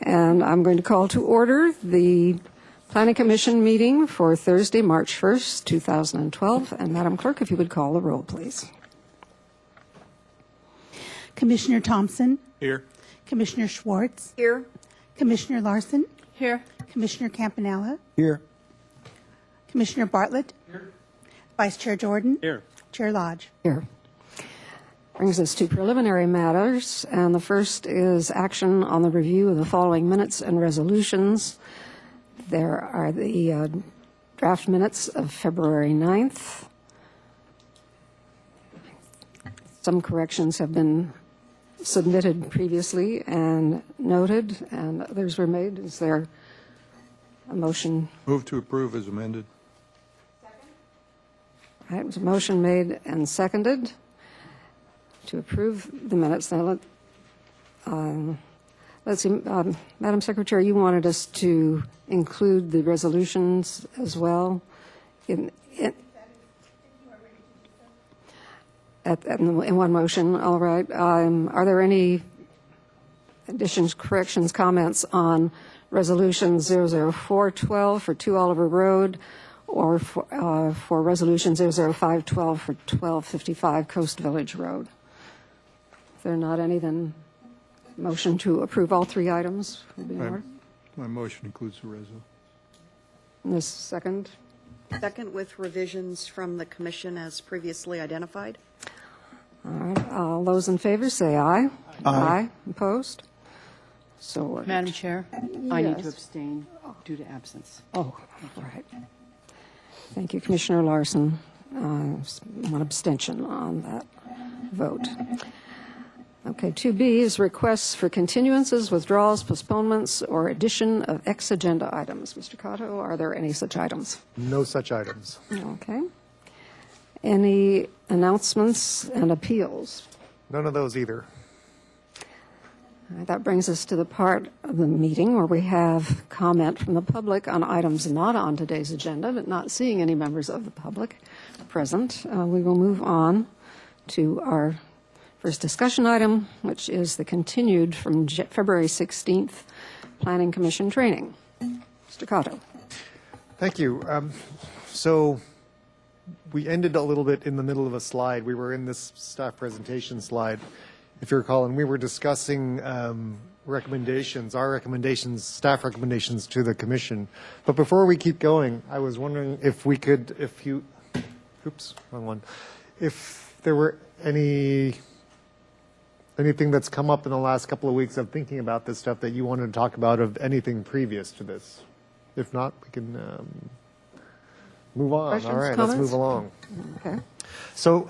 And I'm going to call to order the Planning Commission meeting for Thursday, March 1st, 2012. And Madam Clerk, if you would call the roll, please. Commissioner Thompson. Here. Commissioner Schwartz. Here. Commissioner Larson. Here. Commissioner Campanella. Here. Commissioner Bartlett. Here. Vice Chair Jordan. Here. Chair Lodge. Here. Brings us to preliminary matters, and the first is action on the review of the following minutes and resolutions. There are the draft minutes of February 9th. Some corrections have been submitted previously and noted, and others were made. Is there a motion? Move to approve as amended. All right, it was a motion made and seconded to approve the minutes. Now, let's see, Madam Secretary, you wanted us to include the resolutions as well in one motion. All right. Are there any additions, corrections, comments on Resolution 00412 for 2 Oliver Road, or for Resolution 00512 for 1255 Coast Village Road? If there are not any, then motion to approve all 3 items will be in order. My motion includes the resolution. And this second? Second with revisions from the commission as previously identified. All right. All those in favor say aye. Aye. Opposed? So ordered. Madam Chair, I need to Yes. abstain due to absence. Oh, all right. Thank you, Commissioner Larson. One abstention on that vote. Okay, 2B is requests for continuances, withdrawals, postponements, or addition of ex-agenda items. Mr. Cotto, are there any such items? No such items. Okay. Any announcements and appeals? None of those either. All right, that brings us to the part of the meeting where we have comment from the public on items not on today's agenda, but not seeing any members of the public present. We will move on to our first discussion item, which is the continued from February 16th Planning Commission training. Mr. Cotto. Thank you. So we ended a little bit in the middle of a slide. We were in this staff presentation slide, if you recall, and we were discussing recommendations, our recommendations, staff recommendations to the commission. But before we keep going, I was wondering if we could, oops, wrong one. If there were anything that's come up in the last couple of weeks of thinking about this stuff that you wanted to talk about of anything previous to this. If not, we can move on. Questions, All right, comments? let's move along. Okay. So,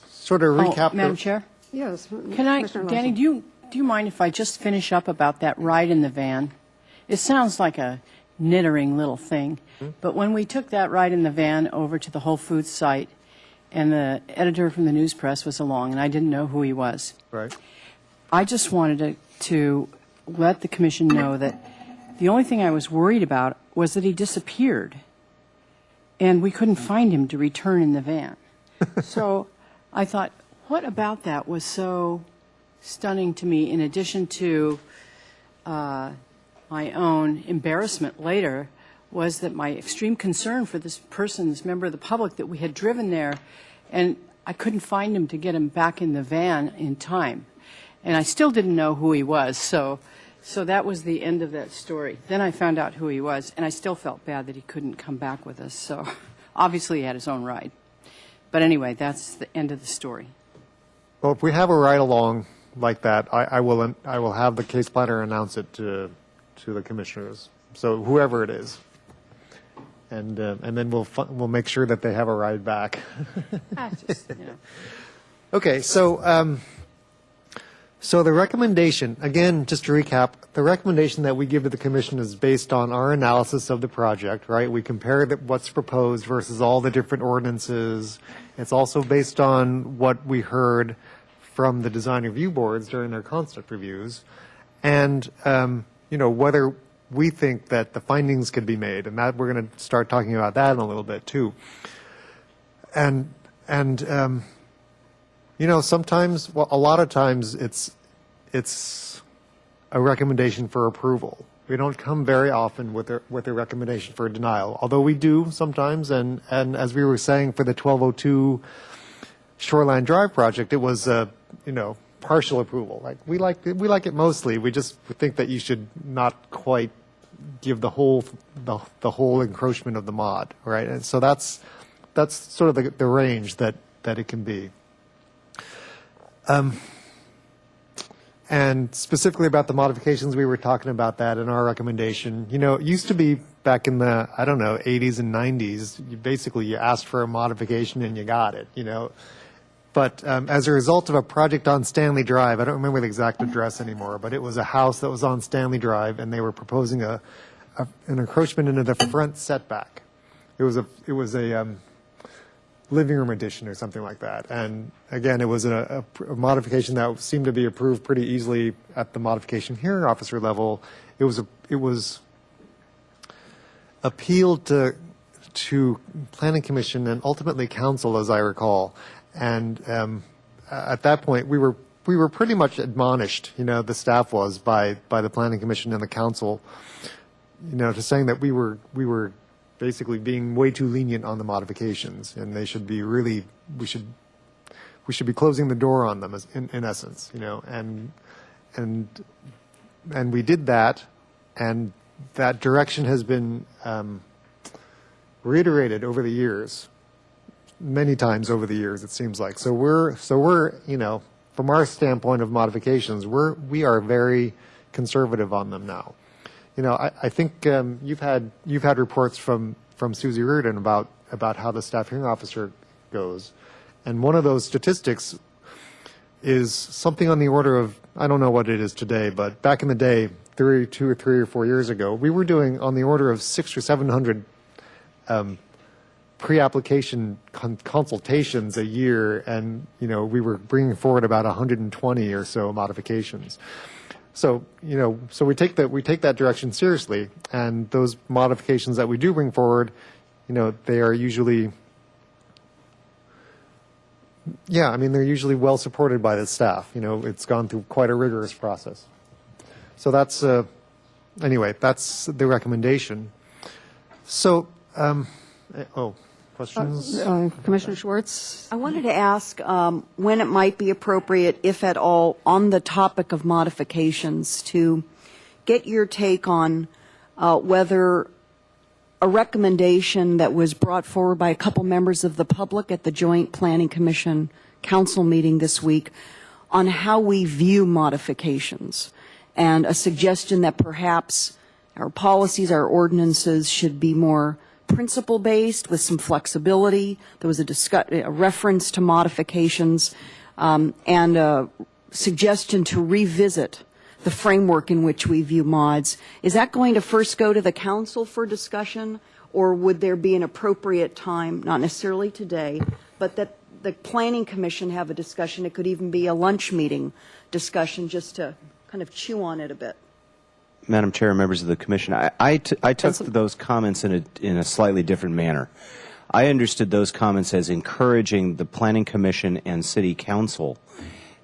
sort of recap. Madam Chair, Yes. can I, Commissioner Danny, Larson. do you mind if I just finish up about that ride in the van? It sounds like a knittering little thing, but when we took that ride in the van over to the Whole Foods site, and the editor from the News Press was along, and I didn't know who he was. Right. I just wanted to let the commission know that the only thing I was worried about was that he disappeared, and we couldn't find him to return in the van. So I thought, what about that was so stunning to me, in addition to my own embarrassment later, was that my extreme concern for this person, this member of the public, that we had driven there, and I couldn't find him to get him back in the van in time. And I still didn't know who he was, so that was the end of that story. Then I found out who he was, and I still felt bad that he couldn't come back with us. So obviously he had his own ride. But anyway, that's the end of the story. Well, if we have a ride along like that, I will have the case planner announce it to the commissioners. So whoever it is. And then we'll make sure that they have a ride back. Just, you know. Okay, so the recommendation, again, just to recap, the recommendation that we give to the commission is based on our analysis of the project, right? We compare what's proposed versus all the different ordinances. It's also based on what we heard from the design review boards during their concept reviews, and whether we think that the findings could be made, and that we're going to start talking about that in a little bit too. And sometimes, well, a lot of times it's a recommendation for approval. We don't come very often with a recommendation for denial, although we do sometimes. And as we were saying for the 1202 Shoreline Drive project, it was partial approval. Like we like it mostly. We just think that you should not quite give the whole encroachment of the mod, right? And so that's sort of the range that it can be. And specifically about the modifications, we were talking about that in our recommendation. It used to be back in the, 80s and 90s, you asked for a modification and you got it, But as a result of a project on Stanley Drive, I don't remember the exact address anymore, but it was a house that was on Stanley Drive, and they were proposing an encroachment into the front setback. It was a living room addition or something like that. And again, it was a modification that seemed to be approved pretty easily at the modification hearing officer level. It was appealed to Planning Commission and ultimately Council, as I recall. And at that point, we were pretty much admonished, the staff was by the Planning Commission and the Council, to saying that we were basically being way too lenient on the modifications, and they should be we should be closing the door on them, in essence, and we did that, and that direction has been reiterated over the years, many times over the years, it seems like. So we're from our standpoint of modifications, we are very conservative on them now. I think you've had reports from Susie Reardon about how the staff hearing officer goes, and one of those statistics is something on the order of, I don't know what it is today, but back in the day, 3 or 4 years ago, we were doing on the order of 600 or 700 pre-application consultations a year, and we were bringing forward about 120 or so modifications. So so we take that direction seriously, and those modifications that we do bring forward, they are usually, they're usually well supported by the staff. It's gone through quite a rigorous process. So that's that's the recommendation. So, questions? Commissioner Schwartz? I wanted to ask when it might be appropriate, if at all, on the topic of modifications, to get your take on whether a recommendation that was brought forward by a couple members of the public at the Joint Planning Commission Council meeting this week on how we view modifications, and a suggestion that perhaps our policies, our ordinances should be more principle-based with some flexibility. There was a reference to modifications and a suggestion to revisit the framework in which we view mods. Is that going to first go to the council for discussion, or would there be an appropriate time, not necessarily today, but that the Planning Commission have a discussion? It could even be a lunch meeting discussion, just to kind of chew on it a bit. Madam Chair, members of the Commission, I took those comments in a slightly different manner. I understood those comments as encouraging the Planning Commission and City Council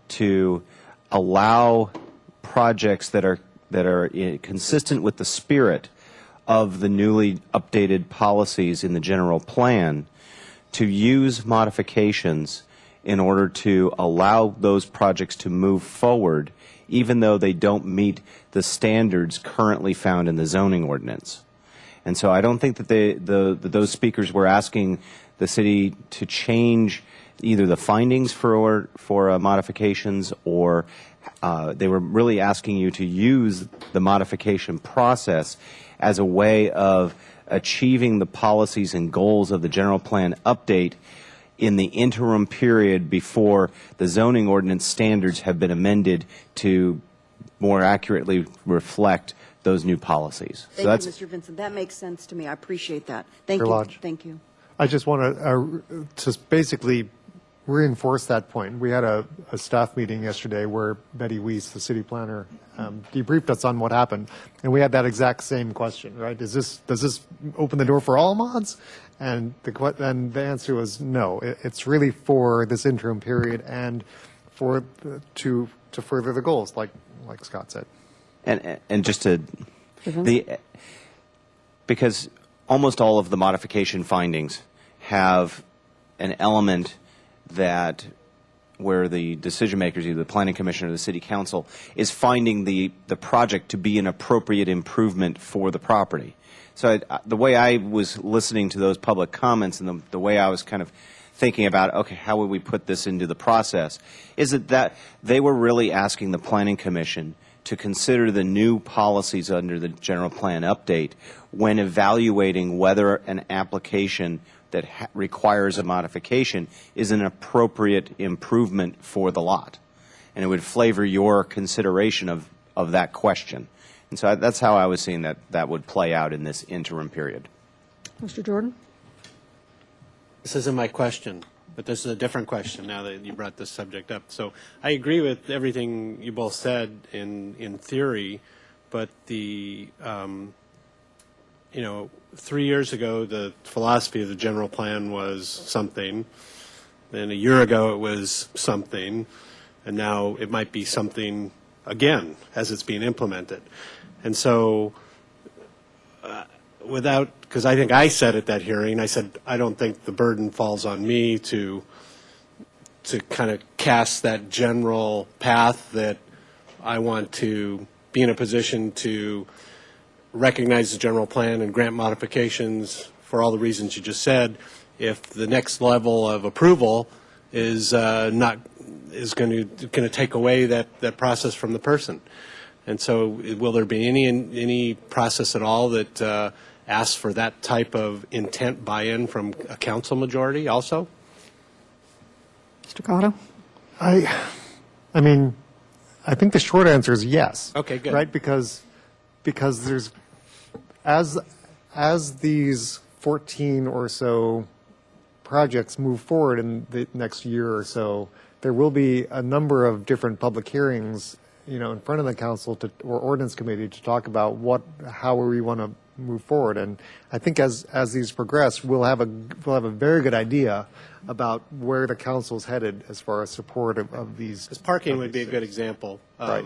to allow projects that are consistent with the spirit of the newly updated policies in the general plan to use modifications in order to allow those projects to move forward, even though they don't meet the standards currently found in the zoning ordinance. And so I don't think that those speakers were asking the city to change either the findings for modifications, or they were really asking you to use the modification process as a way of achieving the policies and goals of the general plan update in the interim period before the zoning ordinance standards have been amended to more accurately reflect those new policies. Thank you, Mr. Vincent. That makes sense to me. I appreciate that. Thank you. Lodge. Thank you. I just want to basically reinforce that point. We had a staff meeting yesterday where Betty Weiss, the city planner, debriefed us on what happened, and we had that exact same question, right? Does this open the door for all mods? And the answer was no. It's really for this interim period and to further the goals, like Scott said. And just to because almost all of the modification findings have an element that where the decision makers, either the planning commission or the city council, is finding the project to be an appropriate improvement for the property. So the way I was listening to those public comments and the way I was kind of thinking about, okay, how would we put this into the process, is that they were really asking the planning commission to consider the new policies under the general plan update when evaluating whether an application that requires a modification is an appropriate improvement for the lot. And it would flavor your consideration of that question. And so that's how I was seeing that would play out in this interim period. Mr. Jordan? This isn't my question, but this is a different question now that you brought this subject up. So I agree with everything you both said in theory, but the 3 years ago, the philosophy of the general plan was something. Then a year ago, it was something. And now it might be something again as it's being implemented. And so because I think I said at that hearing, I said, I don't think the burden falls on me to kind of cast that general path that I want to be in a position to recognize the general plan and grant modifications for all the reasons you just said. If the next level of approval is going to take away that process from the person, and so will there be any process at all that asks for that type of intent buy-in from a council majority also? Mr. Cotto? I mean, I think the short answer is yes. Okay, good. Right, because there's as these 14 or so projects move forward in the next year or so, there will be a number of different public hearings, in front of the council or ordinance committee to talk about how we want to move forward. And I think as these progress, we'll have a very good idea about where the council's headed as far as support of these. Because parking would be a good example Right.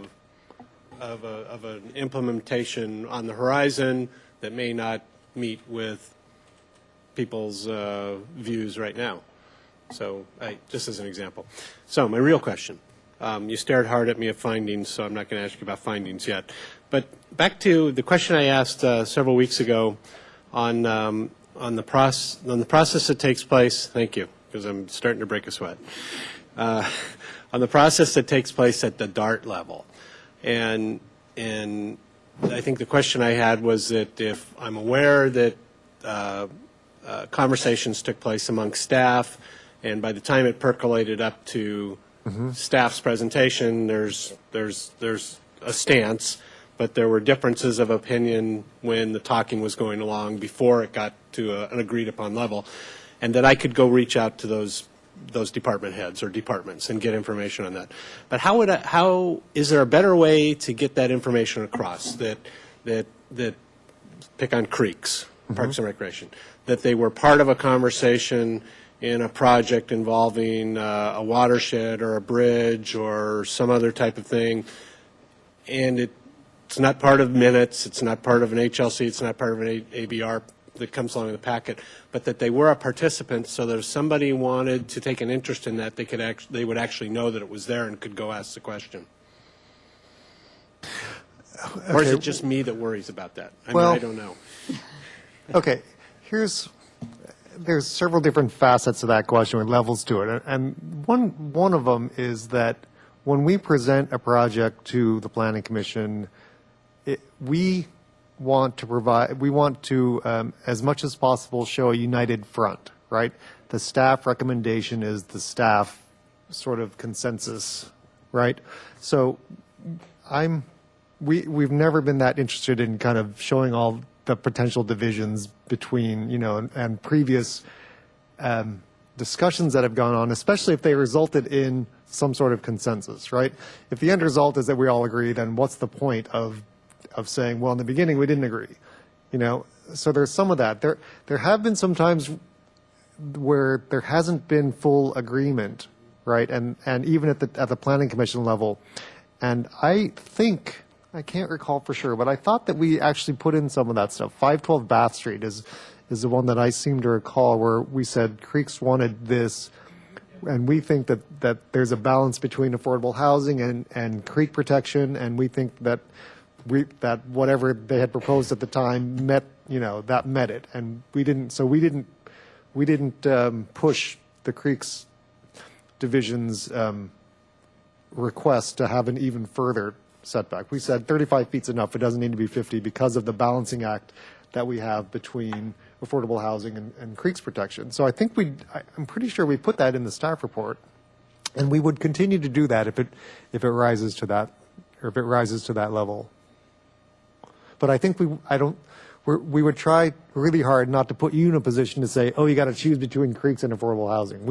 of an implementation on the horizon that may not meet with people's views right now. So just as an example. So my real question. You stared hard at me at findings, so I'm not going to ask you about findings yet. But back to the question I asked several weeks ago on the process that takes place. Thank you, because I'm starting to break a sweat. On the process that takes place at the DART level, and I think the question I had was that if I'm aware that conversations took place among staff, and by the time it percolated up to staff's presentation, there's a stance, but there were differences of opinion when the talking was going along before it got to an agreed upon level, and that I could go reach out to those department heads or departments and get information on that. But how is there a better way to get that information across that pick on creeks, Parks and Recreation, that they were part of a conversation in a project involving a watershed or a bridge or some other type of thing, and it's not part of minutes, it's not part of an HLC, it's not part of an ABR that comes along in the packet, but that they were a participant, so that if somebody wanted to take an interest in that, they would actually know that it was there and could go ask the question. Okay. Or is it just me that worries about that? I don't know. Okay, there's several different facets to that question with levels to it. And one of them is that when we present a project to the Planning Commission, we want to, as much as possible, show a united front, right? The staff recommendation is the staff sort of consensus, right? So we've never been that interested in kind of showing all the potential divisions between, and previous discussions that have gone on, especially if they resulted in some sort of consensus, right? If the end result is that we all agree, then what's the point of saying, well, in the beginning we didn't agree, So there's some of that. There have been some times where there hasn't been full agreement, right? And even at the Planning Commission level, and I think I can't recall for sure, but I thought that we actually put in some of that stuff. 512 Bath Street is the one that I seem to recall where we said Creeks wanted this, and we think that there's a balance between affordable housing and creek protection, and we think that that whatever they had proposed at the time met it, and we didn't push the Creeks division's request to have an even further setback. We said 35 feet's enough. It doesn't need to be 50 because of the balancing act that we have between affordable housing and creeks protection. So I think I'm pretty sure we put that in the staff report, and we would continue to do that if it rises to that, or if it rises to that level. But I think we would try really hard not to put you in a position to say, oh, you got to choose between creeks and affordable housing.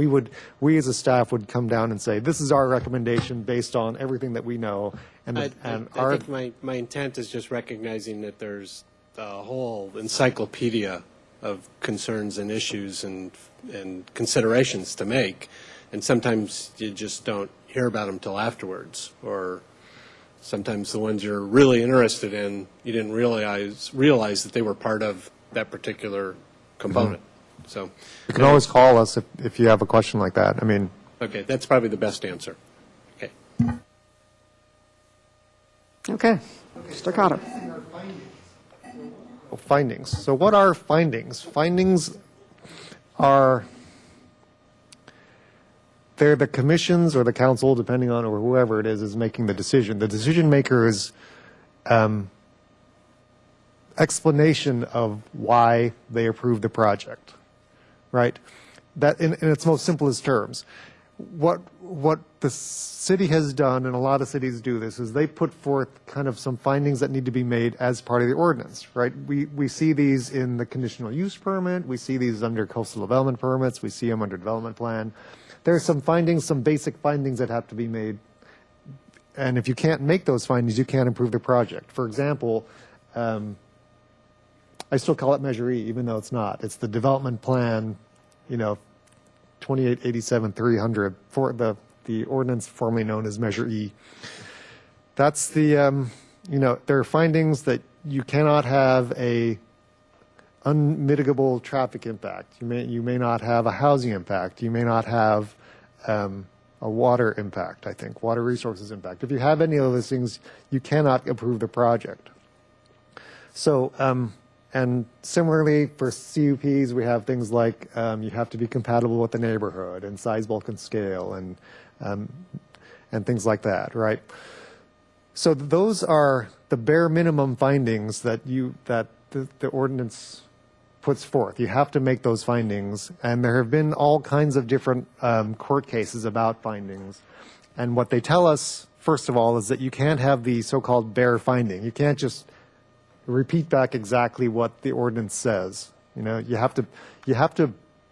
We as a staff would come down and say, this is our recommendation based on everything that we know. I think my intent is just recognizing that there's a whole encyclopedia of concerns and issues and considerations to make, and sometimes you just don't hear about them till afterwards, or sometimes the ones you're really interested in, you didn't realize that they were part of that particular component. So you can always call us if you have a question like that. I mean, okay, that's probably the best answer. Okay. Okay. Staccato. Findings. So what are findings? Findings are, they're the commissions or the council, depending on, or whoever it is making the decision. The decision maker's explanation of why they approved the project, right? That in its most simplest terms. What the city has done, and a lot of cities do this, is they put forth kind of some findings that need to be made as part of the ordinance, right? We see these in the conditional use permit, we see these under coastal development permits, we see them under development plan. There are some findings, some basic findings that have to be made, and if you can't make those findings, you can't improve the project. For example, I still call it Measure E, even though it's not. It's the development plan, 2887-300 for the ordinance formerly known as Measure E. That's the, there are findings that you cannot have a unmitigable traffic impact. You may not have a housing impact. You may not have a water impact, I think, water resources impact. If you have any of those things, you cannot approve the project. So, and similarly for CUPs, we have things like you have to be compatible with the neighborhood and size, bulk, and scale, and things like that, right? So those are the bare minimum findings that the ordinance puts forth. You have to make those findings, and there have been all kinds of different court cases about findings. And what they tell us, first of all, is that you can't have the so-called bare finding. You can't just repeat back exactly what the ordinance says. You have to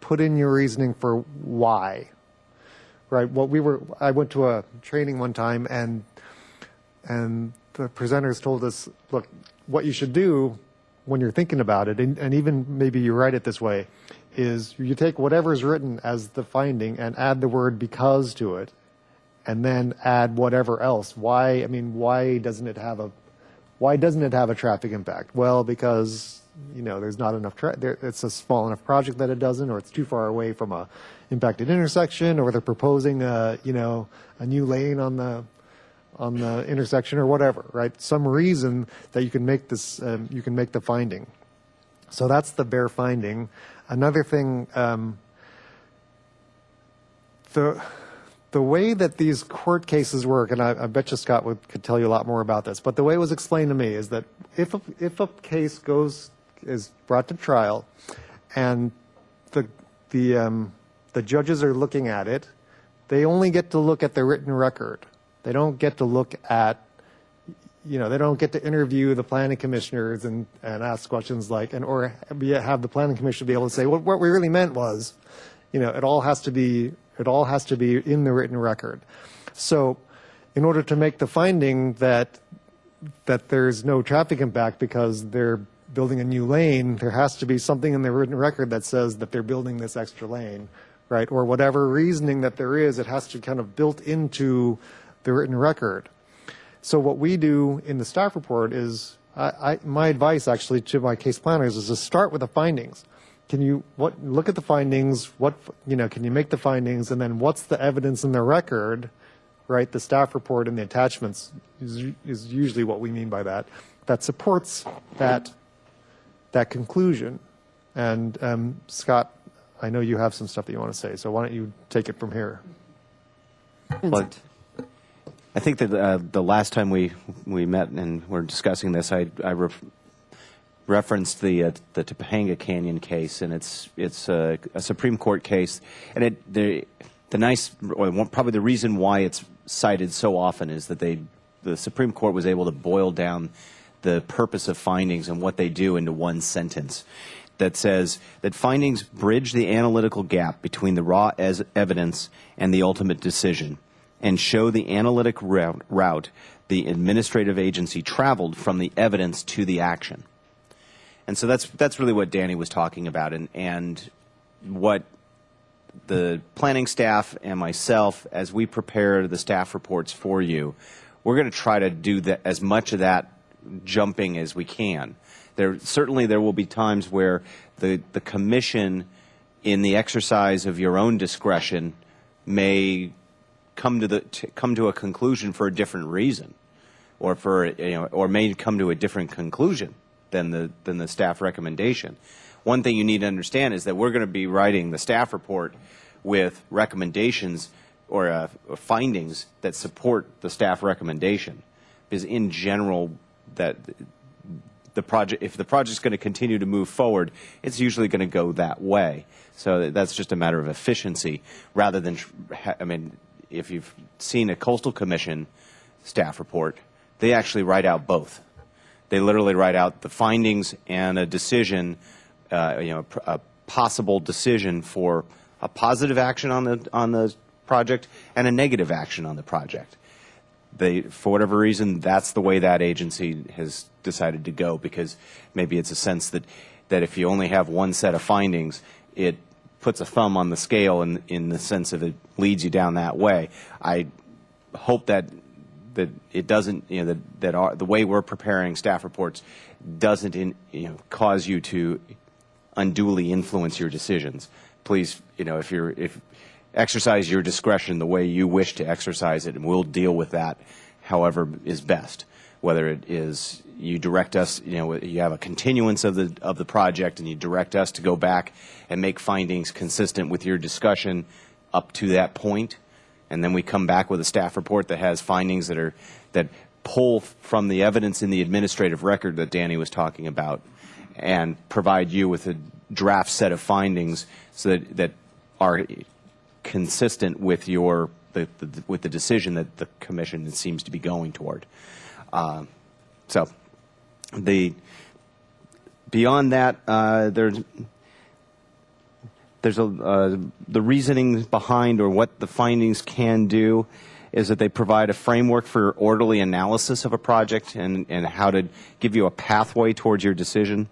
put in your reasoning for why, right? I went to a training one time, and the presenters told us, look, what you should do when you're thinking about it, and even maybe you write it this way, is you take whatever's written as the finding and add the word because to it, and then add whatever else. Why doesn't it have a traffic impact? Well, because there's not enough it's a small enough project that it doesn't, or it's too far away from a impacted intersection, or they're proposing a new lane on the intersection, or whatever, right? Some reason that you can make this, you can make the finding. So that's the bare finding. Another thing, the way that these court cases work, and I bet you Scott could tell you a lot more about this, but the way it was explained to me is that if a case is brought to trial, and the judges are looking at it, they only get to look at the written record. They don't get to look at, they don't get to interview the planning commissioners and ask questions like, or have the planning commissioner be able to say, what we really meant was, it all has to be in the written record. So in order to make the finding that there's no traffic impact because they're building a new lane, there has to be something in the written record that says that they're building this extra lane, right? Or whatever reasoning that there is, it has to kind of built into the written record. So what we do in the staff report is, my advice actually to my case planners is to start with the findings. Can you look at the findings? Can you make the findings, and then what's the evidence in the record? Right, the staff report and the attachments is usually what we mean by that. That supports that conclusion. And Scott, I know you have some stuff that you want to say, so why don't you take it from here? Vincent. I think that the last time we met and were discussing this, I referenced the Topanga Canyon case, and it's a Supreme Court case, and probably the reason why it's cited so often is that the Supreme Court was able to boil down the purpose of findings and what they do into one sentence that says that findings bridge the analytical gap between the raw evidence and the ultimate decision and show the analytic route the administrative agency traveled from the evidence to the action. And so that's really what Danny was talking about, and what the planning staff and myself, as we prepare the staff reports for you, we're going to try to do as much of that jumping as we can. Certainly there will be times where the commission, in the exercise of your own discretion, may come to a conclusion for a different reason, or may come to a different conclusion than the staff recommendation. One thing you need to understand is that we're going to be writing the staff report with recommendations or findings that support the staff recommendation, because in general, that if the project is going to continue to move forward, it's usually going to go that way. So that's just a matter of efficiency, rather than, if you've seen a Coastal Commission staff report, they actually write out both. They literally write out the findings and a decision, a possible decision for a positive action on the project and a negative action on the project. For whatever reason, that's the way that agency has decided to go, because maybe it's a sense that if you only have one set of findings, it puts a thumb on the scale in the sense of it leads you down that way. I hope that it doesn't, the way we're preparing staff reports doesn't cause you to unduly influence your decisions. Please, if exercise your discretion the way you wish to exercise it, and we'll deal with that however is best. Whether it is you direct us, you have a continuance of the project, and you direct us to go back and make findings consistent with your discussion up to that point, and then we come back with a staff report that has findings that pull from the evidence in the administrative record that Danny was talking about, and provide you with a draft set of findings so that are consistent with with the decision that the commission seems to be going toward. Beyond that, there's the reasoning behind, or what the findings can do, is that they provide a framework for orderly analysis of a project and how to give you a pathway towards your decision.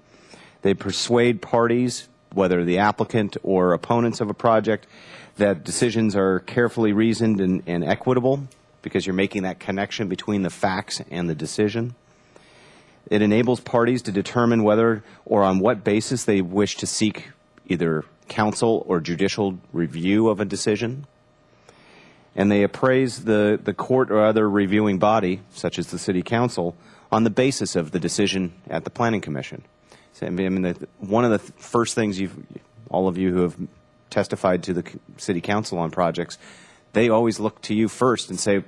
They persuade parties, whether the applicant or opponents of a project, that decisions are carefully reasoned and equitable, because you're making that connection between the facts and the decision. It enables parties to determine whether or on what basis they wish to seek either counsel or judicial review of a decision. And they appraise the court or other reviewing body, such as the City Council, on the basis of the decision at the Planning Commission. So, one of the first things all of you who have testified to the City Council on projects, they always look to you first and say,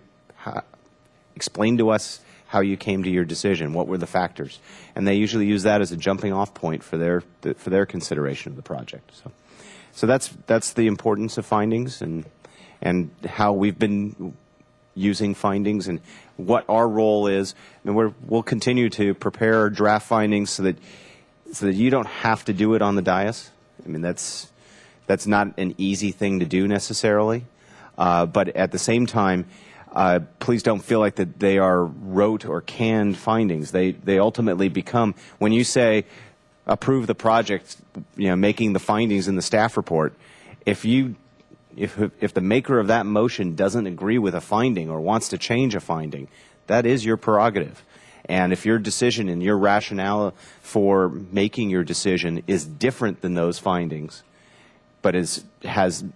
explain to us how you came to your decision. What were the factors? And they usually use that as a jumping off point for their consideration of the project. So that's the importance of findings, and how we've been using findings, and what our role is. We'll continue to prepare draft findings so that you don't have to do it on the dais. That's not an easy thing to do necessarily, but at the same time, please don't feel like that they are rote or canned findings. They ultimately become, when you say approve the project, making the findings in the staff report, if the maker of that motion doesn't agree with a finding or wants to change a finding, That is your prerogative. And if your decision and your rationale for making your decision is different than those findings, but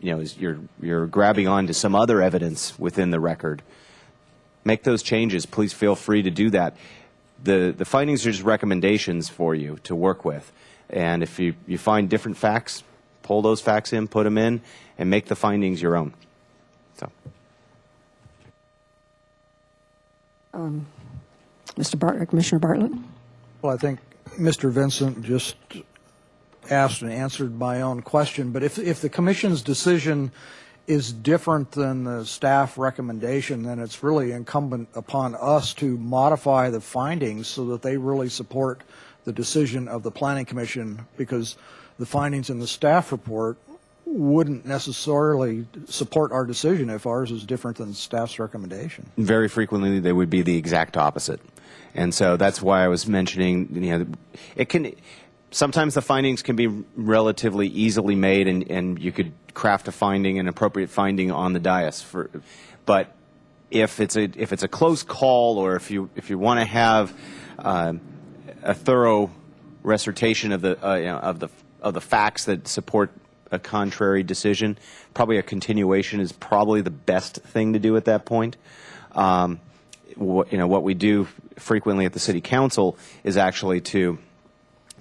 you're grabbing onto some other evidence within the record, make those changes. Please feel free to do that. The findings are just recommendations for you to work with. And if you find different facts, pull those facts in, put them in, and make the findings your own. So. Commissioner Bartlett? Well, I think Mr. Vincent just asked and answered my own question. But if the commission's decision is different than the staff recommendation, then it's really incumbent upon us to modify the findings so that they really support the decision of the Planning Commission, because the findings in the staff report wouldn't necessarily support our decision if ours is different than staff's recommendation. Very frequently, they would be the exact opposite. And so that's why I was mentioning, sometimes the findings can be relatively easily made, and you could craft a finding, an appropriate finding on the dais. But if it's a close call, or if you want to have a thorough recitation of the facts that support a contrary decision, probably a continuation is probably the best thing to do at that point. What we do frequently at the City Council is actually the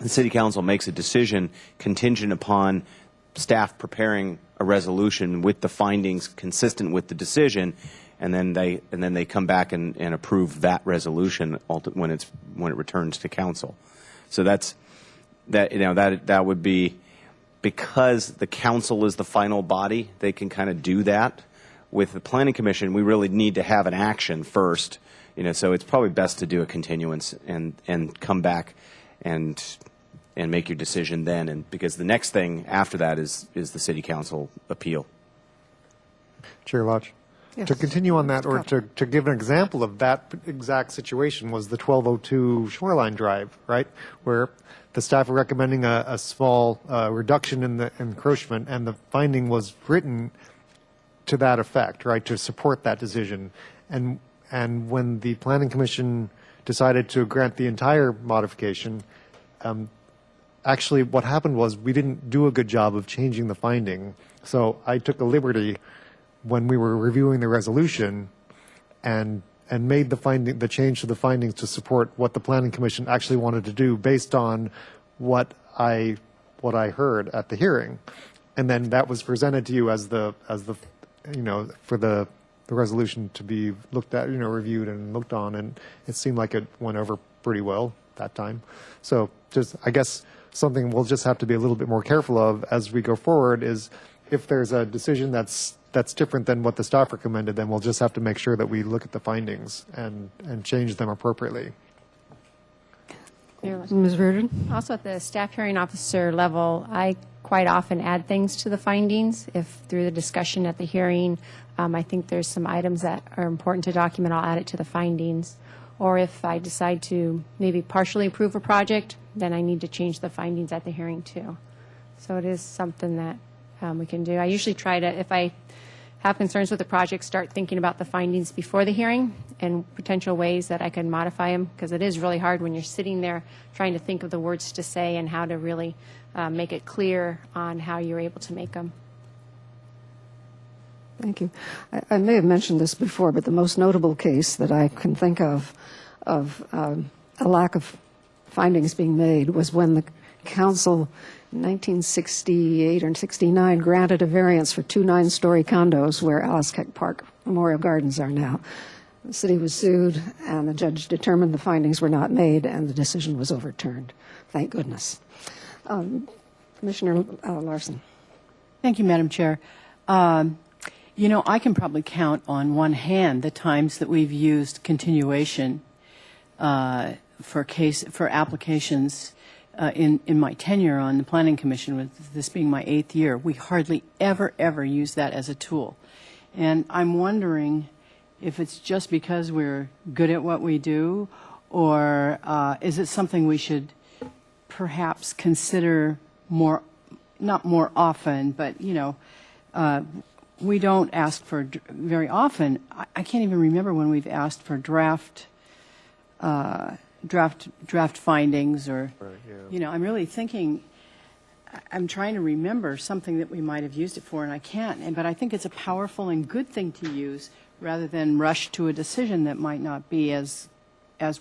City Council makes a decision contingent upon staff preparing a resolution with the findings consistent with the decision, and then they come back and approve that resolution when it returns to council. So that would be, because the council is the final body, they can kind of do that. With the Planning Commission, we really need to have an action first, so it's probably best to do a continuance and come back and make your decision then, and because the next thing after that is the City Council appeal. Chair Lodge. Yes. To continue on that, or to give an example of that exact situation, was the 1202 Shoreline Drive, right, where the staff were recommending a small reduction in the encroachment, and the finding was written to that effect, right, to support that decision. And when the Planning Commission decided to grant the entire modification, actually what happened was we didn't do a good job of changing the finding. So I took a liberty when we were reviewing the resolution and made the change to the findings to support what the Planning Commission actually wanted to do based on what I heard at the hearing. And then that was presented to you as the for the resolution to be looked at, reviewed and looked on, and it seemed like it went over pretty well that time. So just, I guess, something we'll just have to be a little bit more careful of as we go forward is if there's a decision that's different than what the staff recommended, then we'll just have to make sure that we look at the findings and change them appropriately. Ms. Reardon? Also, at the staff hearing officer level, I quite often add things to the findings. If through the discussion at the hearing, I think there's some items that are important to document, I'll add it to the findings. Or if I decide to maybe partially approve a project, then I need to change the findings at the hearing too. So it is something that we can do. I usually try to, if I have concerns with the project, start thinking about the findings before the hearing and potential ways that I can modify them, because it is really hard when you're sitting there trying to think of the words to say and how to really make it clear on how you're able to make them. Thank you. I may have mentioned this before, but the most notable case that I can think of a lack of findings being made was when the council in 1968 or 69 granted a variance for 2 9-story condos where Alice Keck Park Memorial Gardens are now. The city was sued, and the judge determined the findings were not made, and the decision was overturned. Thank goodness. Commissioner Larson. Thank you, Madam Chair. I can probably count on one hand the times that we've used continuation for applications in my tenure on the Planning Commission, with this being my 8th year. We hardly ever use that as a tool. And I'm wondering if it's just because we're good at what we do, or is it something we should perhaps consider not more often, but, we don't ask for very often. I can't even remember when we've asked for draft findings or, I'm really thinking, I'm trying to remember something that we might have used it for, and I can't. But I think it's a powerful and good thing to use rather than rush to a decision that might not be as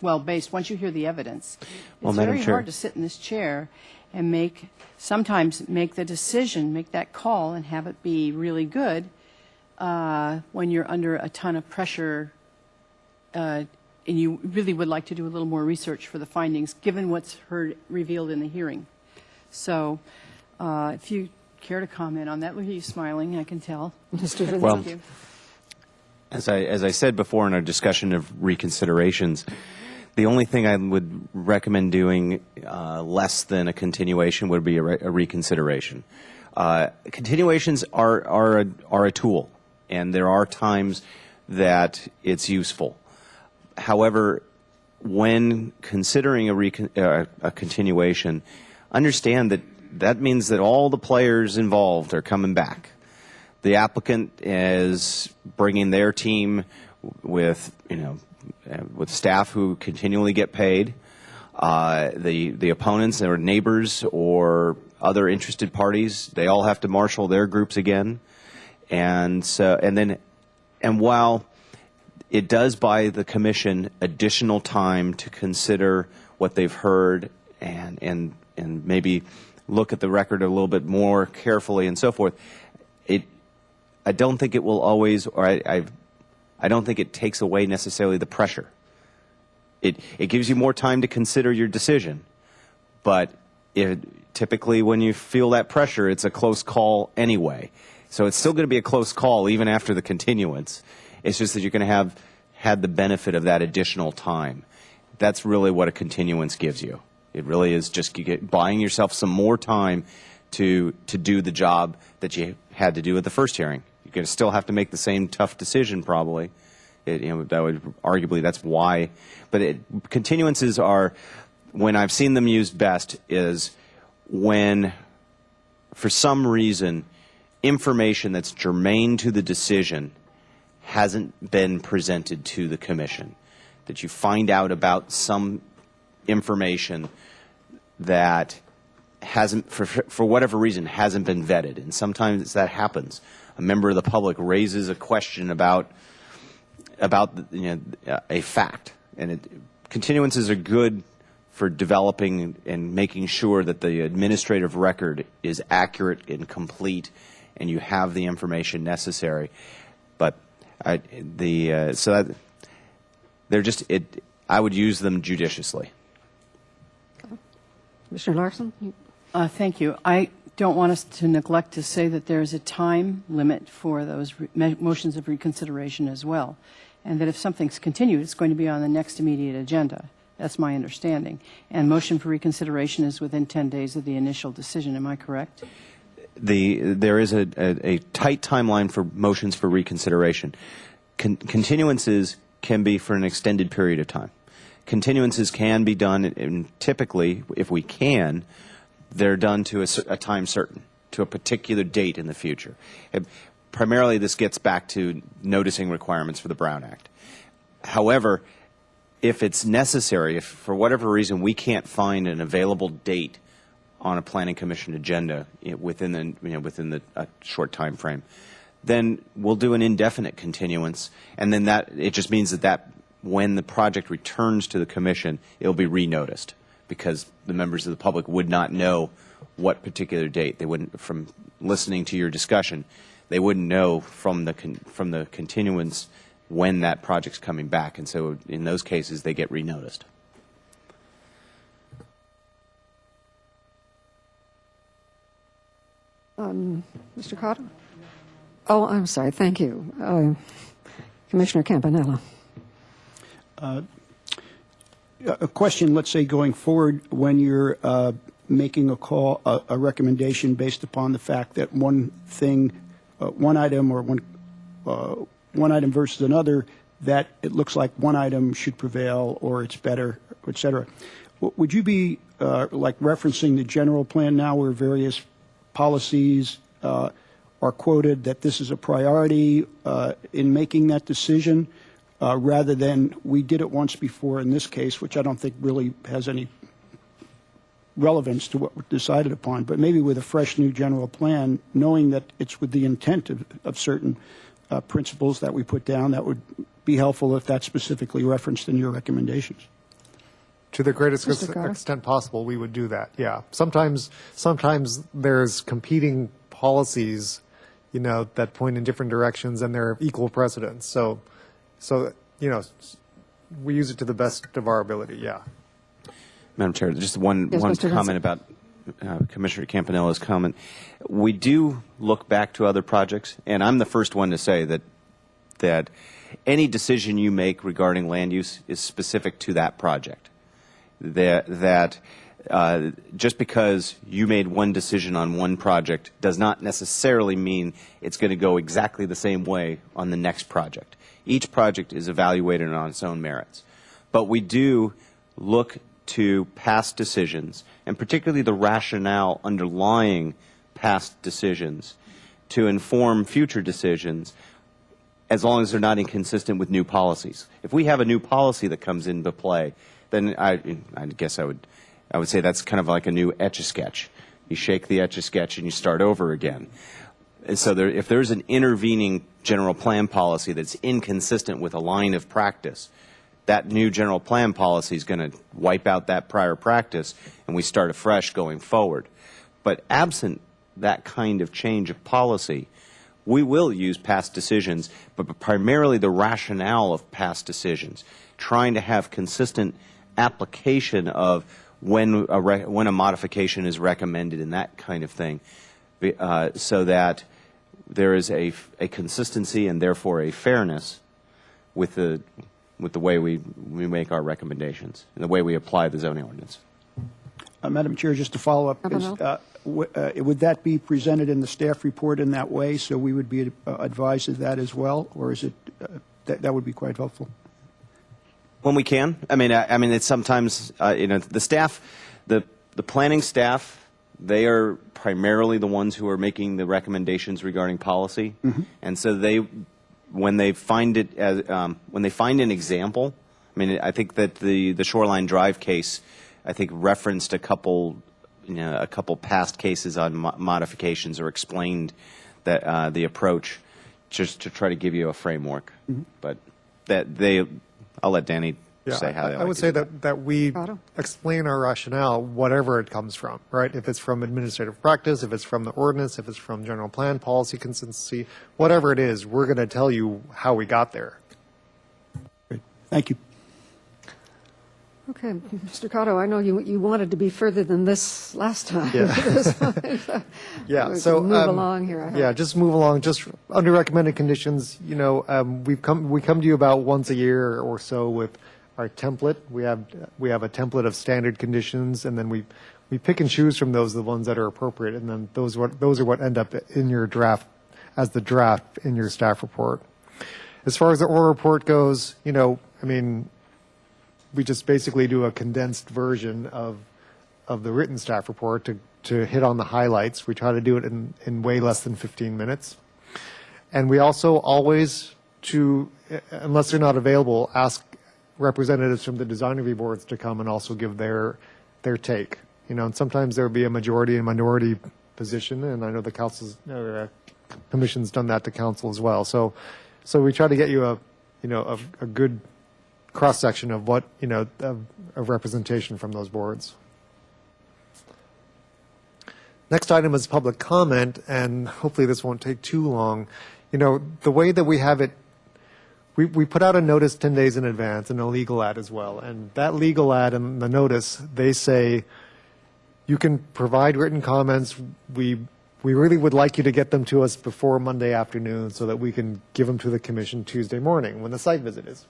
well-based once you hear the evidence. Well, It's Madam very Chair. hard to sit in this chair and sometimes make the decision, make that call, and have it be really good when you're under a ton of pressure and you really would like to do a little more research for the findings, given what's revealed in the hearing. So if you care to comment on that, look at you smiling, I can tell. Mr. Vincent? Well, Thank you. As I said before in our discussion of reconsiderations, the only thing I would recommend doing less than a continuation would be a reconsideration. Continuations are a tool, and there are times that it's useful. However, when considering a continuation, understand that means that all the players involved are coming back. The applicant is bringing their team with staff who continually get paid. The opponents or neighbors or other interested parties, they all have to marshal their groups again. And while it does buy the commission additional time to consider what they've heard and maybe look at the record a little bit more carefully and so forth, I don't think it will always, or I don't think it takes away necessarily the pressure. It gives you more time to consider your decision, but typically when you feel that pressure, it's a close call anyway. So it's still going to be a close call even after the continuance. It's just that you're going to have had the benefit of that additional time. That's really what a continuance gives you. It really is just buying yourself some more time to do the job that you had to do at the first hearing. You're going to still have to make the same tough decision probably. That's why. But continuances are, when I've seen them used best, is when, for some reason, information that's germane to the decision hasn't been presented to the commission. That you find out about some information that hasn't, for whatever reason, hasn't been vetted. And sometimes that happens. A member of the public raises a question about a fact. And continuances are good for developing and making sure that the administrative record is accurate and complete and you have the information necessary. But I would use them judiciously. Commissioner Larson? Thank you. I don't want us to neglect to say that there is a time limit for those motions of reconsideration as well, and that if something's continued, it's going to be on the next immediate agenda. That's my understanding. And motion for reconsideration is within 10 days of the initial decision. Am I correct? There is a tight timeline for motions for reconsideration. Continuances can be for an extended period of time. Continuances can be done, and typically, if we can, they're done to a time certain, to a particular date in the future. Primarily, this gets back to noticing requirements for the Brown Act. However, if it's necessary, if for whatever reason we can't find an available date on a Planning Commission agenda within the short time frame, then we'll do an indefinite continuance, and then it just means that when the project returns to the Commission, it'll be renoticed, because the members of the public would not know what particular date. They wouldn't, from listening to your discussion, they wouldn't know from the continuance when that project's coming back, and so in those cases they get renoticed. Mr. Cotter? Oh, I'm sorry. Thank you. Commissioner Campanella. A question, let's say, going forward, when you're making a recommendation based upon the fact that one item versus another, that it looks like one item should prevail or it's better, et cetera. Would you be like referencing the general plan now, where various policies are quoted that this is a priority in making that decision, rather than we did it once before in this case, which I don't think really has any relevance to what was decided upon, but maybe with a fresh new general plan, knowing that it's with the intent of certain principles that we put down, that would be helpful if that's specifically referenced in your recommendations. To the greatest Mr. Carter? extent possible, we would do that. Yeah. Sometimes there's competing policies, that point in different directions, and they're equal precedence. So we use it to the best of our ability. Yeah. Madam Chair, just one Yes, Mr. comment about Commissioner Campanella's comment. We do look back to other projects, and I'm the first one to say that any decision you make regarding land use is specific to that project. That just because you made one decision on one project does not necessarily mean it's going to go exactly the same way on the next project. Each project is evaluated on its own merits. But we do look to past decisions, and particularly the rationale underlying past decisions, to inform future decisions, as long as they're not inconsistent with new policies. If we have a new policy that comes into play, then I guess I would say that's kind of like a new Etch-a-Sketch. You shake the Etch-a-Sketch and you start over again. And so if there's an intervening general plan policy that's inconsistent with a line of practice, that new general plan policy is going to wipe out that prior practice, and we start afresh going forward. But absent that kind of change of policy, we will use past decisions, but primarily the rationale of past decisions, trying to have consistent application of when a modification is recommended and that kind of thing, so that there is a consistency and therefore a fairness with the way we make our recommendations and the way we apply the zoning ordinance. Madam Chair, just to follow up, would that be presented in the staff report in that way, so we would be advised of that as well, or is it that would be quite helpful? When we can. I mean, it's sometimes the staff, the planning staff, they are primarily the ones who are making the recommendations regarding policy, and so when they find it as when they find an example. I mean, I think that the Shoreline Drive case, I think, referenced a couple past cases on modifications, or explained that the approach, just to try to give you a framework. But I'll let Danny say how they like I would to say do that we explain our rationale, whatever it comes from, right? If it's from administrative practice, if it's from the ordinance, if it's from general plan, policy consistency, whatever it is, we're going to tell you how we got there. Great. Thank you. Okay, Mr. Cotto, I know you wanted to be further than this last time. Yeah. We So can move along here. I hope. Yeah, just move along. Just under recommended conditions, we come to you about once a year or so with our template. We have a template of standard conditions, and then we pick and choose from those the ones that are appropriate, and then those are what end up in your draft as the draft in your staff report. As far as the oral report goes, we just basically do a condensed version of the written staff report to hit on the highlights. We try to do it in way less than 15 minutes. And we also always, unless they're not available, ask representatives from the design review boards to come and also give their take. And sometimes there will be a majority and minority position, and I know the commission's done that to council as well. So we try to get you a good cross-section of what, of representation from those boards. Next item is public comment, and hopefully this won't take too long. The way that we have it, we put out a notice 10 days in advance and a legal ad as well. And that legal ad and the notice, they say, you can provide written comments. We really would like you to get them to us before Monday afternoon so that we can give them to the commission Tuesday morning when the site visit is.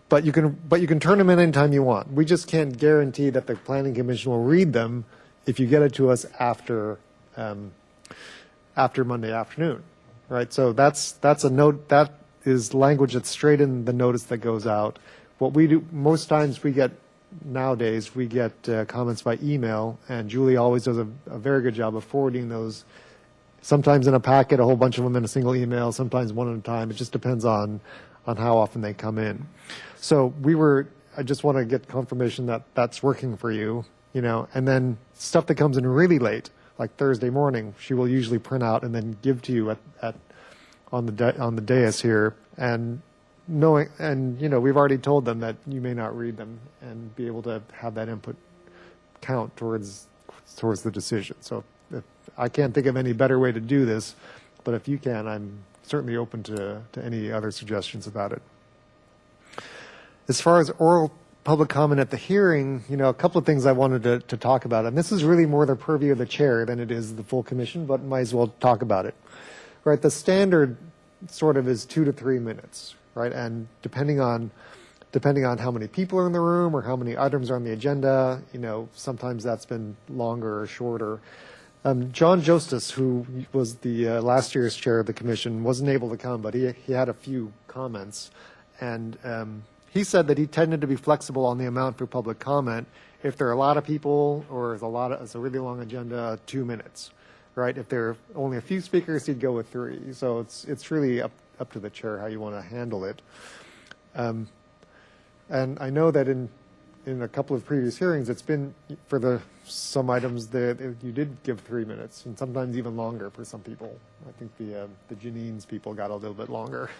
But you can turn them in anytime you want. We just can't guarantee that the planning commission will read them if you get it to us after Monday afternoon, right? So that's a note, that is language that's straight in the notice that goes out. What we do most times, nowadays we get comments by email, and Julie always does a very good job of forwarding those sometimes in a packet, a whole bunch of them in a single email, sometimes one at a time. It just depends on how often they come in. So I just want to get confirmation that that's working for you, and then stuff that comes in really late, like Thursday morning, she will usually print out and then give to you on the dais here, and we've already told them that you may not read them and be able to have that input count towards the decision. So I can't think of any better way to do this, but if you can, I'm certainly open to any other suggestions about it. As far as oral public comment at the hearing, a couple of things I wanted to talk about, and this is really more the purview of the chair than it is the full commission, but might as well talk about it. Right, the standard sort of is 2 to 3 minutes, right, and depending on how many people are in the room or how many items are on the agenda, sometimes that's been longer or shorter. John Jostis, who was the last year's chair of the commission, wasn't able to come, but he had a few comments, and he said that he tended to be flexible on the amount for public comment. If there are a lot of people or it's a really long agenda, 2 minutes, right? If there are only a few speakers, he'd go with 3. So it's really up to the chair how you want to handle it. And I know that in a couple of previous hearings, it's been for some items that you did give 3 minutes, and sometimes even longer for some people. I think the Janine's people got a little bit longer.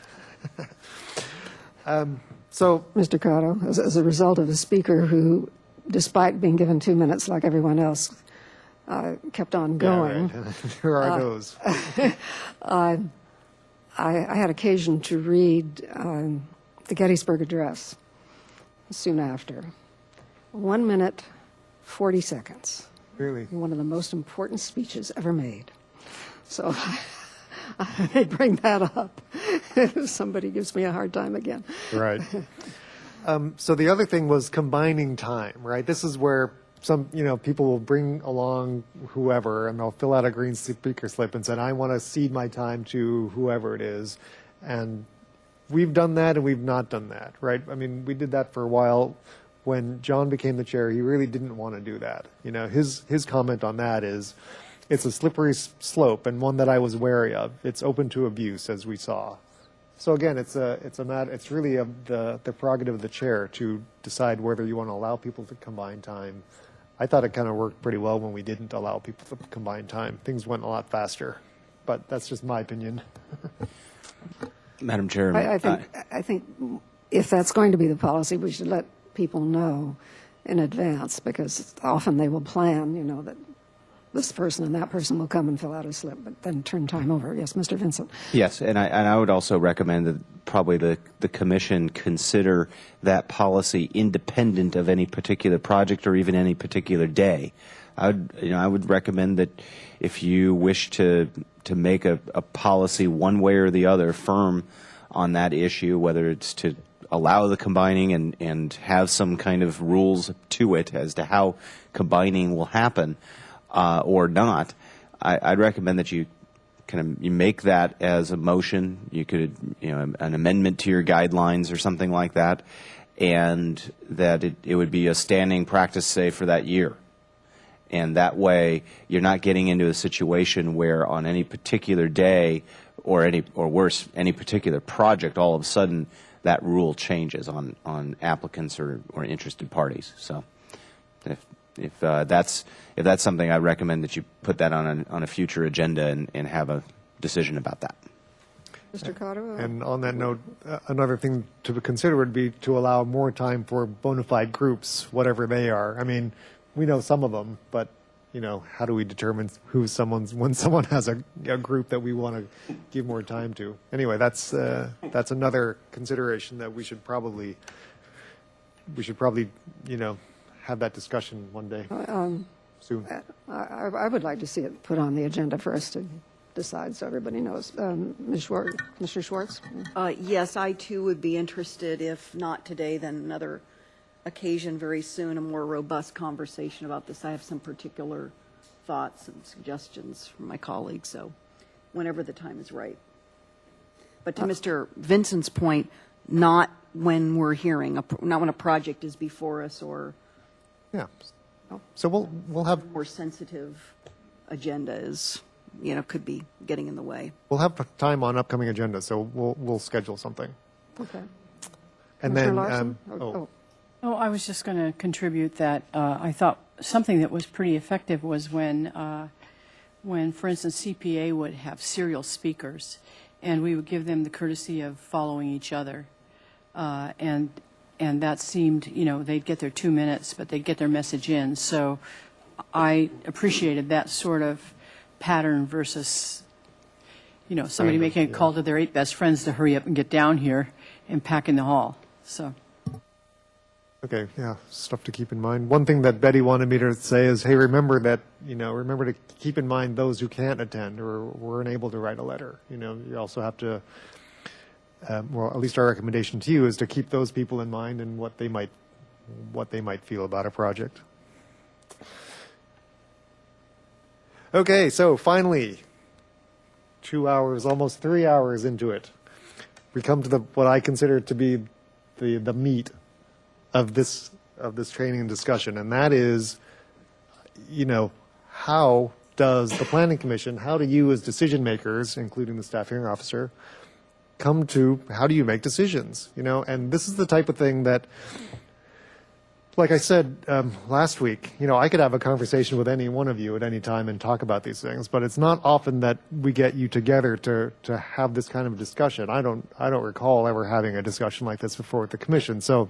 So, Mr. Cotto, as a result of a speaker who, despite being given 2 minutes like everyone else, kept on going. Yeah, right. There are those. I had occasion to read the Gettysburg Address soon after. 1 minute, 40 seconds. Really? One of the most important speeches ever made. So I bring that up if somebody gives me a hard time again. Right. So the other thing was combining time, right? This is where some, people will bring along whoever, and they'll fill out a green speaker slip and say, I want to cede my time to whoever it is. And we've done that and we've not done that, right? I mean, we did that for a while. When John became the chair, he really didn't want to do that. His comment on that is, it's a slippery slope and one that I was wary of. It's open to abuse, as we saw. So again, it's really the prerogative of the chair to decide whether you want to allow people to combine time. I thought it kind of worked pretty well when we didn't allow people to combine time. Things went a lot faster, but that's just my opinion. Madam Chair. I think if that's going to be the policy, we should let people know in advance, because often they will plan, that this person and that person will come and fill out a slip, but then turn time over. Yes, Mr. Vincent. Yes, and I would also recommend that probably the commission consider that policy independent of any particular project or even any particular day. I would recommend that if you wish to make a policy one way or the other firm on that issue, whether it's to allow the combining and have some kind of rules to it as to how combining will happen or not, I'd recommend that you you make that as a motion. You could, an amendment to your guidelines or something like that, and that it would be a standing practice, say, for that year. And that way, you're not getting into a situation where on any particular day or worse, any particular project, all of a sudden that rule changes on applicants or interested parties. So if that's something, I recommend that you put that on a future agenda and have a decision about that. Mr. Cotto? And on that note, another thing to consider would be to allow more time for bona fide groups, whatever they are. I mean, we know some of them, but how do we determine when someone has a group that we want to give more time to? Anyway, that's another consideration that we should probably have that discussion one day soon. I would like to see it put on the agenda for us to decide, so everybody knows. Mr. Schwartz? Yes, I too would be interested, if not today, then another occasion very soon, a more robust conversation about this. I have some particular thoughts and suggestions from my colleagues, so whenever the time is right. But to Mr. Vincent's point, not when we're hearing, not when a project is before us or Yeah. So we'll have more sensitive agenda is could be getting in the way. We'll have time on upcoming agenda, so we'll schedule something. Okay. And Commissioner then, Larson? Oh, I was just going to contribute that I thought something that was pretty effective was when, for instance, CPA would have serial speakers, and we would give them the courtesy of following each other, and that seemed, they'd get their 2 minutes, but they'd get their message in. So I appreciated that sort of pattern versus, somebody making a call to their 8 best friends to hurry up and get down here and pack in the hall. So. Okay, yeah, stuff to keep in mind. One thing that Betty wanted me to say is, hey, remember to keep in mind those who can't attend or weren't able to write a letter. You also have to, well, at least our recommendation to you is to keep those people in mind and what they might feel about a project. Okay, so finally, 2 hours, almost 3 hours into it, we come to what I consider to be the meat of this training and discussion, and that is, how does the Planning Commission, how do you as decision makers, including the staff hearing officer, how do you make decisions? And this is the type of thing that, like I said last week, I could have a conversation with any one of you at any time and talk about these things, but it's not often that we get you together to have this kind of discussion. I don't recall ever having a discussion like this before with the commission. So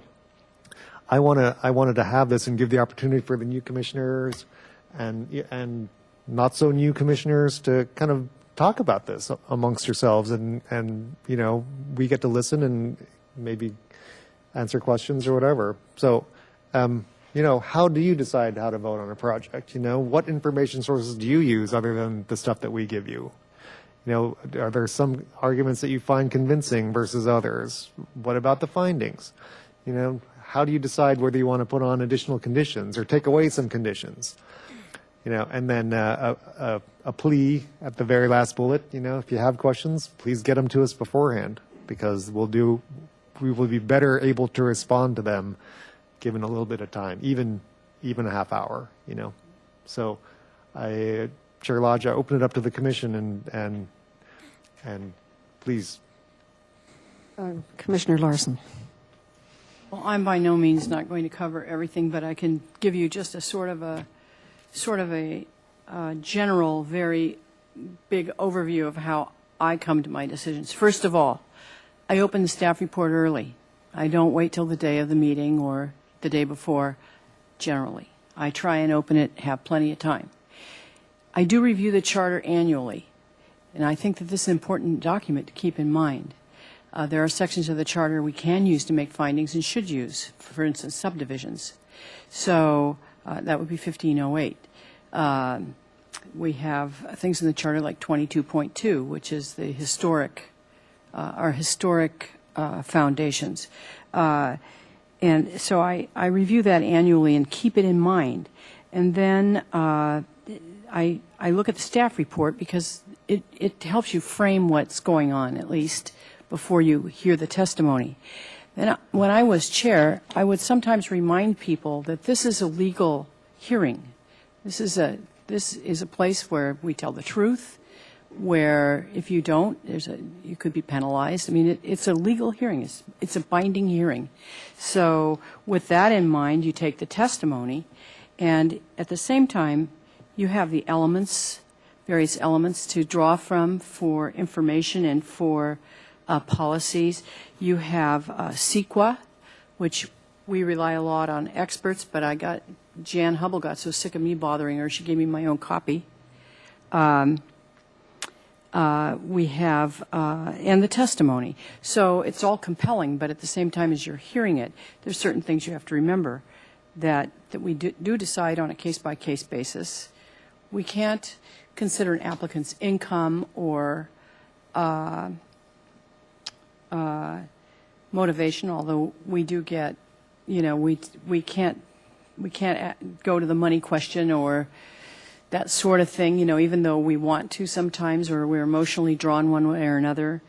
I wanted to have this and give the opportunity for the new commissioners and not so new commissioners to kind of talk about this amongst yourselves, and we get to listen and maybe answer questions or whatever. So how do you decide how to vote on a project? What information sources do you use other than the stuff that we give you? Are there some arguments that you find convincing versus others? What about the findings? How do you decide whether you want to put on additional conditions or take away some conditions? And then a plea at the very last bullet. If you have questions, please get them to us beforehand, because we will be better able to respond to them given a little bit of time, even a half hour. So, Chair Lodge, I open it up to the commission and please. Commissioner Larson. Well, I'm by no means not going to cover everything, but I can give you just a sort of a general, very big overview of how I come to my decisions. First of all, I open the staff report early. I don't wait till the day of the meeting or the day before, generally. I try and open it, have plenty of time. I do review the charter annually, and I think that this is an important document to keep in mind. There are sections of the charter we can use to make findings and should use, for instance, subdivisions. So that would be 1508. We have things in the charter like 22.2, which is the our historic foundations. And so I review that annually and keep it in mind. And then I look at the staff report because it helps you frame what's going on, at least before you hear the testimony. Then when I was chair, I would sometimes remind people that this is a legal hearing. This is a place where we tell the truth, where if you don't, you could be penalized. I mean, it's a legal hearing. It's a binding hearing. So with that in mind, you take the testimony, and at the same time, you have the elements, various elements to draw from for information and for policies. You have CEQA, which we rely a lot on experts, but Jan Hubble got so sick of me bothering her, she gave me my own copy. We have, and the testimony. So it's all compelling, but at the same time as you're hearing it, there's certain things you have to remember that we do decide on a case-by-case basis. We can't consider an applicant's income or motivation, although we do get, we can't go to the money question or that sort of thing, even though we want to sometimes, or we're emotionally drawn one way or another.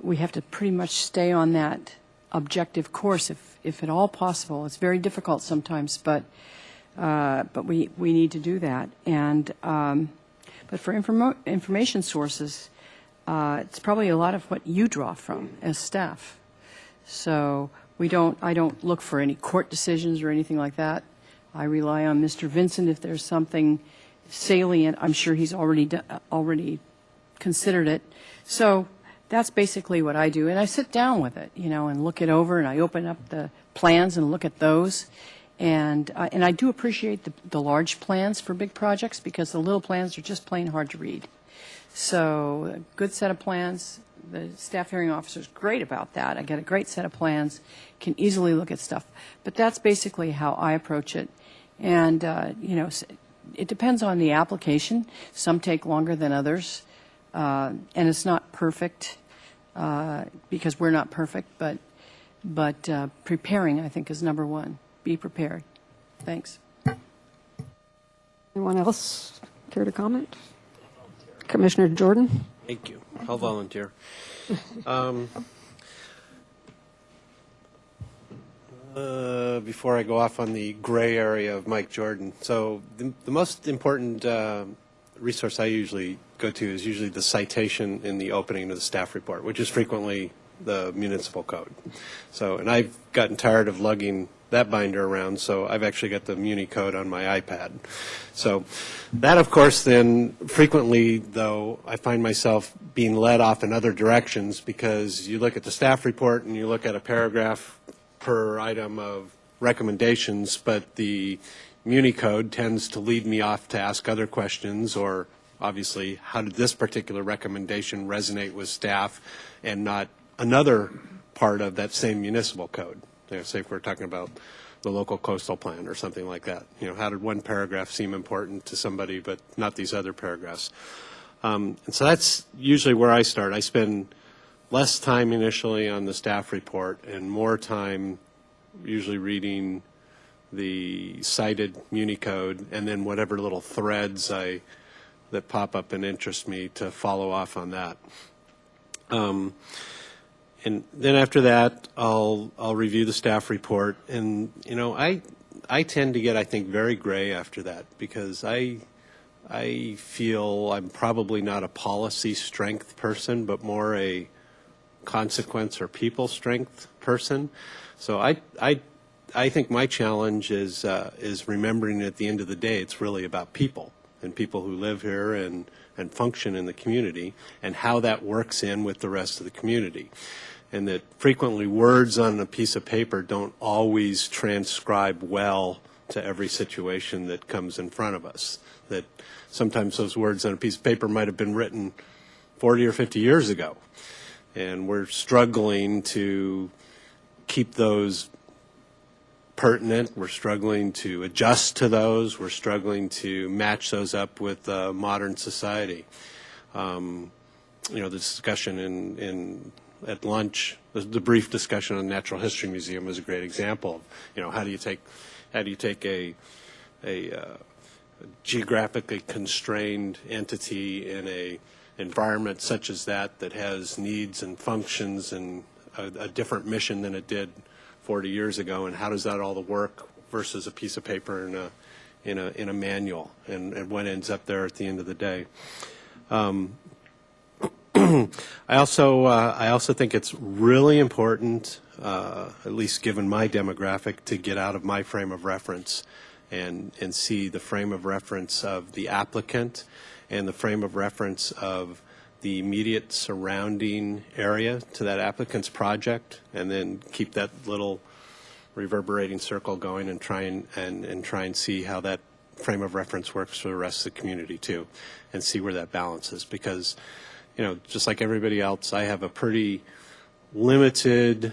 We have to pretty much stay on that objective course if at all possible. It's very difficult sometimes, but we need to do that. And But for information sources, it's probably a lot of what you draw from as staff. So I don't look for any court decisions or anything like that. I rely on Mr. Vincent if there's something salient. I'm sure he's already considered it. So that's basically what I do. And I sit down with it, and look it over, and I open up the plans and look at those. And I do appreciate the large plans for big projects because the little plans are just plain hard to read. So a good set of plans. The staff hearing officer is great about that. I get a great set of plans, can easily look at stuff. But that's basically how I approach it. And, it depends on the application. Some take longer than others. And it's not perfect because we're not perfect, but preparing, I think, is number one. Be prepared. Thanks. Anyone else care to comment? Commissioner Jordan? Thank you. I'll volunteer. Before I go off on the gray area of Mike Jordan, so the most important resource I usually go to is usually the citation in the opening of the staff report, which is frequently the municipal code. So, and I've gotten tired of lugging that binder around, so I've actually got the Muni code on my iPad. So that, of course, then frequently, though, I find myself being led off in other directions because you look at the staff report and you look at a paragraph per item of recommendations, but the Muni code tends to lead me off to ask other questions, or obviously, how did this particular recommendation resonate with staff and not another part of that same municipal code? Say if we're talking about the local coastal plan or something like that. How did one paragraph seem important to somebody but not these other paragraphs? And so that's usually where I start. I spend less time initially on the staff report and more time usually reading the cited Muni code and then whatever little threads that pop up and interest me to follow off on that. And then after that, I'll review the staff report, and I tend to get, I think, very gray after that because I feel I'm probably not a policy strength person, but more a consequence or people strength person. So I think my challenge is remembering at the end of the day, it's really about people and people who live here and function in the community and how that works in with the rest of the community. And that frequently words on a piece of paper don't always transcribe well to every situation that comes in front of us. That sometimes those words on a piece of paper might have been written 40 or 50 years ago. And we're struggling to keep those pertinent. We're struggling to adjust to those. We're struggling to match those up with modern society. The discussion at lunch, the brief discussion on the Natural History Museum was a great example of, how do you take a geographically constrained entity in a environment such as that has needs and functions and a different mission than it did 40 years ago, and how does that all work versus a piece of paper in a manual, and what ends up there at the end of the day. I also think it's really important, at least given my demographic, to get out of my frame of reference and see the frame of reference of the applicant and the frame of reference of the immediate surrounding area to that applicant's project, and then keep that little reverberating circle going and try and see how that frame of reference works for the rest of the community too, and see where that balance is. Because just like everybody else, I have a pretty limited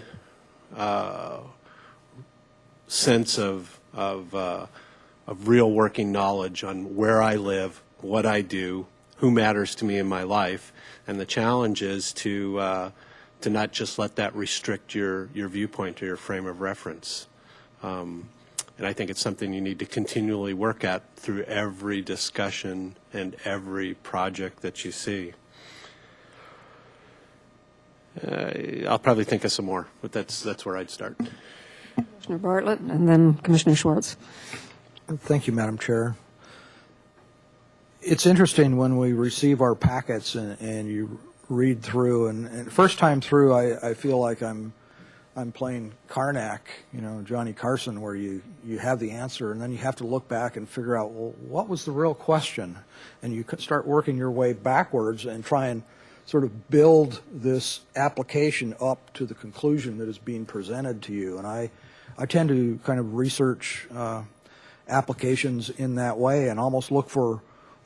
sense of real working knowledge on where I live, what I do, who matters to me in my life, and the challenge is to not just let that restrict your viewpoint or your frame of reference. And I think it's something you need to continually work at through every discussion and every project that you see. I'll probably think of some more, but that's where I'd start. Commissioner Bartlett, and then Commissioner Schwartz. Thank you, Madam Chair. it's interesting when we receive our packets and you read through, and first time through, I feel like I'm playing Karnak, Johnny Carson, where you have the answer, and then you have to look back and figure out, well, what was the real question? And you start working your way backwards and try and sort of build this application up to the conclusion that is being presented to you. And I tend to kind of research applications in that way and almost look for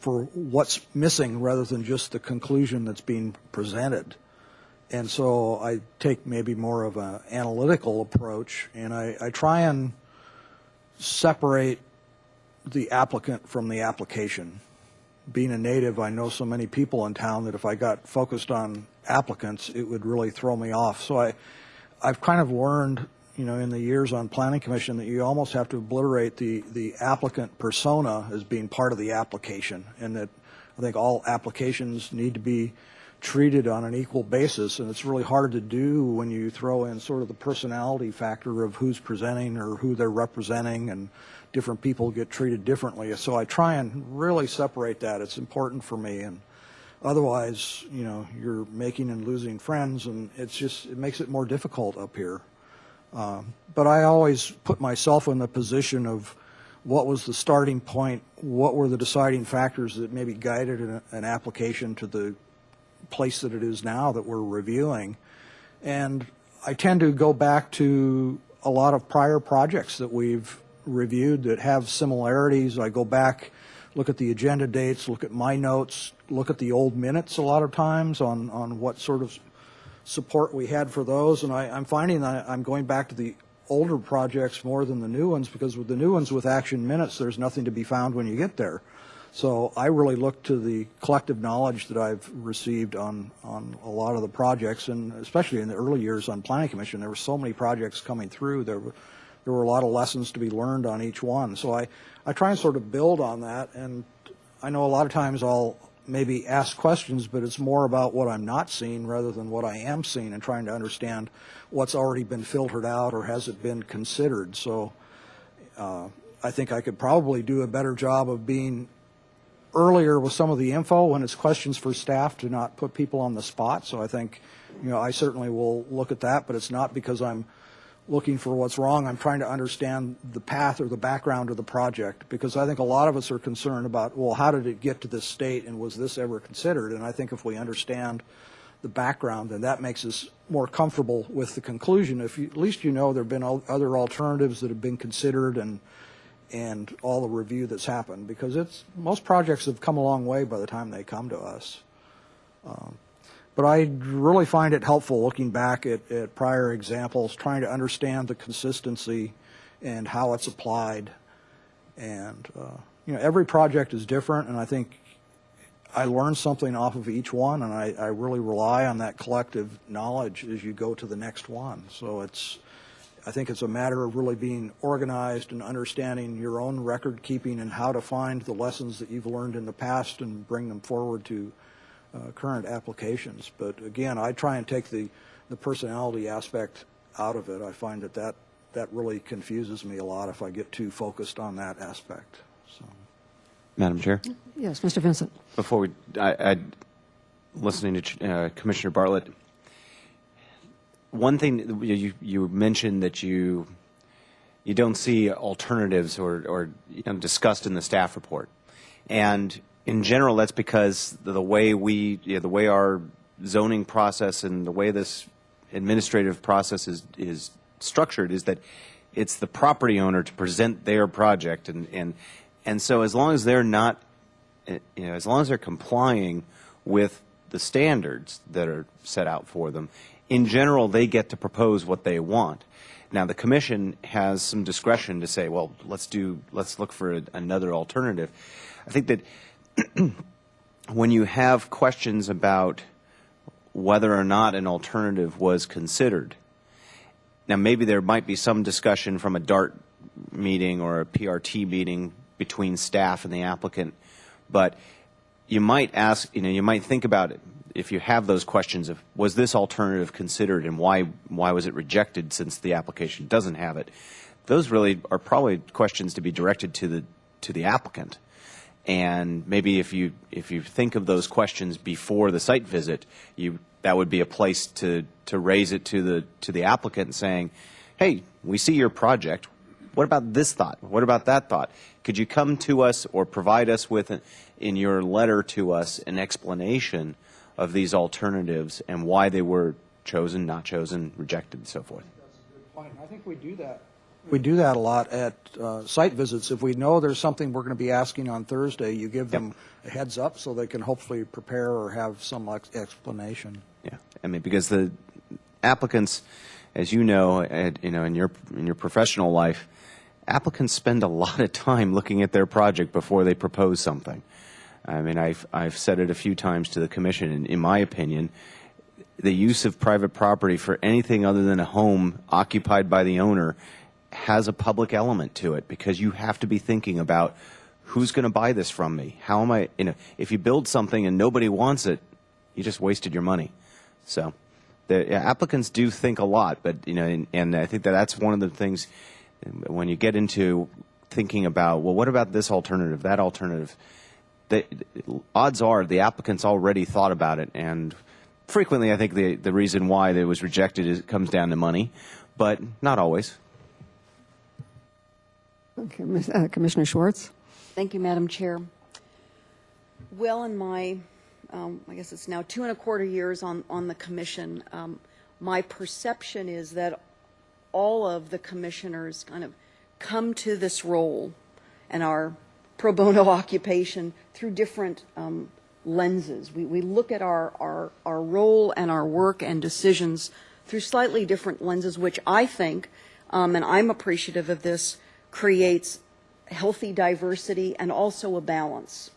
what's missing rather than just the conclusion that's being presented. And so I take maybe more of an analytical approach, and I try and separate the applicant from the application. Being a native, I know so many people in town that if I got focused on applicants, it would really throw me off. So I've kind of learned, in the years on Planning Commission, that you almost have to obliterate the applicant persona as being part of the application, and that I think all applications need to be treated on an equal basis, and it's really hard to do when you throw in sort of the personality factor of who's presenting or who they're representing, and different people get treated differently. So I try and really separate that. It's important for me, and otherwise, you're making and losing friends, and it makes it more difficult up here. But I always put myself in the position of what was the starting point, what were the deciding factors that maybe guided an application to the place that it is now that we're reviewing. And I tend to go back to a lot of prior projects that we've reviewed that have similarities. I go back, look at the agenda dates, look at my notes, look at the old minutes a lot of times on what sort of support we had for those. And I'm finding that I'm going back to the older projects more than the new ones, because with the new ones with action minutes, there's nothing to be found when you get there. So I really look to the collective knowledge that I've received on a lot of the projects, and especially in the early years on Planning Commission, there were so many projects coming through. There were a lot of lessons to be learned on each one. So I try and sort of build on that, and I know a lot of times I'll maybe ask questions, but it's more about what I'm not seeing rather than what I am seeing, and trying to understand what's already been filtered out or has it been considered. So I think I could probably do a better job of being earlier with some of the info when it's questions for staff, to not put people on the spot. So I think, I certainly will look at that, but it's not because I'm looking for what's wrong. I'm trying to understand the path or the background of the project, because I think a lot of us are concerned about, well, how did it get to this state, and was this ever considered? And I think if we understand the background, then that makes us more comfortable with the conclusion. At least there have been other alternatives that have been considered, and all the review that's happened, because most projects have come a long way by the time they come to us. But I really find it helpful looking back at prior examples, trying to understand the consistency and how it's applied. And every project is different, and I think I learn something off of each one, and I really rely on that collective knowledge as you go to the next one. So I think it's a matter of really being organized and understanding your own record keeping and how to find the lessons that you've learned in the past and bring them forward to current applications. But again, I try and take the personality aspect out of it. I find that really confuses me a lot if I get too focused on that aspect. So. Madam Chair? Yes, Mr. Vincent. Before listening to Commissioner Bartlett, one thing you mentioned that you don't see alternatives or discussed in the staff report, and in general that's because the way our zoning process and the way this administrative process is structured is that it's the property owner to present their project, and so as long as they're not, as long as they're complying with the standards that are set out for them, in general, they get to propose what they want. Now, the commission has some discretion to say, well, let's look for another alternative. I think that when you have questions about whether or not an alternative was considered, now maybe there might be some discussion from a DART meeting or a PRT meeting between staff and the applicant, but you might ask, you might think about it. If you have those questions of, was this alternative considered, and why was it rejected since the application doesn't have it, those really are probably questions to be directed to the applicant. And maybe if you think of those questions before the site visit, that would be a place to raise it to the applicant, saying, hey, we see your project. What about this thought? What about that thought? Could you come to us or provide us with, in your letter to us, an explanation of these alternatives and why they were chosen, not chosen, rejected, and so forth? That's a good point. I think we do that. We do that a lot at site visits. If we know there's something we're going to be asking on Thursday, you give them a heads up so they can hopefully prepare or have some explanation. Yeah, I mean, because the applicants, as you know, in your professional life, applicants spend a lot of time looking at their project before they propose something. I mean, I've said it a few times to the commission, and in my opinion, the use of private property for anything other than a home occupied by the owner has a public element to it, because you have to be thinking about who's going to buy this from me. How am I, if you build something and nobody wants it, you just wasted your money. So the applicants do think a lot, but and I think that's one of the things when you get into thinking about, well, what about this alternative, that alternative? The odds are the applicants already thought about it, and frequently I think the reason why it was rejected comes down to money, but not always. Okay, Commissioner Schwartz. Thank you, Madam Chair. Well, in my, I guess it's now 2.25 years on the commission, my perception is that all of the commissioners kind of come to this role and our pro bono occupation through different lenses. We look at our role and our work and decisions through slightly different lenses, which I think, and I'm appreciative of this, creates healthy diversity and also a balance.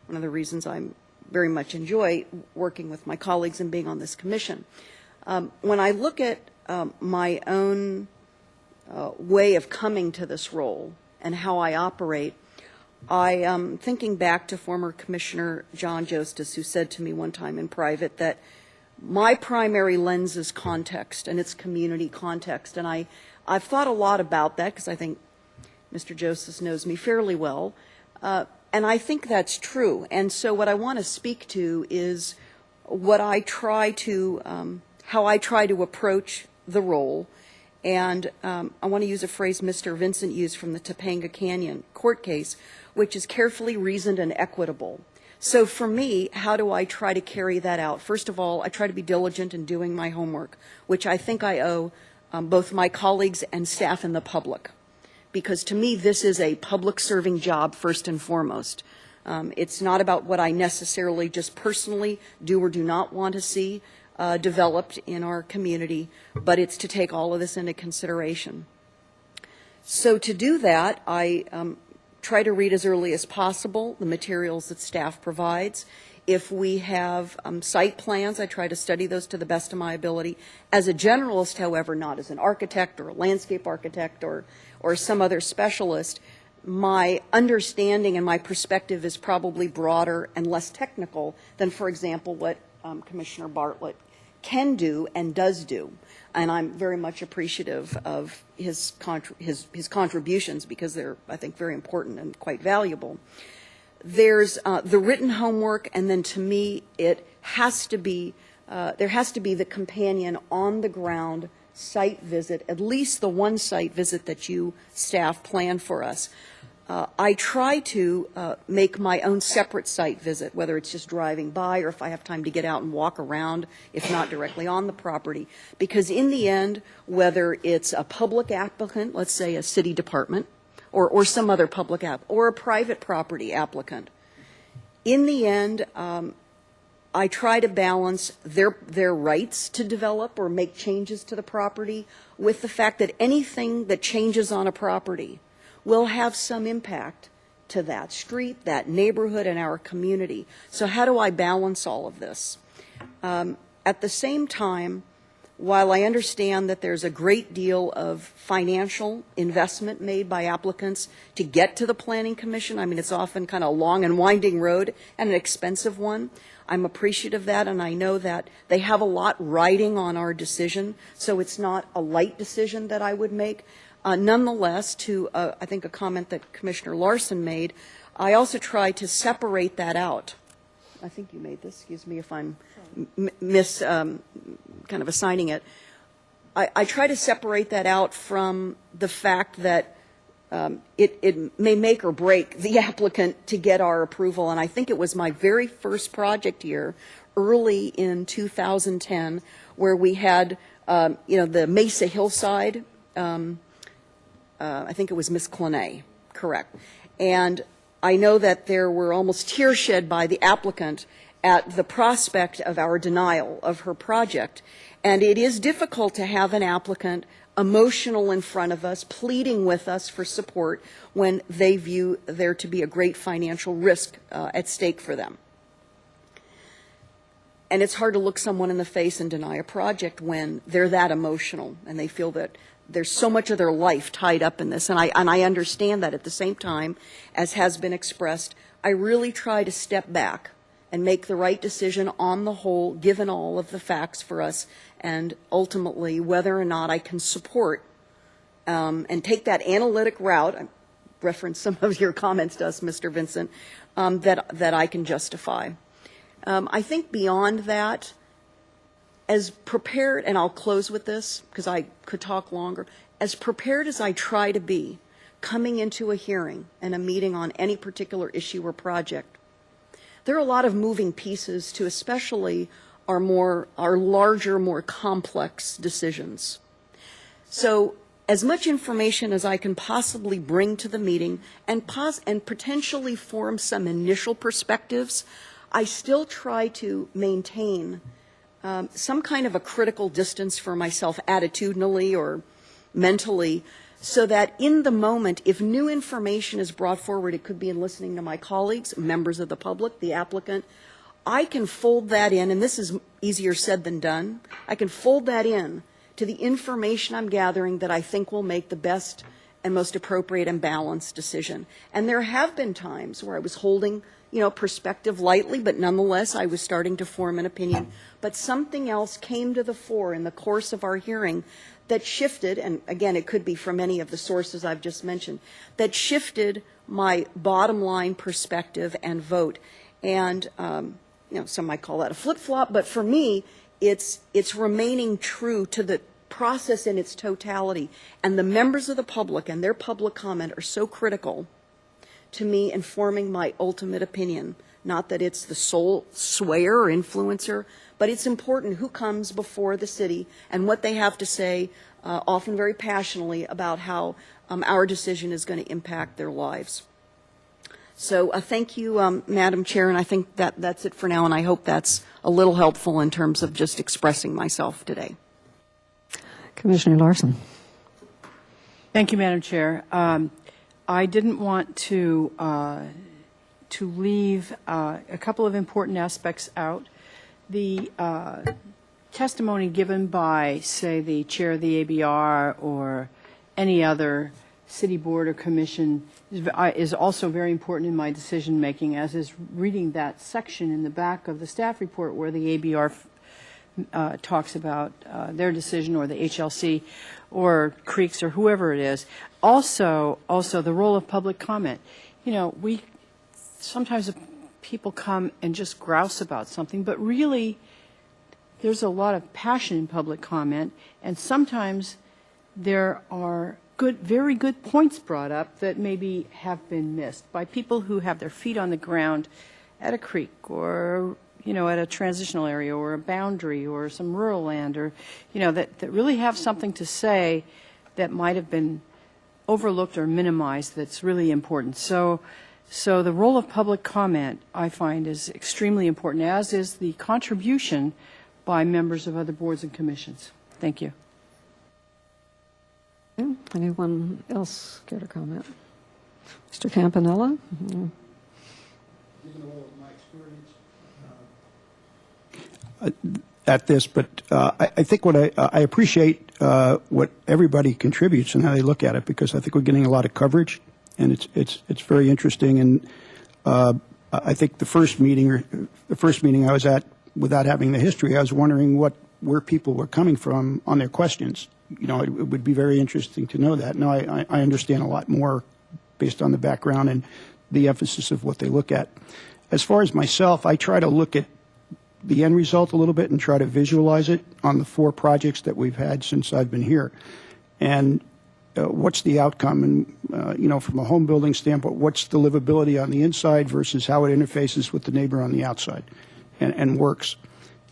One of the reasons I very much enjoy working with my colleagues and being on this commission. When I look at my own way of coming to this role and how I operate, I am thinking back to former Commissioner John Jostis, who said to me one time in private that my primary lens is context, and it's community context. And I've thought a lot about that, because I think Mr. Jostis knows me fairly well, and I think that's true. And so what I want to speak to is what I try to, how I try to approach the role. And I want to use a phrase Mr. Vincent used from the Topanga Canyon court case, which is carefully reasoned and equitable. So for me, how do I try to carry that out? First of all, I try to be diligent in doing my homework, which I think I owe both my colleagues and staff and the public. Because to me, this is a public-serving job first and foremost. It's not about what I necessarily just personally do or do not want to see developed in our community, but it's to take all of this into consideration. So to do that, I try to read as early as possible the materials that staff provides. If we have site plans, I try to study those to the best of my ability. As a generalist, however, not as an architect or a landscape architect or some other specialist, my understanding and my perspective is probably broader and less technical than, for example, what Commissioner Bartlett can do and does do. And I'm very much appreciative of his contributions, because they're, I think, very important and quite valuable. There's the written homework, and then to me, it has to be, there has to be the companion on the ground site visit, at least the one site visit that you staff plan for us. I try to make my own separate site visit, whether it's just driving by or if I have time to get out and walk around, if not directly on the property. Because in the end, whether it's a public applicant, let's say a city department, or some other public app, or a private property applicant, in the end, I try to balance their rights to develop or make changes to the property with the fact that anything that changes on a property will have some impact to that street, that neighborhood, and our community. So how do I balance all of this? At the same time, while I understand that there's a great deal of financial investment made by applicants to get to the Planning Commission, I mean, it's often kind of a long and winding road and an expensive one. I'm appreciative of that, and I know that they have a lot riding on our decision, so it's not a light decision that I would make. Nonetheless, to I think a comment that Commissioner Larson made, I also try to separate that out. I think you made this, excuse me if I'm kind of assigning it. I try to separate that out from the fact that it may make or break the applicant to get our approval. And I think it was my very first project here, early in 2010, where we had, the Mesa Hillside. I think it was Miss Clenay, correct. And I know that there were almost tears shed by the applicant at the prospect of our denial of her project. And it is difficult to have an applicant emotional in front of us, pleading with us for support when they view there to be a great financial risk at stake for them. And it's hard to look someone in the face and deny a project when they're that emotional and they feel that there's so much of their life tied up in this. And I understand that. At the same time, as has been expressed, I really try to step back and make the right decision on the whole, given all of the facts for us, and ultimately whether or not I can support and take that analytic route. I referenced some of your comments to us, Mr. Vincent, that I can justify. I think beyond that, as prepared, and I'll close with this because I could talk longer, as prepared as I try to be coming into a hearing and a meeting on any particular issue or project, there are a lot of moving pieces to especially our larger, more complex decisions. So as much information as I can possibly bring to the meeting and potentially form some initial perspectives, I still try to maintain some kind of a critical distance for myself attitudinally or mentally, so that in the moment, if new information is brought forward, it could be in listening to my colleagues, members of the public, the applicant, I can fold that in, and this is easier said than done, I can fold that in to the information I'm gathering that I think will make the best and most appropriate and balanced decision. And there have been times where I was holding perspective lightly, but nonetheless, I was starting to form an opinion. But something else came to the fore in the course of our hearing that shifted, and again, it could be from any of the sources I've just mentioned, that shifted my bottom line perspective and vote. And, some might call that a flip-flop, but for me, it's remaining true to the process in its totality. And the members of the public and their public comment are so critical to me informing my ultimate opinion. Not that it's the sole swayer or influencer, but it's important who comes before the city and what they have to say, often very passionately, about how our decision is going to impact their lives. So thank you, Madam Chair, and I think that's it for now, and I hope that's a little helpful in terms of just expressing myself today. Commissioner Larson. Thank you, Madam Chair. I didn't want to leave a couple of important aspects out. The testimony given by, say, the chair of the ABR or any other city board or commission is also very important in my decision making, as is reading that section in the back of the staff report where the ABR talks about their decision, or the HLC or Creeks or whoever it is. Also the role of public comment. We sometimes people come and just grouse about something, but really there's a lot of passion in public comment, and sometimes there are very good points brought up that maybe have been missed by people who have their feet on the ground at a creek, or at a transitional area, or a boundary, or some rural land, or that really have something to say that might have been overlooked or minimized. That's really important. So the role of public comment, I find, is extremely important, as is the contribution by members of other boards and commissions. Thank you. Anyone else care to comment? Mr. Campanella? Given all of my experience at this, but I think what I appreciate what everybody contributes and how they look at it, because I think we're getting a lot of coverage, and it's very interesting. And I think the first meeting I was at, without having the history, I was wondering where people were coming from on their questions. It would be very interesting to know that. Now I understand a lot more based on the background and the emphasis of what they look at. As far as myself, I try to look at the end result a little bit and try to visualize it on the 4 projects that we've had since I've been here. And what's the outcome? And, from a home building standpoint, what's the livability on the inside versus how it interfaces with the neighbor on the outside and works?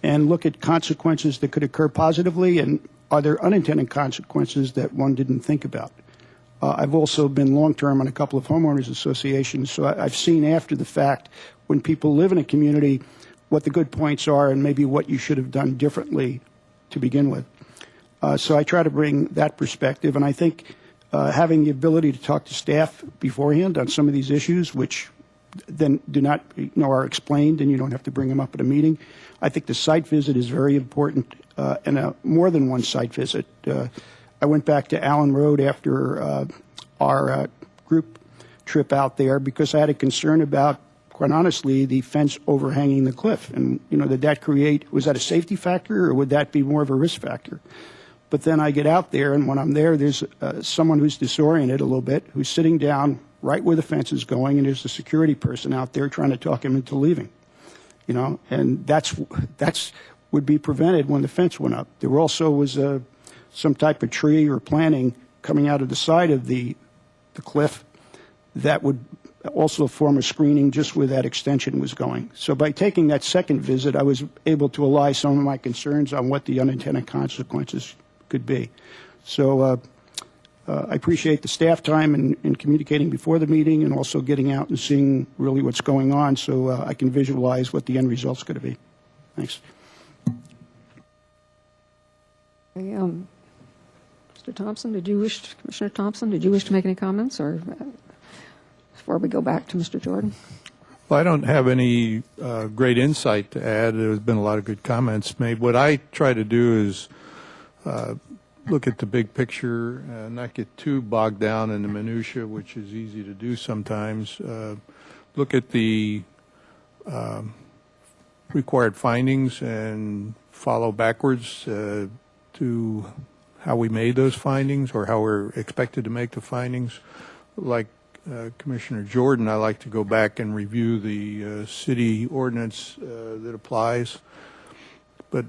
And look at consequences that could occur positively, and are there unintended consequences that one didn't think about? I've also been long-term on a couple of homeowners associations, so I've seen after the fact when people live in a community what the good points are and maybe what you should have done differently to begin with. So I try to bring that perspective, and I think having the ability to talk to staff beforehand on some of these issues, which then do not, are explained and you don't have to bring them up at a meeting. I think the site visit is very important, and more than one site visit. I went back to Allen Road after our group trip out there because I had a concern about, quite honestly, the fence overhanging the cliff. And, did that create, was that a safety factor or would that be more of a risk factor? But then I get out there, and when I'm there, there's someone who's disoriented a little bit, who's sitting down right where the fence is going, and there's a security person out there trying to talk him into leaving. And that's would be prevented when the fence went up. There also was some type of tree or planting coming out of the side of the cliff that would also form a screening just where that extension was going. So by taking that second visit, I was able to allay some of my concerns on what the unintended consequences could be. So I appreciate the staff time in communicating before the meeting and also getting out and seeing really what's going on so I can visualize what the end result's going to be. Thanks. Mr. Thompson, Commissioner Thompson, did you wish to make any comments, or before we go back to Mr. Jordan? Well, I don't have any great insight to add. There's been a lot of good comments made. What I try to do is look at the big picture, not get too bogged down in the minutia, which is easy to do sometimes. Look at the required findings and follow backwards to how we made those findings or how we're expected to make the findings. Like Commissioner Jordan, I like to go back and review the city ordinance that applies. But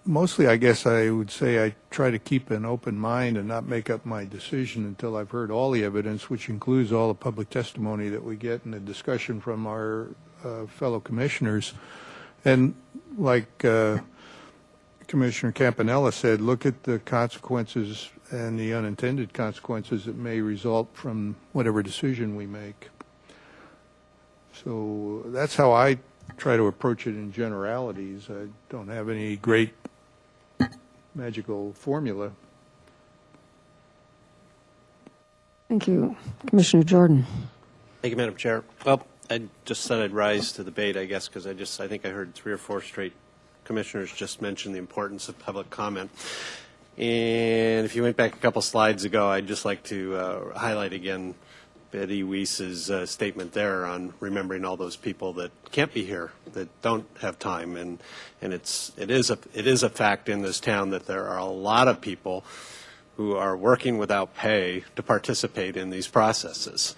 mostly, I guess I would say I try to keep an open mind and not make up my decision until I've heard all the evidence, which includes all the public testimony that we get and the discussion from our fellow commissioners. And like Commissioner Campanella said, look at the consequences and the unintended consequences that may result from whatever decision we make. So that's how I try to approach it in generalities. I don't have any great magical formula. Thank you. Commissioner Jordan. Thank you, Madam Chair. Well, I just said I'd rise to the bait, I guess, because I think I heard 3 or 4 straight commissioners just mention the importance of public comment. And if you went back a couple slides ago, I'd just like to highlight again Betty Weiss's statement there on remembering all those people that can't be here, that don't have time, and it is a fact in this town that there are a lot of people who are working without pay to participate in these processes.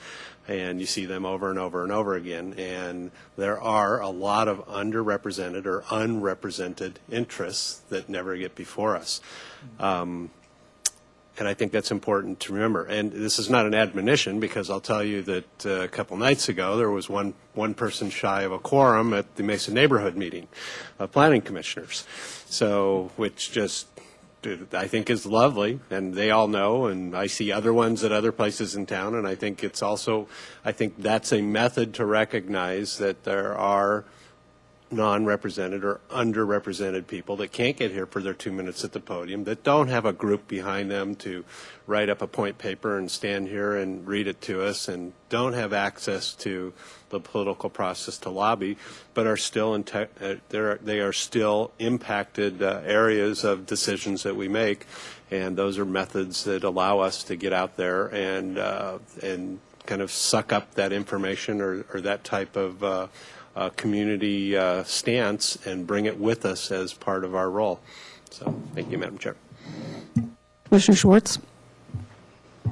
And you see them over and over and over again. And there are a lot of underrepresented or unrepresented interests that never get before us. And I think that's important to remember. And this is not an admonition, because I'll tell you that a couple nights ago there was one person shy of a quorum at the Mesa neighborhood meeting of planning commissioners. So, which just I think is lovely, and they all know, and I see other ones at other places in town, and I think it's also, I think that's a method to recognize that there are non-represented or underrepresented people that can't get here for their 2 minutes at the podium, that don't have a group behind them to write up a point paper and stand here and read it to us, and don't have access to the political process to lobby, but are still they are still impacted areas of decisions that we make, and those are methods that allow us to get out there and kind of suck up that information or that type of community stance and bring it with us as part of our role. So, thank you, Madam Chair. Commissioner Schwartz.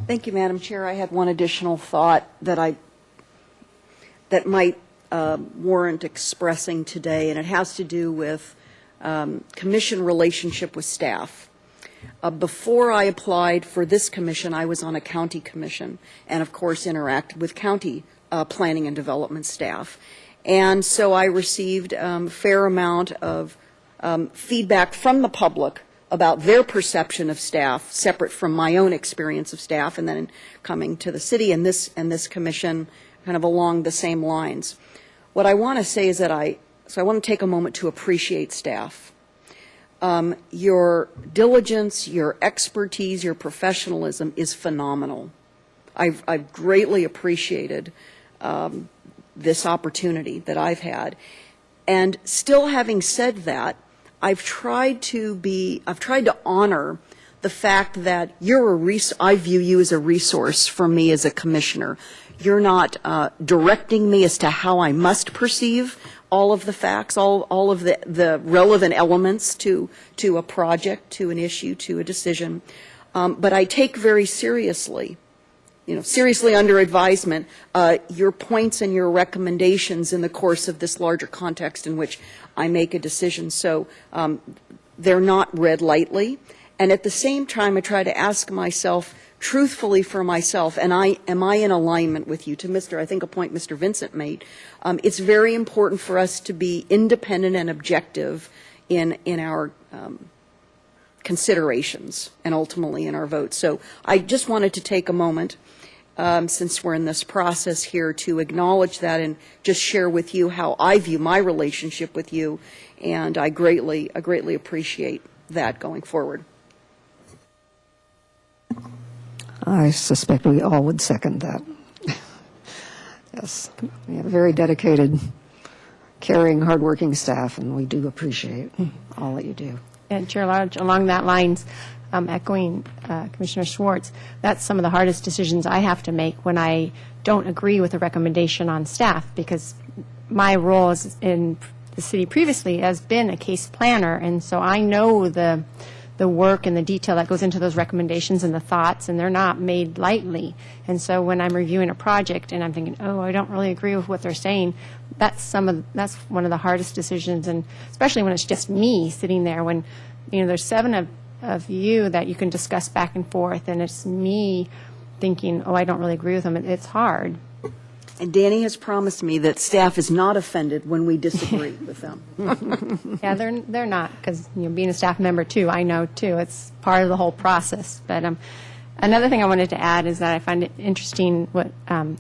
Thank you, Madam Chair. I had one additional thought that I that might warrant expressing today, and it has to do with commission relationship with staff. Before I applied for this commission, I was on a county commission and, of course, interacted with county planning and development staff. And so I received a fair amount of feedback from the public about their perception of staff, separate from my own experience of staff, and then coming to the city and this commission kind of along the same lines. What I want to say is that I want to take a moment to appreciate staff. Your diligence, your expertise, your professionalism is phenomenal. I've greatly appreciated this opportunity that I've had. And still having said that, I've tried to honor the fact that I view you as a resource for me as a commissioner. You're not directing me as to how I must perceive all of the facts, all of the relevant elements to a project, to an issue, to a decision. But I take very seriously, seriously under advisement, your points and your recommendations in the course of this larger context in which I make a decision. So they're not read lightly. And at the same time, I try to ask myself truthfully for myself, and am I in alignment with you? I think a point Mr. Vincent made. It's very important for us to be independent and objective in our considerations and ultimately in our votes. So I just wanted to take a moment, since we're in this process here, to acknowledge that and just share with you how I view my relationship with you, and I greatly appreciate that going forward. I suspect we all would second that. Yes, we have a very dedicated, caring, hardworking staff, and we do appreciate all that you do. And Chair Lodge, along that lines, echoing Commissioner Schwartz, that's some of the hardest decisions I have to make when I don't agree with a recommendation on staff, because my role in the city previously has been a case planner, and so I know the work and the detail that goes into those recommendations and the thoughts, and they're not made lightly. And so when I'm reviewing a project and I'm thinking, oh, I don't really agree with what they're saying, that's one of the hardest decisions, and especially when it's just me sitting there, when there's 7 of you that you can discuss back and forth, and it's me thinking, oh, I don't really agree with them. It's hard. And Danny has promised me that staff is not offended when we disagree with them. Yeah, they're not, because being a staff member too, I know too, it's part of the whole process. But another thing I wanted to add is that I find it interesting what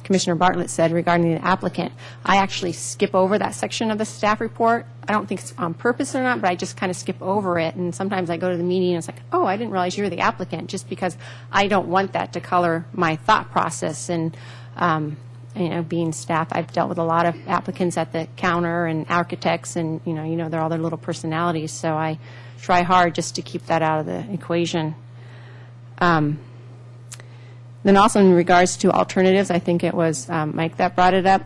Commissioner Bartlett said regarding the applicant. I actually skip over that section of the staff report. I don't think it's on purpose or not, but I just kind of skip over it. And sometimes I go to the meeting and it's like, oh, I didn't realize you were the applicant, just because I don't want that to color my thought process. And being staff, I've dealt with a lot of applicants at the counter and architects, and they're all their little personalities. So I try hard just to keep that out of the equation. Then also in regards to alternatives, I think it was Mike that brought it up.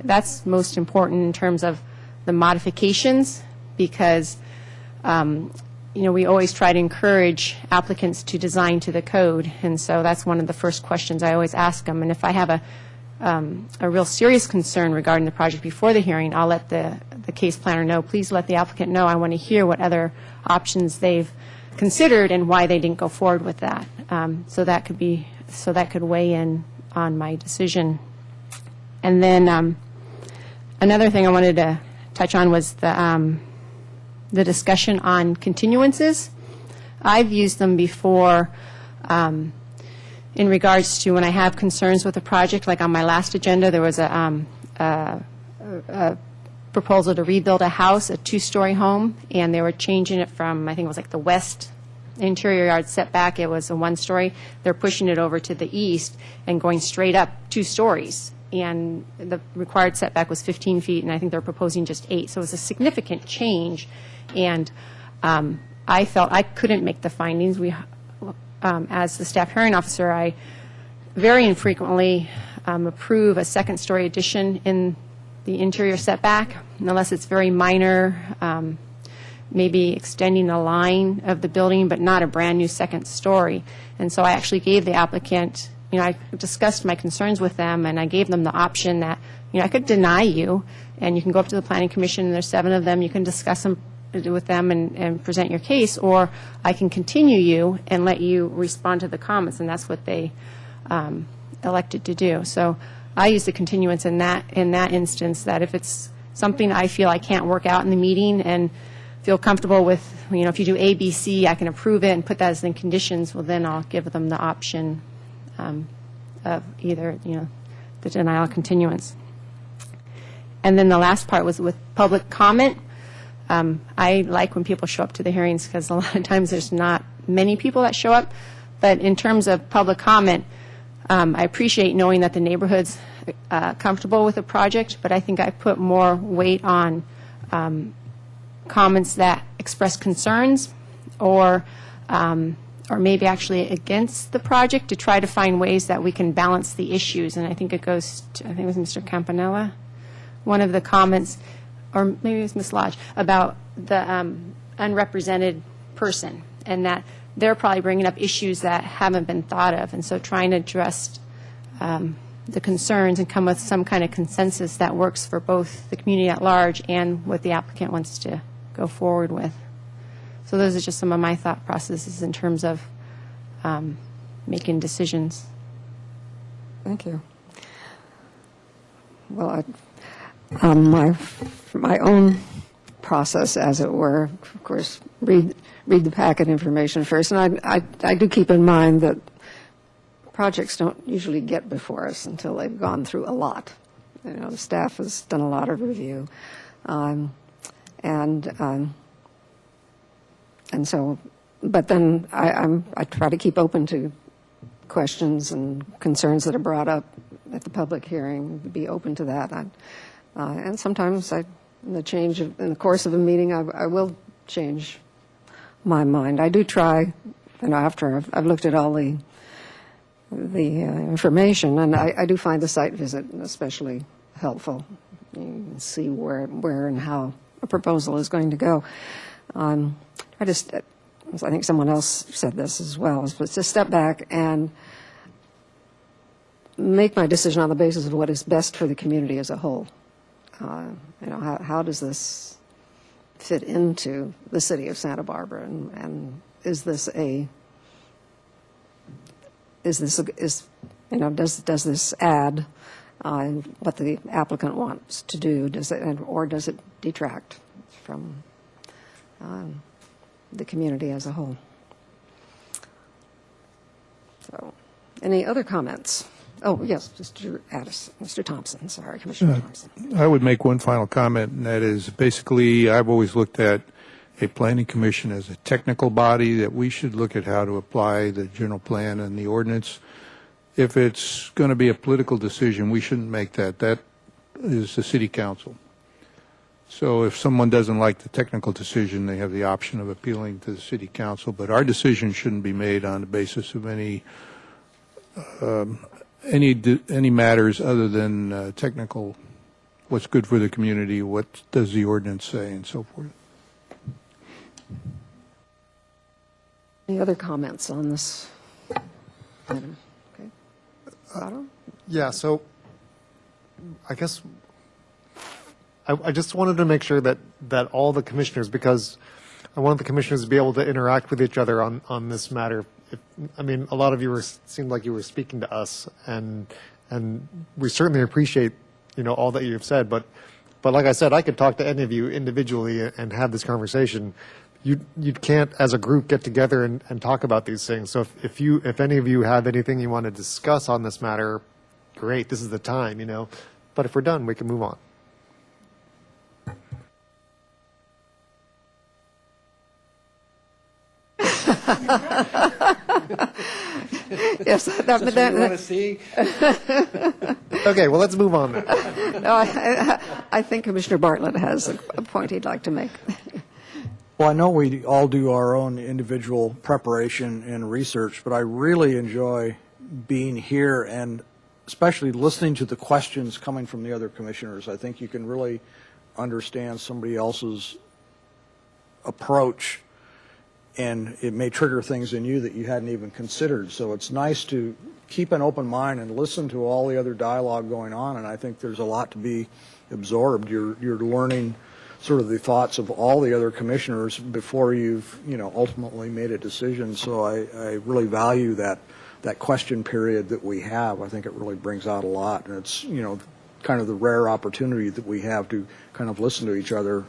That's most important in terms of the modifications, because we always try to encourage applicants to design to the code, and so that's one of the first questions I always ask them. And if I have a real serious concern regarding the project before the hearing, I'll let the case planner know. Please let the applicant know. I want to hear what other options they've considered and why they didn't go forward with that. So that could weigh in on my decision. And then another thing I wanted to touch on was the discussion on continuances. I've used them before. In regards to when I have concerns with a project, like on my last agenda, there was a proposal to rebuild a house, a 2-story home, and they were changing it from, I think it was like the west interior yard setback, it was a 1-story. They're pushing it over to the east and going straight up 2 stories. And the required setback was 15 feet, and I think they're proposing just 8. So it was a significant change, and I felt I couldn't make the findings. As the staff hearing officer, I very infrequently approve a 2nd-story addition in the interior setback, unless it's very minor, maybe extending the line of the building, but not a brand new 2nd story. And so I actually gave the applicant, I discussed my concerns with them, and I gave them the option that, I could deny you, and you can go up to the Planning Commission, and there's 7 of them, you can discuss them with them and present your case, or I can continue you and let you respond to the comments, and that's what they elected to do. So I use the continuance in that instance, that if it's something I feel I can't work out in the meeting and feel comfortable with, if you do A, B, C, I can approve it and put that as in conditions, well, then I'll give them the option of either, the denial or continuance. And then the last part was with public comment. I like when people show up to the hearings because a lot of times there's not many people that show up. But in terms of public comment, I appreciate knowing that the neighborhood's comfortable with the project, but I think I put more weight on comments that express concerns or maybe actually against the project, to try to find ways that we can balance the issues. And I think it goes to, I think it was Mr. Campanella, one of the comments, or maybe it was Ms. Lodge, about the unrepresented person, and that they're probably bringing up issues that haven't been thought of. And so trying to address the concerns and come with some kind of consensus that works for both the community at large and what the applicant wants to go forward with. So those are just some of my thought processes in terms of making decisions. Thank you. Well, my own process, as it were, of course, read the packet information first, and I do keep in mind that projects don't usually get before us until they've gone through a lot. The staff has done a lot of review, and so, but then I try to keep open to questions and concerns that are brought up at the public hearing, be open to that. And sometimes in the course of a meeting, I will change my mind. I do try, after I've looked at all the information, and I do find the site visit especially helpful. You can see where and how a proposal is going to go. I think someone else said this as well, is to step back and make my decision on the basis of what is best for the community as a whole. How does this fit into the city of Santa Barbara, and does this add what the applicant wants to do? Or does it detract from the community as a whole? So, any other comments? Oh, yes, Mr. Thompson, sorry, Commissioner Thompson. I would make one final comment, and that is basically I've always looked at a planning commission as a technical body, that we should look at how to apply the general plan and the ordinance. If it's going to be a political decision, we shouldn't make that. That is the city council. So if someone doesn't like the technical decision, they have the option of appealing to the city council. But our decision shouldn't be made on the basis of any matters other than technical. What's good for the community? What does the ordinance say, and so forth. Any other comments on this item? Okay. Otto? Yeah, so I guess I just wanted to make sure that all the commissioners, because I wanted the commissioners to be able to interact with each other on this matter. A lot of you seemed like you were speaking to us, and we certainly appreciate, all that you've said. But like I said, I could talk to any of you individually and have this conversation. You can't, as a group, get together and talk about these things. So if any of you have anything you want to discuss on this matter, great. This is the time, But if we're done, we can move on. Yes, that, but that, Want to see? Okay, well, let's move on then. no, I think Commissioner Bartlett has a point he'd like to make. Well, I know we all do our own individual preparation and research, but I really enjoy being here and especially listening to the questions coming from the other commissioners. I think you can really understand somebody else's approach and it may trigger things in you that you hadn't even considered. So it's nice to keep an open mind and listen to all the other dialogue going on, and I think there's a lot to be absorbed. You're learning sort of the thoughts of all the other commissioners before you've, ultimately made a decision. So I really value that question period that we have. I think it really brings out a lot, and it's, kind of the rare opportunity that we have to kind of listen to each other,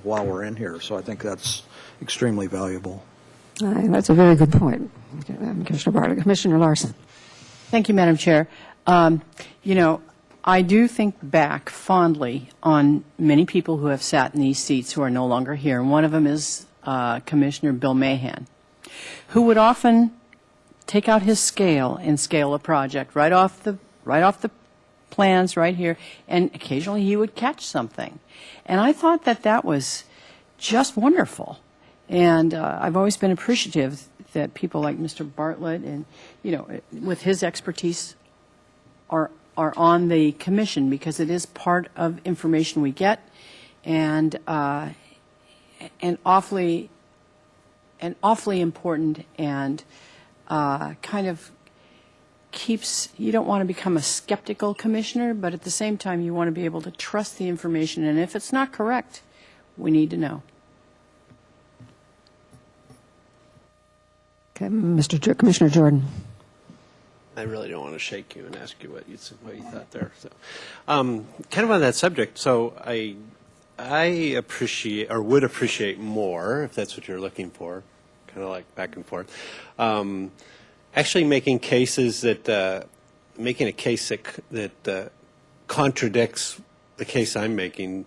while we're in here. So I think that's extremely valuable. That's a very good point, Commissioner Bartlett. Commissioner Larson. Thank you, Madam Chair. I do think back fondly on many people who have sat in these seats who are no longer here, and one of them is Commissioner Bill Mahan, who would often take out his scale and scale a project right off the plans right here, and occasionally he would catch something. And I thought that was just wonderful. And I've always been appreciative that people like Mr. Bartlett and, with his expertise are on the commission, because it is part of information we get, and awfully important, and kind of keeps, you don't want to become a skeptical commissioner, but at the same time you want to be able to trust the information, and if it's not correct, we need to know. Okay, Commissioner Jordan. I really don't want to shake you and ask you what you thought there. So, kind of on that subject. So I appreciate, or would appreciate more, if that's what you're looking for, kind of like back and forth. Actually, making a case that contradicts the case I'm making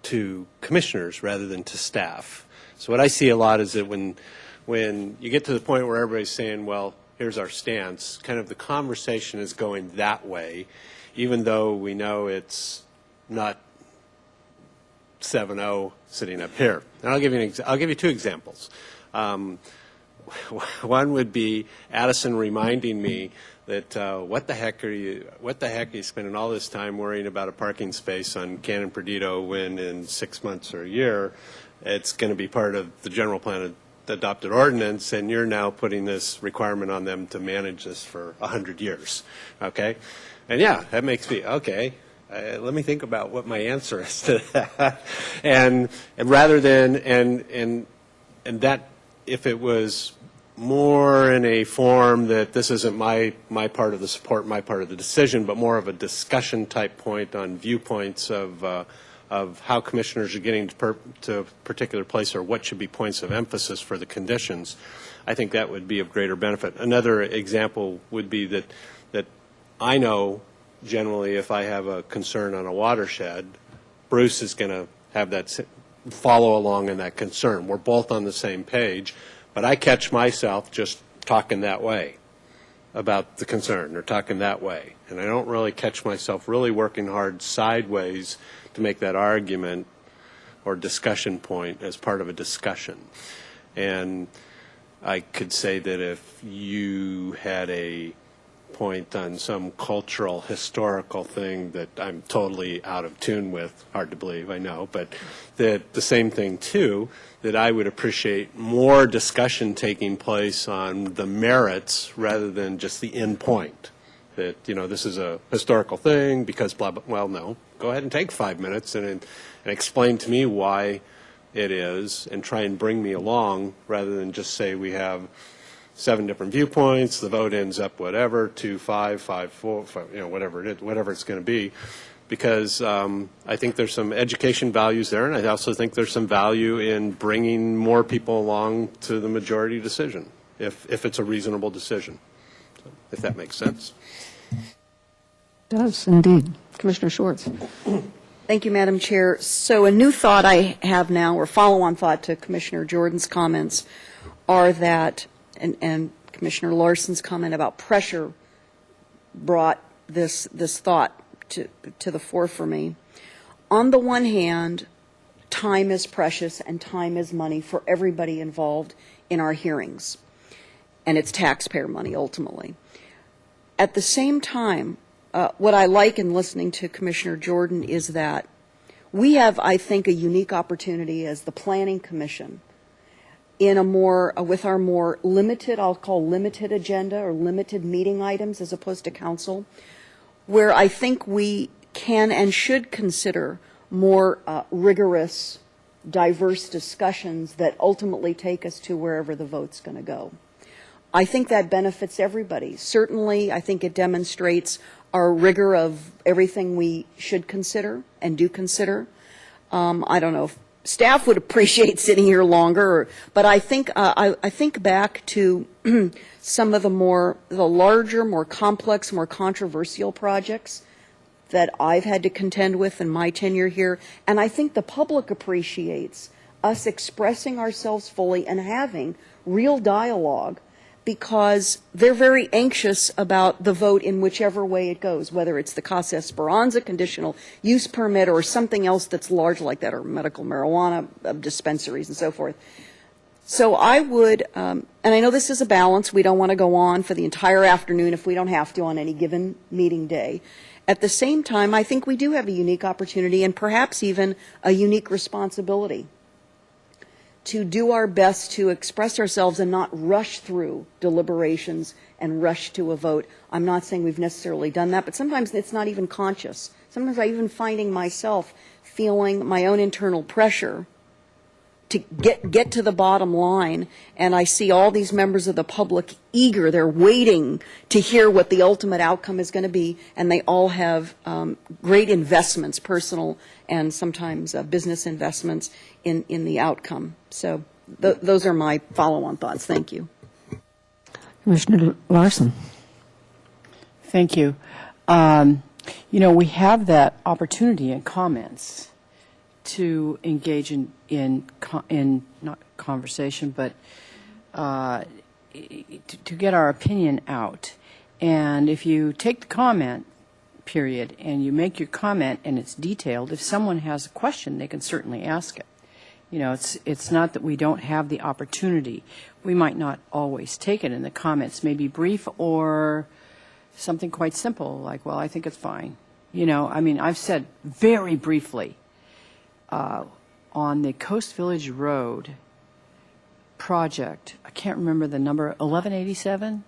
to commissioners rather than to staff. So what I see a lot is that when you get to the point where everybody's saying, well, here's our stance, kind of the conversation is going that way, even though we know it's not 7-0 sitting up here. And I'll give you two examples. One would be Addison reminding me that what the heck are you spending all this time worrying about a parking space on Cannon Perdido when in 6 months or a year it's going to be part of the general plan adopted ordinance, and you're now putting this requirement on them to manage this for 100 years. Okay? And yeah, that makes me, okay, let me think about what my answer is to that. and rather than, and that, if it was more in a form that this isn't my part of the support, my part of the decision, but more of a discussion type point on viewpoints of how commissioners are getting to a particular place, or what should be points of emphasis for the conditions, I think that would be of greater benefit. Another example would be that I know generally if I have a concern on a watershed, Bruce is going to have that follow along in that concern. We're both on the same page, but I catch myself just talking that way about the concern, or talking that way. And I don't really catch myself really working hard sideways to make that argument or discussion point as part of a discussion. And I could say that if you had a point on some cultural, historical thing that I'm totally out of tune with, hard to believe, I know, but that the same thing too, that I would appreciate more discussion taking place on the merits rather than just the end point. That, this is a historical thing because blah, blah. Well, no. Go ahead and take 5 minutes and explain to me why it is, and try and bring me along, rather than just say we have 7 different viewpoints, the vote ends up whatever, 2-5, 5-4, whatever it is, whatever it's going to be. Because I think there's some education values there, and I also think there's some value in bringing more people along to the majority decision, if it's a reasonable decision. So, if that makes sense. Does indeed. Commissioner Schwartz. Thank you, Madam Chair. So a new thought I have now, or follow-on thought to Commissioner Jordan's comments, are that, and Commissioner Larson's comment about pressure brought this thought to the fore for me. On the one hand, time is precious and time is money for everybody involved in our hearings, and it's taxpayer money ultimately. At the same time, what I like in listening to Commissioner Jordan is that we have, I think, a unique opportunity as the Planning Commission in a more, with our more limited, I'll call limited agenda or limited meeting items as opposed to council, where I think we can and should consider more rigorous, diverse discussions that ultimately take us to wherever the vote's going to go. I think that benefits everybody. Certainly, I think it demonstrates our rigor of everything we should consider and do consider. I don't know if staff would appreciate sitting here longer, but I think I think back to some of the larger, more complex, more controversial projects that I've had to contend with in my tenure here, and I think the public appreciates us expressing ourselves fully and having real dialogue, because they're very anxious about the vote in whichever way it goes, whether it's the Casa Esperanza conditional use permit or something else that's large like that, or medical marijuana dispensaries and so forth. So I would, and I know this is a balance, we don't want to go on for the entire afternoon if we don't have to on any given meeting day. At the same time, I think we do have a unique opportunity and perhaps even a unique responsibility to do our best to express ourselves and not rush through deliberations and rush to a vote. I'm not saying we've necessarily done that, but sometimes it's not even conscious. Sometimes I'm even finding myself feeling my own internal pressure to get to the bottom line, and I see all these members of the public eager. They're waiting to hear what the ultimate outcome is going to be, and they all have great investments, personal and sometimes business investments in the outcome. So those are my follow-on thoughts. Thank you. Commissioner Larson. Thank you. You know, we have that opportunity in comments to engage in not conversation, but to get our opinion out. And if you take the comment period and you make your comment and it's detailed, if someone has a question, they can certainly ask it. You know, it's not that we don't have the opportunity. We might not always take it in the comments, maybe brief or something quite simple like, well, I think it's fine. You know, I mean, I've said very briefly, on the Coast Village Road project, I can't remember the number, 1187?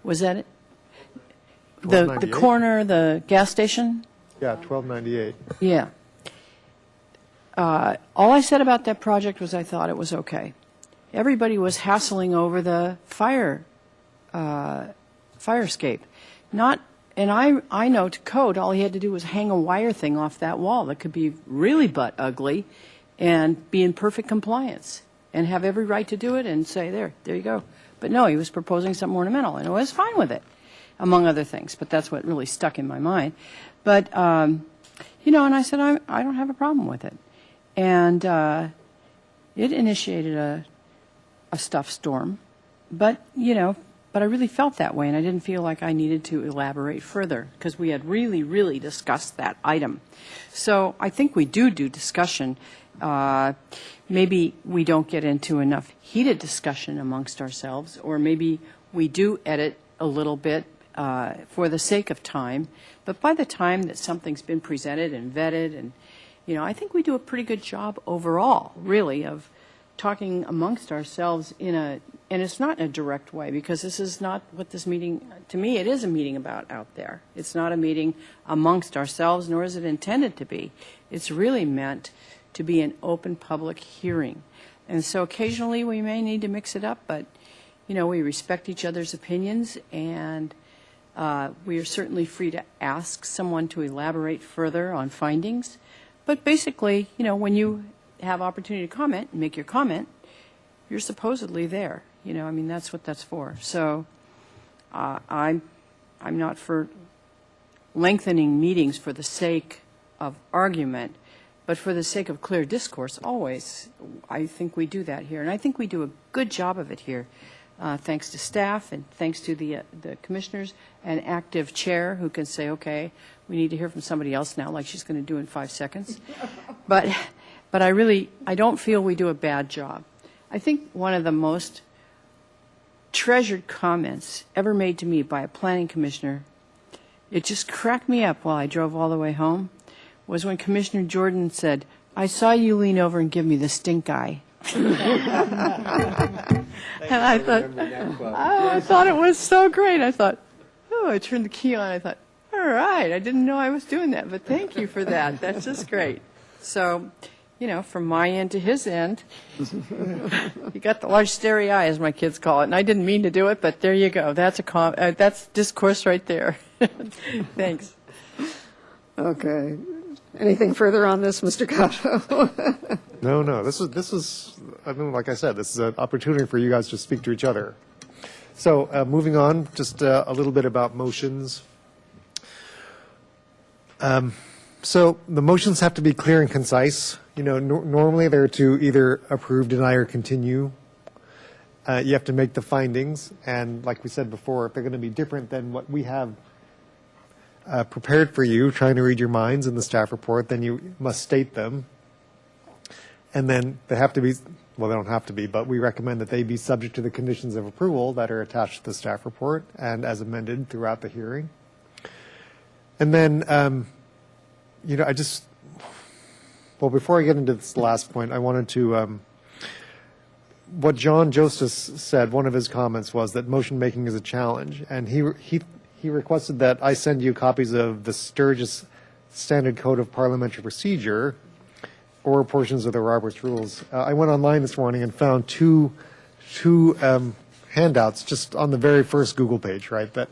Was that it? The corner, the gas station? Yeah, 1298. Yeah. All I said about that project was I thought it was okay. Everybody was hassling over the fire escape. And I know to code, all he had to do was hang a wire thing off that wall that could be really butt ugly and be in perfect compliance and have every right to do it and say, there you go. But no, he was proposing something ornamental, and I was fine with it, among other things. But that's what really stuck in my mind. But, you know, and I said, I don't have a problem with it. And it initiated a stuff storm. But, you know, but I really felt that way, and I didn't feel like I needed to elaborate further because we had really, really discussed that item. So I think we do discussion. Maybe we don't get into enough heated discussion amongst ourselves, or maybe we do edit a little bit for the sake of time. But by the time that something's been presented and vetted, and, you know, I think we do a pretty good job overall, really, of talking amongst ourselves and it's not in a direct way, because this is not what this meeting, to me, it is a meeting about out there. It's not a meeting amongst ourselves, nor is it intended to be. It's really meant to be an open public hearing. And so occasionally we may need to mix it up, but, you know, we respect each other's opinions, and we are certainly free to ask someone to elaborate further on findings. But basically, you know, when you have opportunity to comment and make your comment, you're supposedly there. You know, I mean, that's what that's for. So I'm not for lengthening meetings for the sake of argument, but for the sake of clear discourse, always. I think we do that here, and I think we do a good job of it here, thanks to staff and thanks to the commissioners, an active chair who can say, okay, we need to hear from somebody else now, like she's going to do in 5 seconds. But I don't feel we do a bad job. I think one of the most treasured comments ever made to me by a planning commissioner, it just cracked me up while I drove all the way home, was when Commissioner Jordan said, I saw you lean over and give me the stink eye And I thought it was so great. I thought, oh, I turned the key on. I thought, all right, I didn't know I was doing that, but thank you for that. That's just great. So, you know, from my end to his end, you got the large starry eye, as my kids call it. And I didn't mean to do it, but there you go. That's that's discourse right there. Thanks. Okay. Anything further on this, Mr. Cotto? No. This is. I mean, like I said, this is an opportunity for you guys to speak to each other. So, moving on, just a little bit about motions. So the motions have to be clear and concise. You know, normally they're to either approve, deny, or continue. You have to make the findings, and like we said before, if they're going to be different than what we have prepared for you, trying to read your minds in the staff report, then you must state them. And then they have to be, well, they don't have to be, but we recommend that they be subject to the conditions of approval that are attached to the staff report and as amended throughout the hearing. And then, you know, before I get into this last point, I wanted to, what John Joseph said, one of his comments was that motion making is a challenge. And he requested that I send you copies of the Sturgis Standard Code of Parliamentary Procedure or portions of the Roberts Rules. I went online this morning and found two handouts just on the very first Google page, right, that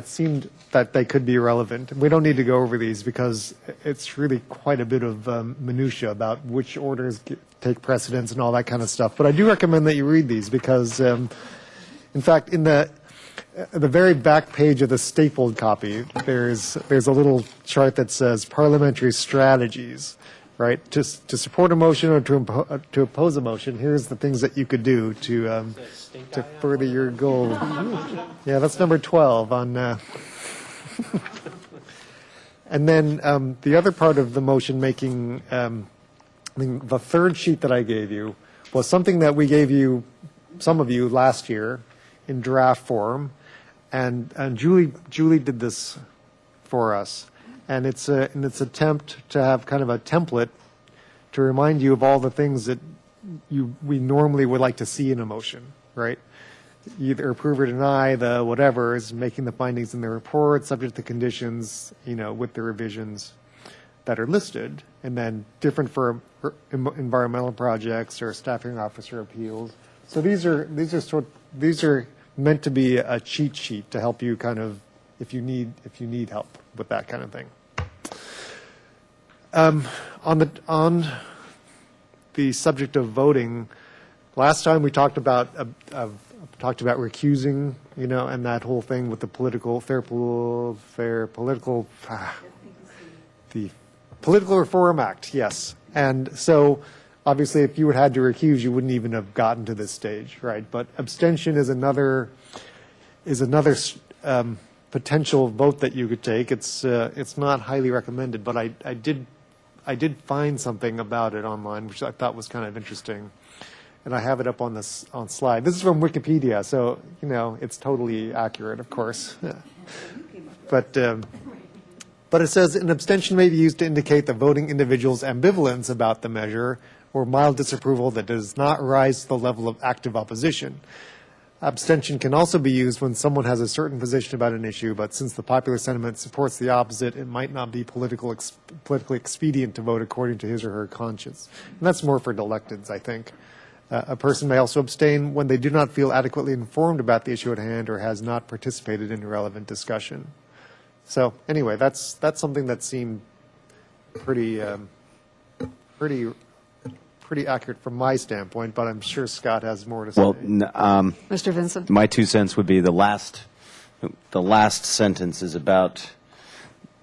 seemed that they could be relevant. We don't need to go over these because it's really quite a bit of minutia about which orders take precedence and all that kind of stuff. But I do recommend that you read these because, in fact, in the very back page of the stapled copy, there's a little chart that says parliamentary strategies. Right, to support a motion or to oppose a motion, here's the things that you could do to further your goal. Yeah, that's number 12 on. And then the other part of the motion making, I mean, the third sheet that I gave you was something that we gave you, some of you, last year in draft form, and Julie did this for us. And it's in its attempt to have kind of a template to remind you of all the things that we normally would like to see in a motion, right? Either approve or deny the whatever is making the findings in the report, subject to conditions, you know, with the revisions that are listed, and then different for environmental projects or staffing officer appeals. So these are meant to be a cheat sheet to help you kind of if you need help with that kind of thing. On the subject of voting, last time we talked about recusing, you know, and that whole thing with the the Political Reform Act, yes. And so, obviously, if you had to recuse, you wouldn't even have gotten to this stage, right? But abstention is another potential vote that you could take. It's not highly recommended, but I did find something about it online, which I thought was kind of interesting, and I have it up on slide. This is from Wikipedia, so you know it's totally accurate, of course. But it says an abstention may be used to indicate the voting individual's ambivalence about the measure or mild disapproval that does not rise to the level of active opposition. Abstention can also be used when someone has a certain position about an issue, but since the popular sentiment supports the opposite, it might not be politically expedient to vote according to his or her conscience. And that's more for electeds, I think. A person may also abstain when they do not feel adequately informed about the issue at hand or has not participated in relevant discussion. So anyway, that's something that seemed pretty accurate from my standpoint, but I'm sure Scott has more to say. Well, Mr. Vincent? my 2 cents would be the last sentence is about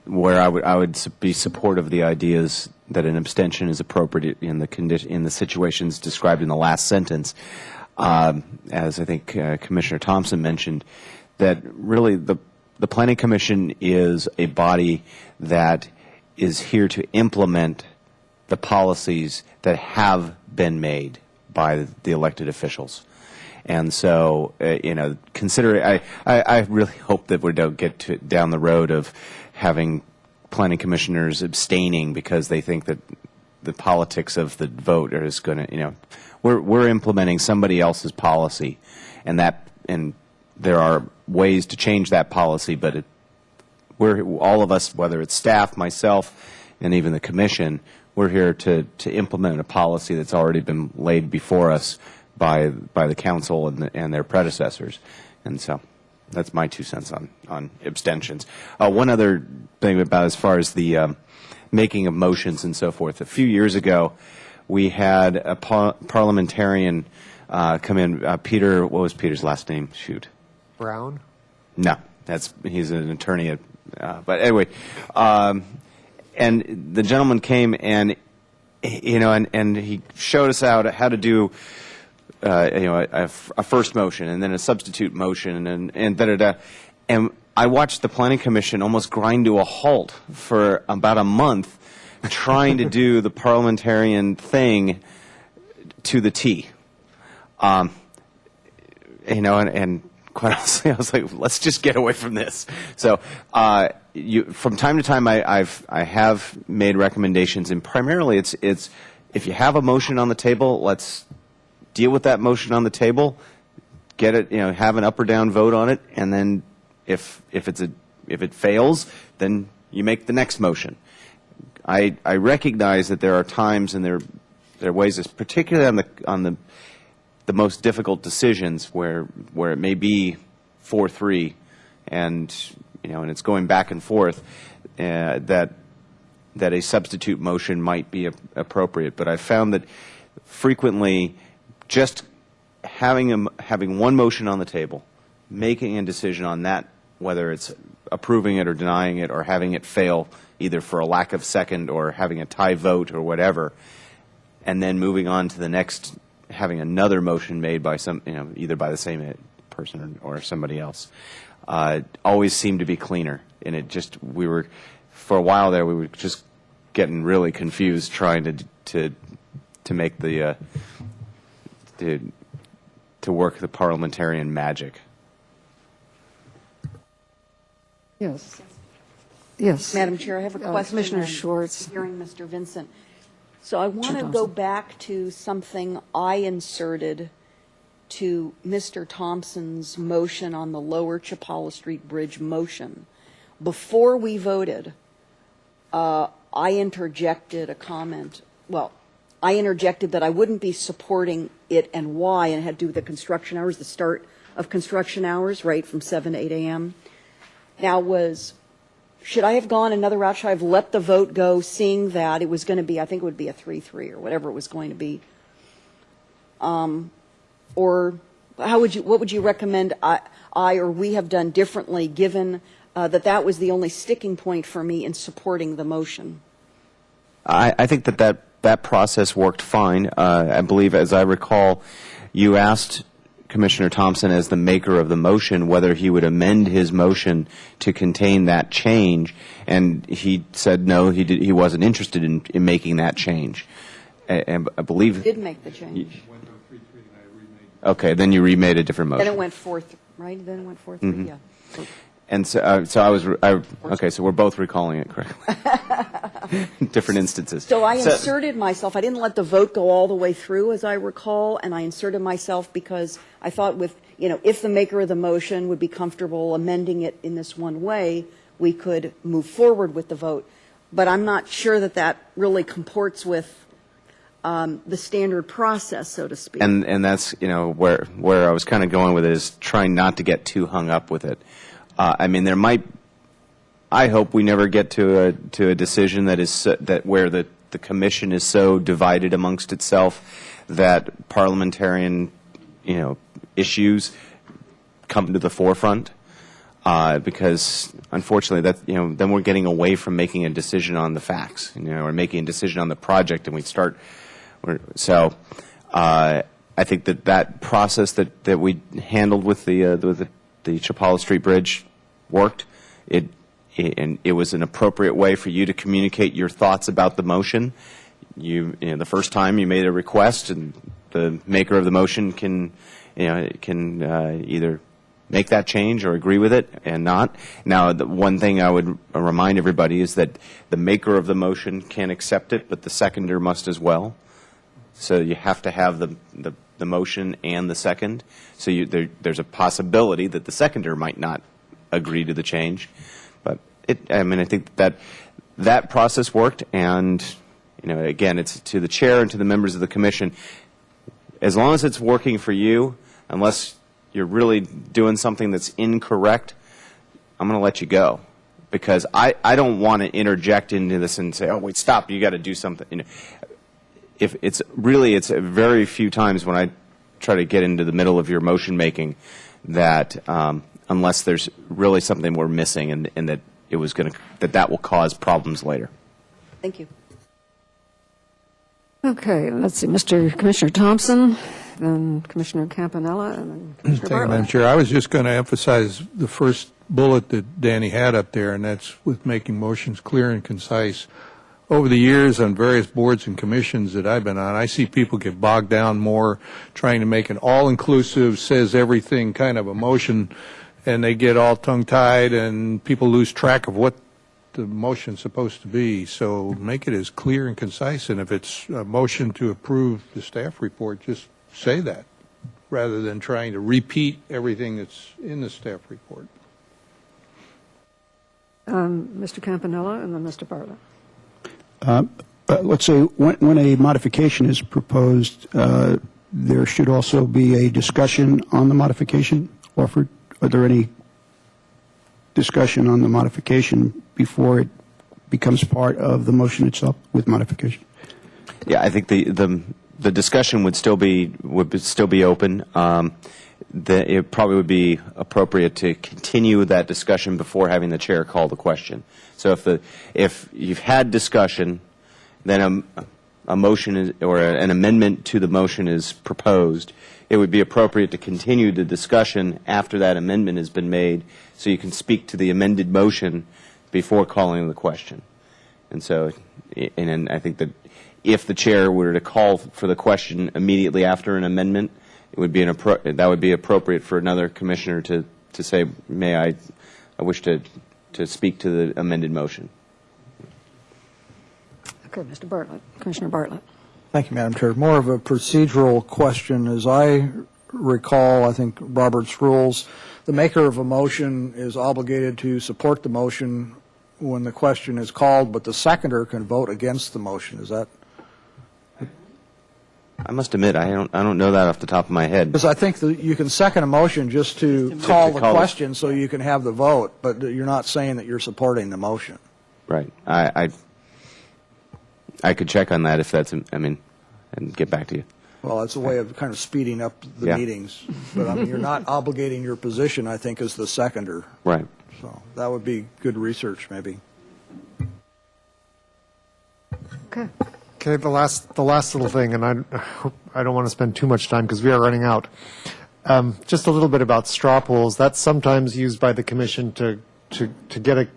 where I would be supportive of the ideas that an abstention is appropriate in the situations described in the last sentence. As I think Commissioner Thompson mentioned, that really the Planning Commission is a body that is here to implement the policies that have been made by the elected officials. And so, I really hope that we don't get down the road of having planning commissioners abstaining because they think that the politics of the vote is going to, we're implementing somebody else's policy, and there are ways to change that policy, but we're all of us, whether it's staff, myself, and even the commission, we're here to implement a policy that's already been laid before us by the council and their predecessors, and so that's my 2 cents on abstentions. One other thing about as far as the making of motions and so forth. A few years ago, we had a parliamentarian come in. Peter, what was Peter's last name? Shoot. Brown? No, he's an attorney. But anyway, and the gentleman came and and he showed us how to do a first motion and then a substitute motion and da-da-da. And I watched the Planning Commission almost grind to a halt for about a month trying to do the parliamentarian thing to the T. And quite honestly, I was like, let's just get away from this. So from time to time, I have made recommendations, and primarily it's if you have a motion on the table, let's deal with that motion on the table, get it, have an up or down vote on it, and then if it fails, then you make the next motion. I recognize that there are times and there are ways, particularly on the most difficult decisions where it may be 4-3 and it's going back and forth, that a substitute motion might be appropriate. But I found that frequently just having one motion on the table, making a decision on that, whether it's approving it or denying it or having it fail either for a lack of second or having a tie vote or whatever, and then moving on to the next, having another motion made by either by the same person or somebody else, always seemed to be cleaner. And for a while there, we were just getting really confused trying to make the to work the parliamentarian magic. Yes. Yes. Madam Chair, I have a question. Commissioner on Schwartz. Hearing Mr. Vincent. So I want to go back to something I inserted to Mr. Thompson's motion on the Lower Chapala Street Bridge motion. Before we voted, I interjected a comment. Well, I interjected that I wouldn't be supporting it and why, and it had to do with the construction hours, the start of construction hours, right, from 7 to 8 a.m. Now should I have gone another route? Should I have let the vote go, seeing that it was going to be, I think it would be a 3-3 or whatever it was going to be? Or what would you recommend I or we have done differently, given that was the only sticking point for me in supporting the motion? I think that process worked fine. I believe, as I recall, you asked Commissioner Thompson, as the maker of the motion, whether he would amend his motion to contain that change, and he said no, he wasn't interested in making that change. And I believe He did make the change. Okay, then you remade a different motion. Then it went 4-3, right? Then it went 4-3, Mm-hmm. yeah. And so okay, so we're both recalling it correctly. Different instances. So I inserted myself. I didn't let the vote go all the way through, as I recall, and I inserted myself because I thought if the maker of the motion would be comfortable amending it in this one way, we could move forward with the vote. But I'm not sure that really comports with the standard process, so to speak. And that's where I was kind of going with it, is trying not to get too hung up with it. I mean, I hope we never get to a decision that where the commission is so divided amongst itself that parliamentarian issues come to the forefront, because unfortunately then we're getting away from making a decision on the facts, or making a decision on the project, and I think that process that we handled with the Chapala Street Bridge worked. And it was an appropriate way for you to communicate your thoughts about the motion. The first time you made a request, and the maker of the motion can either make that change or agree with it and not. Now, the one thing I would remind everybody is that the maker of the motion can accept it, but the seconder must as well. So you have to have the motion and the second. So there's a possibility that the seconder might not agree to the change. But I think that process worked, and again, it's to the chair and to the members of the commission. As long as it's working for you, unless you're really doing something that's incorrect, I'm going to let you go, because I don't want to interject into this and say, oh, wait, stop, you got to do something. If it's very few times when I try to get into the middle of your motion making that unless there's really something we're missing and that it was going to that will cause problems later. Thank you. Okay, let's see, Commissioner Thompson, then Commissioner Campanella, and then Commissioner Thank you, Madam Bartlett. Chair. I was just going to emphasize the first bullet that Danny had up there, and that's with making motions clear and concise. Over the years on various boards and commissions that I've been on, I see people get bogged down more trying to make an all-inclusive, says everything kind of a motion, and they get all tongue-tied, and people lose track of what the motion's supposed to be. So make it as clear and concise, and if it's a motion to approve the staff report, just say that, rather than trying to repeat everything that's in the staff report. Mr. Campanella and then Mr. Bartlett. Let's say when a modification is proposed, there should also be a discussion on the modification offered. Are there any discussion on the modification before it becomes part of the motion itself with modification? Yeah, I think the discussion would still be open. It probably would be appropriate to continue that discussion before having the chair call the question. So if you've had discussion, then a motion or an amendment to the motion is proposed, it would be appropriate to continue the discussion after that amendment has been made, so you can speak to the amended motion before calling the question. And so, and I think that if the chair were to call for the question immediately after an amendment, it would be that would be appropriate for another commissioner to say, may I wish to speak to the amended motion. Okay, Mr. Bartlett, Commissioner Bartlett. Thank you, Madam Chair. More of a procedural question. As I recall, I think Robert's rules, the maker of a motion is obligated to support the motion when the question is called, but the seconder can vote against the motion. Is that? I must admit, I don't know that off the top of my head. Because I think that you can second a motion just to call the question so you can have the vote, but you're not saying that you're supporting the motion. Right. I could check on that if that's, and get back to you. Well, it's a way of kind of speeding up the Yeah. meetings. But you're not obligating your position, I think, as the seconder. Right. So that would be good research, maybe. Okay. Okay, the last little thing, and I don't want to spend too much time because we are running out. Just a little bit about straw polls. That's sometimes used by the commission to get an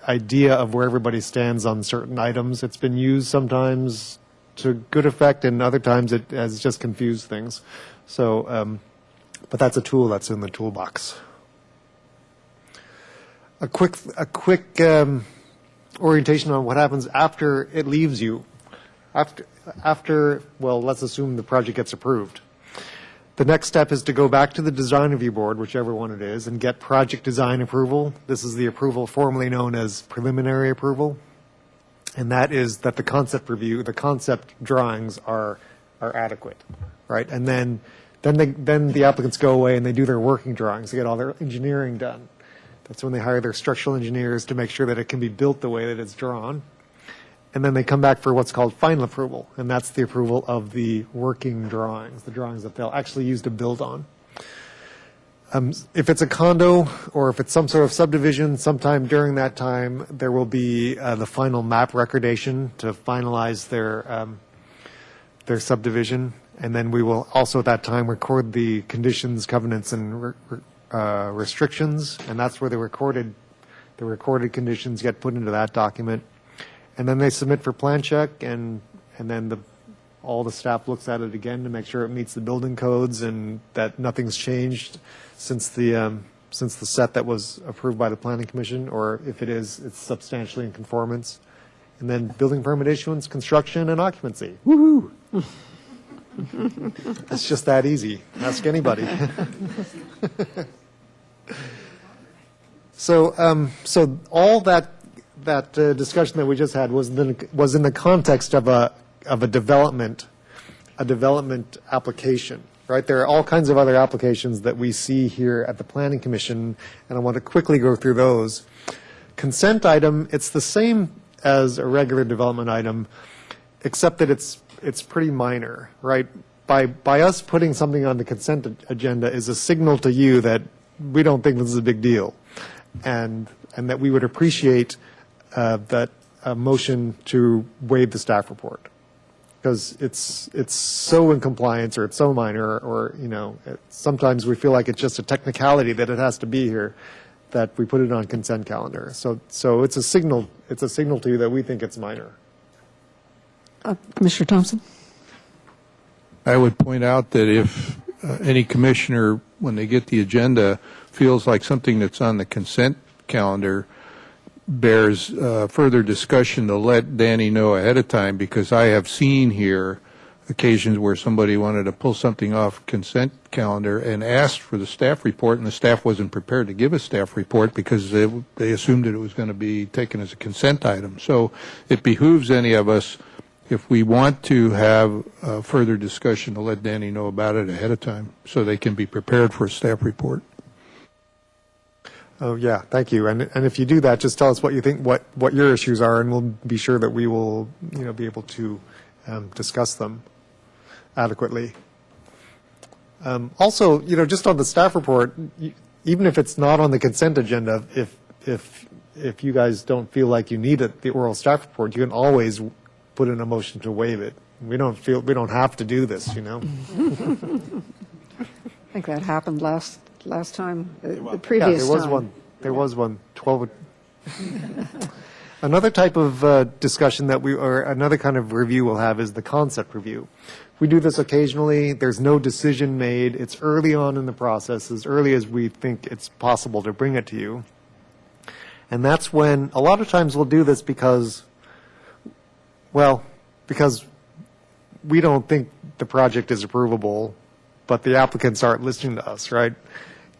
idea of where everybody stands on certain items. It's been used sometimes to good effect, and other times it has just confused things. So, but that's a tool that's in the toolbox. A quick orientation on what happens after it leaves you. After, well, let's assume the project gets approved. The next step is to go back to the design review board, whichever one it is, and get project design approval. This is the approval formerly known as preliminary approval. And that is that the concept review, the concept drawings are adequate, right? And then the applicants go away and they do their working drawings. They get all their engineering done. That's when they hire their structural engineers to make sure that it can be built the way that it's drawn. And then they come back for what's called final approval, and that's the approval of the working drawings, the drawings that they'll actually use to build on. If it's a condo or if it's some sort of subdivision, sometime during that time, there will be the final map recordation to finalize their subdivision. And then we will also at that time record the conditions, covenants, and restrictions, and that's where the recorded conditions get put into that document. And then they submit for plan check, and then all the staff looks at it again to make sure it meets the building codes and that nothing's changed since the since the set that was approved by the Planning Commission, or if it is, it's substantially in conformance. And then building permit issuance, construction, and occupancy. Woohoo! It's just that easy. Ask anybody. So all that discussion that we just had was in the context of a development application, right? There are all kinds of other applications that we see here at the Planning Commission, and I want to quickly go through those. Consent item, it's the same as a regular development item, except that it's pretty minor, right? By us putting something on the consent agenda is a signal to you that we don't think this is a big deal, and that we would appreciate that motion to waive the staff report, because it's so in compliance, or it's so minor, or sometimes we feel like it's just a technicality that it has to be here, that we put it on consent calendar. So it's a signal to you that we think it's minor. Commissioner Thompson? I would point out that if any commissioner, when they get the agenda, feels like something that's on the consent calendar bears further discussion, to let Danny know ahead of time, because I have seen here occasions where somebody wanted to pull something off consent calendar and asked for the staff report, and the staff wasn't prepared to give a staff report because they assumed that it was going to be taken as a consent item. So it behooves any of us, if we want to have further discussion, to let Danny know about it ahead of time so they can be prepared for a staff report. Oh, yeah, thank you. And if you do that, just tell us what you think, what your issues are, and we'll be sure that we will, be able to discuss them adequately. Also, just on the staff report, even if it's not on the consent agenda, if you guys don't feel like you need it, the oral staff report, you can always put in a motion to waive it. We don't have to do this, I think that happened last time, the previous time. There was one. 12. Another type of discussion or another kind of review we'll have is the concept review. We do this occasionally. There's no decision made. It's early on in the process, as early as we think it's possible to bring it to you. And that's when, a lot of times we'll do this because we don't think the project is approvable, but the applicants aren't listening to us, right?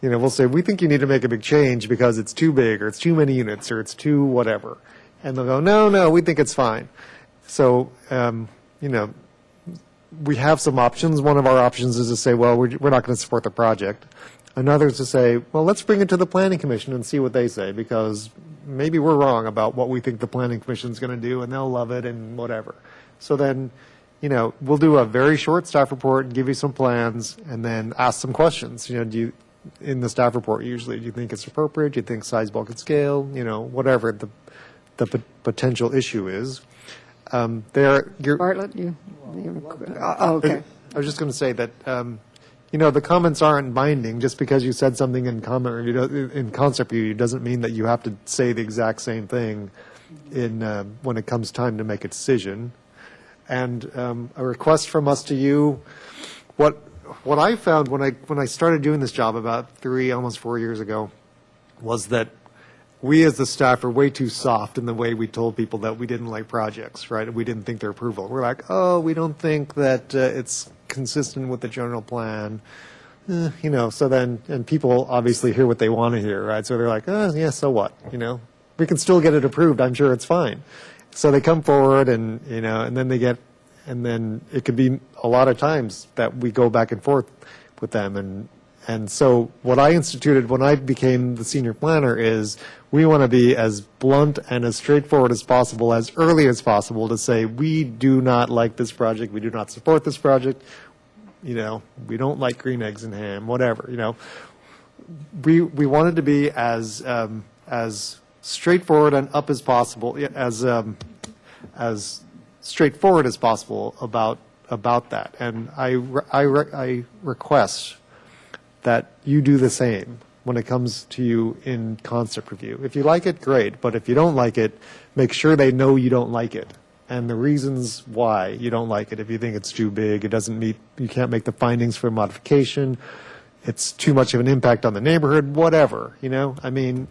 We'll say, we think you need to make a big change because it's too big, or it's too many units, or it's too whatever. And they'll go, no, we think it's fine. So, we have some options. One of our options is to say, well, we're not going to support the project. Another is to say, well, let's bring it to the Planning Commission and see what they say, because maybe we're wrong about what we think the Planning Commission is going to do, and they'll love it and whatever. So then, we'll do a very short staff report and give you some plans, and then ask some questions. In the staff report, usually, do you think it's appropriate? Do you think size, bulk, and scale? Whatever the potential issue is. Bartlett, okay. I was just going to say that, the comments aren't binding. Just because you said something in concept review doesn't mean that you have to say the exact same thing when it comes time to make a decision. And a request from us to you, what I found when I started doing this job about almost 4 years ago, was that we as the staff are way too soft in the way we told people that we didn't like projects, right? We didn't think they're approvable. We're like, we don't think that it's consistent with the general plan. So then, and people obviously hear what they want to hear, right? So they're like, yeah, so what? We can still get it approved. I'm sure it's fine. So they come forward and then it could be a lot of times that we go back and forth with them. And so what I instituted when I became the senior planner is we want to be as blunt and as straightforward as possible, as early as possible, to say we do not like this project, we do not support this project, we don't like green eggs and ham, whatever, We wanted to be as straightforward and up as possible, as straightforward as possible about that. And I request that you do the same when it comes to you in concept review. If you like it, great. But if you don't like it, make sure they know you don't like it and the reasons why you don't like it. If you think it's too big, it doesn't meet, you can't make the findings for modification, it's too much of an impact on the neighborhood, whatever, you know? I mean,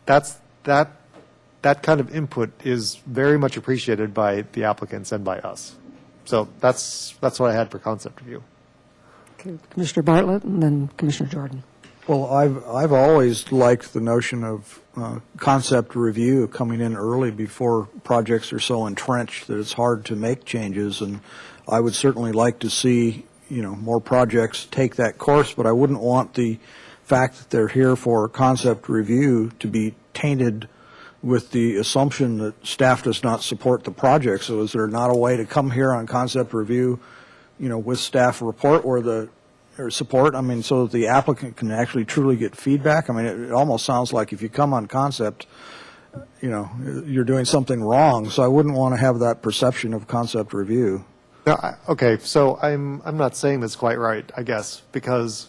that kind of input is very much appreciated by the applicants and by us. So that's what I had for concept review. Okay, Commissioner Bartlett and then Commissioner Jordan. Well, I've always liked the notion of concept review coming in early before projects are so entrenched that it's hard to make changes, and I would certainly like to see, you know, more projects take that course, but I wouldn't want the fact that they're here for concept review to be tainted with the assumption that staff does not support the project. So is there not a way to come here on concept review, you know, with staff report or support, I mean, so that the applicant can actually truly get feedback? I mean, it almost sounds like if you come on concept, you know, you're doing something wrong. So I wouldn't want to have that perception of concept review. No, okay, so I'm not saying that's quite right, I guess, because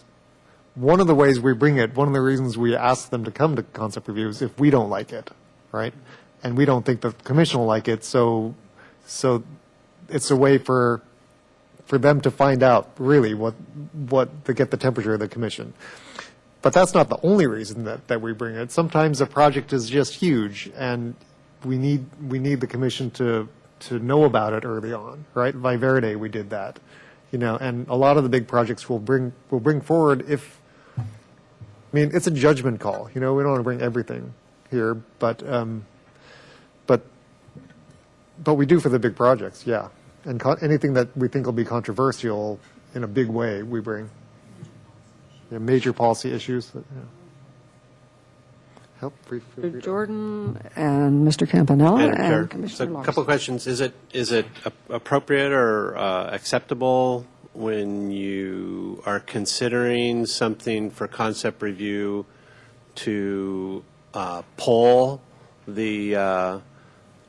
one of the ways we bring it, one of the reasons we ask them to come to concept review is if we don't like it, right? And we don't think the commission will like it, so it's a way for them to find out really to get the temperature of the commission. But that's not the only reason that we bring it. Sometimes a project is just huge, and we need the commission to know about it early on, right? By Verde, we did that, you know, and a lot of the big projects will bring forward if, I mean, it's a judgment call, you know, we don't want to bring everything here, but we do for the big projects, yeah. And anything that we think will be controversial in a big way, we bring. You know, major policy issues. That, you know. Help. Mr. Jordan and Mr. Campanella Madam Chair, and Commissioner so a Larson. couple of questions. Is it appropriate or acceptable when you are considering something for concept review to poll the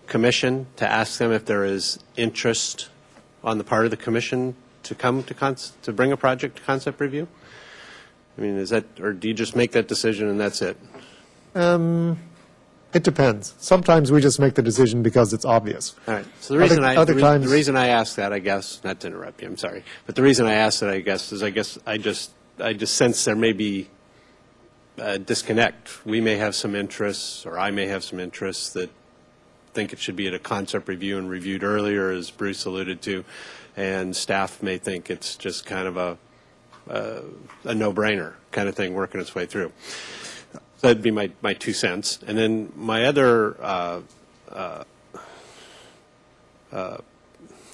commission to ask them if there is interest on the part of the commission to come to bring a project to concept review? I mean, is that, or do you just make that decision and that's it? It depends. Sometimes we just make the decision because it's obvious. All right. So the reason I ask that, I guess, not to interrupt you, I'm sorry, but the reason I ask that, I guess, is I just sense there may be a disconnect. We may have some interests, or I may have some interests that think it should be at a concept review and reviewed earlier, as Bruce alluded to, and staff may think it's just kind of a no-brainer kind of thing working its way through. So that'd be my 2 cents. And then my other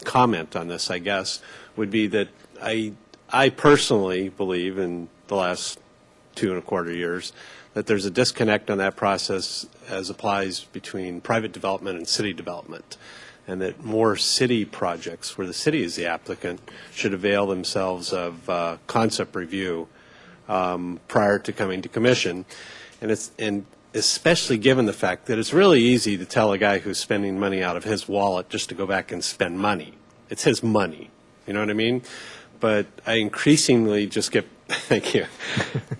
comment on this, I guess, would be that I personally believe in the last 2.25 years that there's a disconnect on that process as applies between private development and city development, and that more city projects where the city is the applicant should avail themselves of concept review prior to coming to commission. And especially given the fact that it's really easy to tell a guy who's spending money out of his wallet just to go back and spend money. It's his money. You know what I mean? But I increasingly just get, thank you,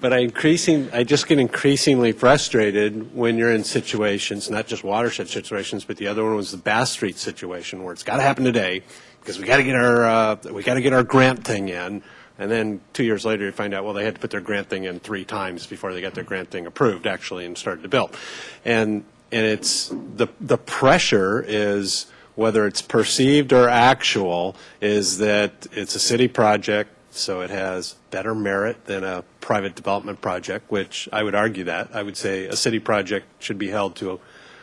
but I just get increasingly frustrated when you're in situations, not just watershed situations, but the other one was the Bass Street situation where it's got to happen today because we got to get our grant thing in. And then 2 years later, you find out, well, they had to put their grant thing in 3 times before they got their grant thing approved, actually, and started to build. And it's the pressure is, whether it's perceived or actual, is that it's a city project, so it has better merit than a private development project, which I would argue that. I would say a city project should be held to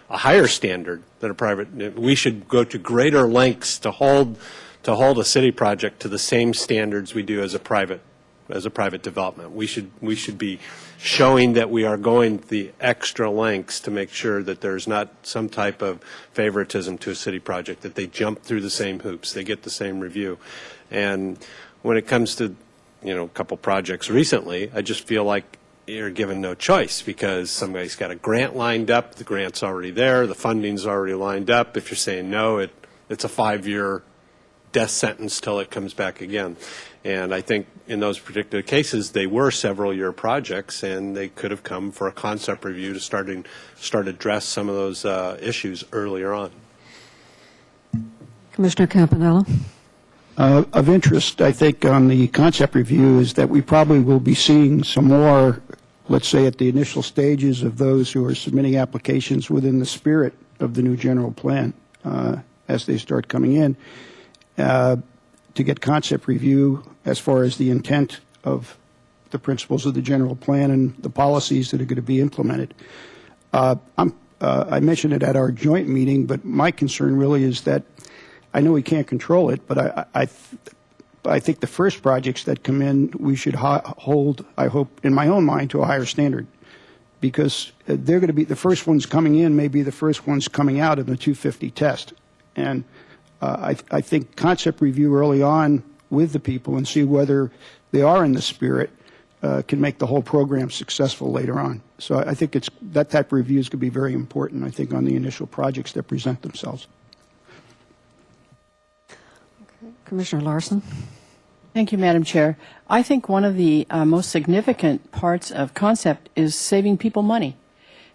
a higher standard than a private. We should go to greater lengths to hold a city project to the same standards we do as a private development. We should be showing that we are going the extra lengths to make sure that there's not some type of favoritism to a city project, that they jump through the same hoops, they get the same review. And when it comes to, a couple projects recently, I just feel like you're given no choice because somebody's got a grant lined up, the grant's already there, the funding's already lined up. If you're saying no, it's a 5-year death sentence till it comes back again. And I think in those particular cases, they were several-year projects, and they could have come for a concept review to start address some of those issues earlier on. Commissioner Campanella. Of interest, I think, on the concept review is that we probably will be seeing some more, let's say, at the initial stages of those who are submitting applications within the spirit of the new general plan as they start coming in to get concept review as far as the intent of the principles of the general plan and the policies that are going to be implemented. I mentioned it at our joint meeting, but my concern really is that I know we can't control it, but I think the first projects that come in, we should hold, I hope, in my own mind, to a higher standard, because they're going to be the first ones coming in, may be the first ones coming out of the 250 test. And I think concept review early on with the people and see whether they are in the spirit can make the whole program successful later on. So I think that type of review is going to be very important, I think, on the initial projects that present themselves. Commissioner Larson? Thank you, Madam Chair. I think one of the most significant parts of concept is saving people money.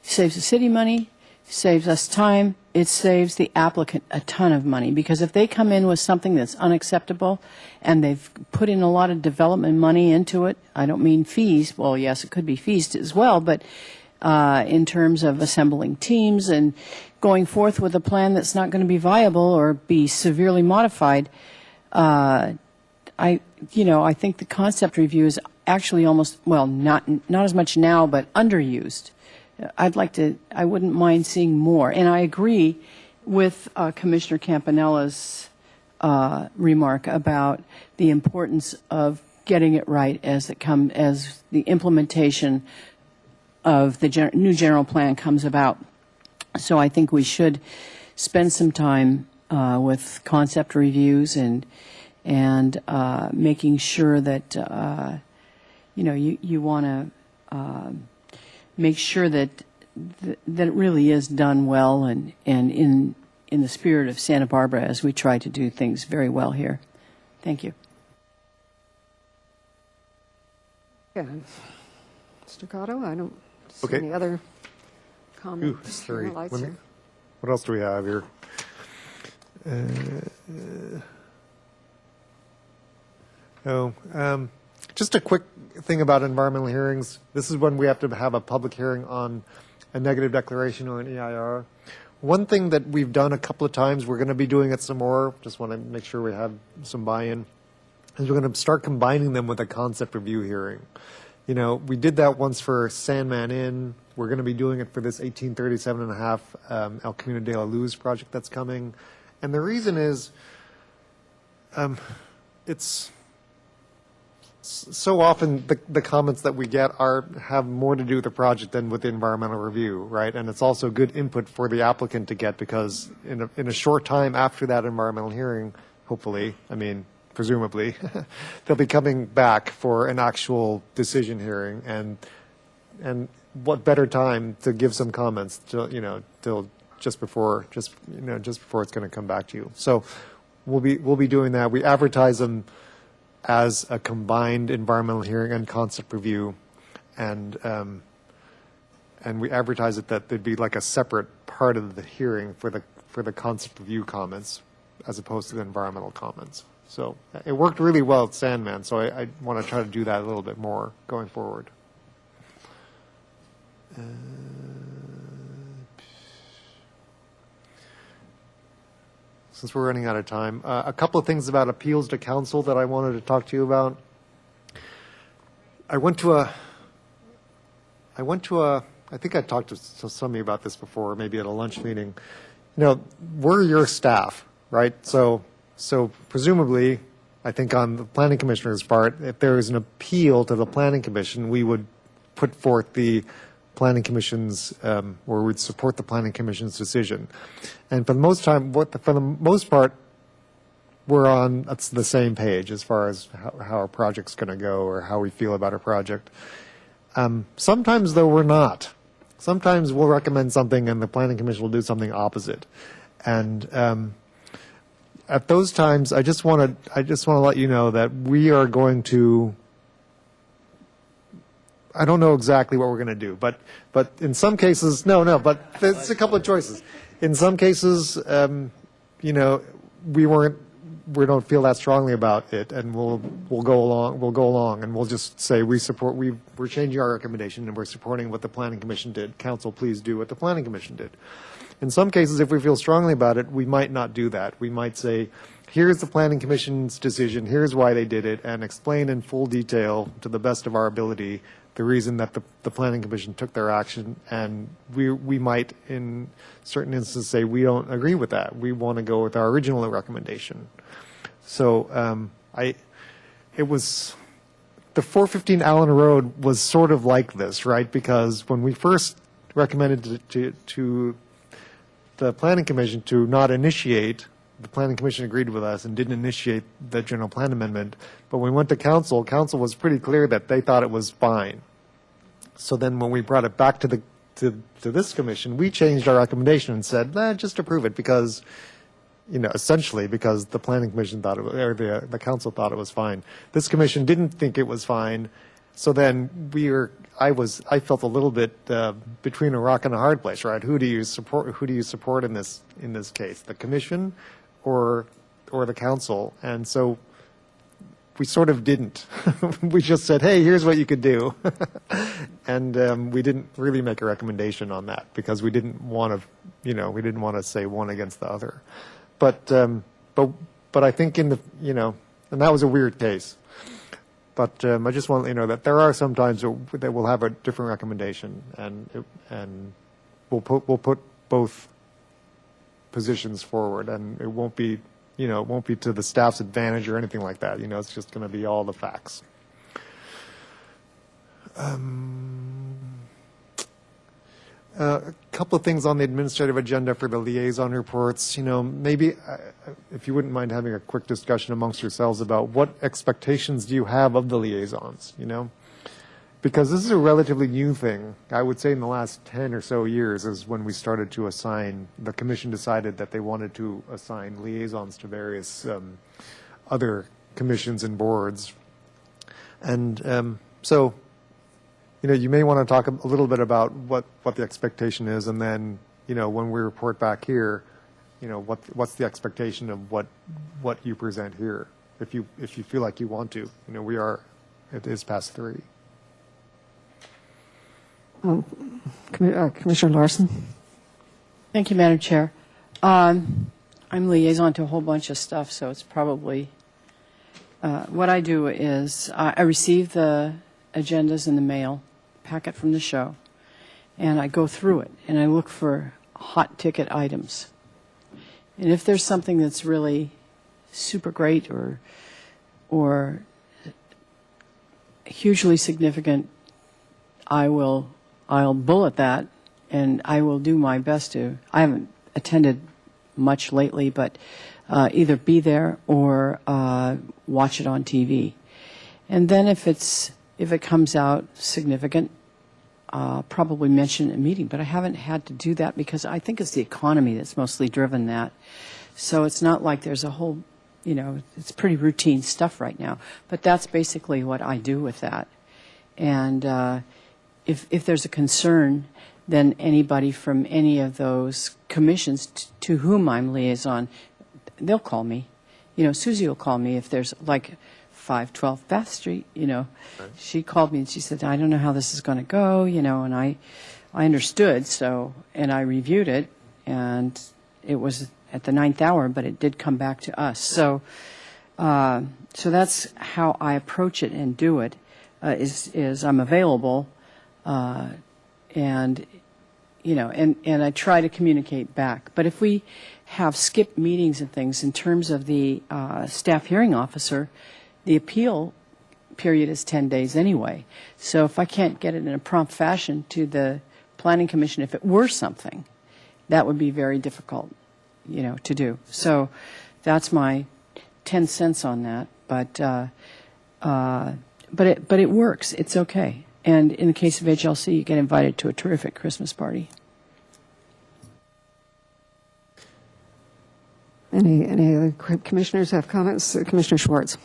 It saves the city money, saves us time, it saves the applicant a ton of money, because if they come in with something that's unacceptable and they've put in a lot of development money into it, I don't mean fees, well, yes, it could be fees as well, but in terms of assembling teams and going forth with a plan that's not going to be viable or be severely modified, I think the concept review is actually almost, well, not as much now, but underused. I wouldn't mind seeing more. And I agree with Commissioner Campanella's remark about the importance of getting it right as the implementation of the new general plan comes about. So I think we should spend some time with concept reviews and making sure that you want to make sure that it really is done well and in the spirit of Santa Barbara, as we try to do things very well here. Thank you. Yeah. Mr. Cotto, I don't see Okay. any other comments. Sorry. or lights or- What else do we have here? Just a quick thing about environmental hearings. This is when we have to have a public hearing on a negative declaration or an EIR. One thing that we've done a couple of times, we're going to be doing it some more, just want to make sure we have some buy-in, is we're going to start combining them with a concept review hearing. You know, we did that once for Sandman Inn. We're going to be doing it for this 1837.5 El Camino de la Luz project that's coming. And the reason is, it's so often the comments that we get have more to do with the project than with the environmental review, right? And it's also good input for the applicant to get, because in a short time after that environmental hearing, hopefully, presumably, they'll be coming back for an actual decision hearing, and what better time to give some comments till just before it's going to come back to you. So we'll be doing that. We advertise them as a combined environmental hearing and concept review, and we advertise it that there'd be like a separate part of the hearing for the concept review comments as opposed to the environmental comments. So it worked really well at Sandman, so I want to try to do that a little bit more going forward. Since we're running out of time, a couple of things about appeals to council that I wanted to talk to you about. I think I talked to some of you about this before, maybe at a lunch meeting. We're your staff, right? So presumably, I think on the planning commissioner's part, if there is an appeal to the planning commission, we would put forth the planning commission's, or would support the planning commission's decision. And for the most part, we're on the same page as far as how our project's going to go or how we feel about our project. Sometimes, though, we're not. Sometimes we'll recommend something and the planning commission will do something opposite. And at those times, I just want to let you know that we are going to. I don't know exactly what we're going to do, but in some cases, but there's a couple of choices. In some cases, we feel that strongly about it, and we'll go along, and we'll just say we're changing our recommendation and we're supporting what the Planning Commission did. Council, please do what the Planning Commission did. In some cases, if we feel strongly about it, we might not do that. We might say, here's the Planning Commission's decision, here's why they did it, and explain in full detail, to the best of our ability, the reason that the Planning Commission took their action, and we might, in certain instances, say we don't agree with that. We want to go with our original recommendation. So it was, the 415 Allen Road was sort of like this, right? Because when we first recommended to the Planning Commission to not initiate, the Planning Commission agreed with us and didn't initiate the general plan amendment. But when we went to council, council was pretty clear that they thought it was fine. So then when we brought it back to this commission, we changed our recommendation and said, just approve it because, essentially because the Planning Commission thought it was, or the council thought it was fine. This commission didn't think it was fine. So then I felt a little bit between a rock and a hard place, right? Who do you support in this case? The commission or the council? And so we sort of didn't. We just said, hey, here's what you could do. And we didn't really make a recommendation on that because we didn't want to say one against the other. But I think and that was a weird case. But I just want to let you know that there are some times that we'll have a different recommendation, and we'll put both positions forward, and it won't be to the staff's advantage or anything like that. It's just going to be all the facts. A couple of things on the administrative agenda for the liaison reports. Maybe if you wouldn't mind having a quick discussion amongst yourselves about what expectations do you have of the liaisons, Because this is a relatively new thing. I would say in the last 10 or so years is when we started to assign, the commission decided that they wanted to assign liaisons to various other commissions and boards. And so, you may want to talk a little bit about what the expectation is, and then, when we report back here, what's the expectation of what you present here, if you feel like you want to. It is past 3. Commissioner Larson. Thank you, Madam Chair. I'm liaison to a whole bunch of stuff, so it's probably what I do is I receive the agendas in the mail, packet from the show, and I go through it and I look for hot ticket items. And if there's something that's really super great or hugely significant, I'll bullet that, and I will do my best to. I haven't attended much lately, but either be there or watch it on TV. And then if it comes out significant, probably mention it in a meeting. But I haven't had to do that because I think it's the economy that's mostly driven that. So it's not like there's a whole, it's pretty routine stuff right now. But that's basically what I do with that. And if there's a concern, then anybody from any of those commissions to whom I'm liaison, they'll call me. Susie will call me if there's like 512 Bath Street, Right. She called me and she said, I don't know how this is going to go, and I understood, and I reviewed it, and it was at the 9th hour, but it did come back to us. So that's how I approach it and do it, is I'm available, and I try to communicate back. But if we have skipped meetings and things in terms of the staff hearing officer, the appeal period is 10 days anyway. So if I can't get it in a prompt fashion to the Planning Commission, if it were something, that would be very difficult, to do. So that's my 10 cents on that. But it works. It's okay. And in the case of HLC, you get invited to a terrific Christmas party. Any other commissioners have comments? Commissioner Schwartz.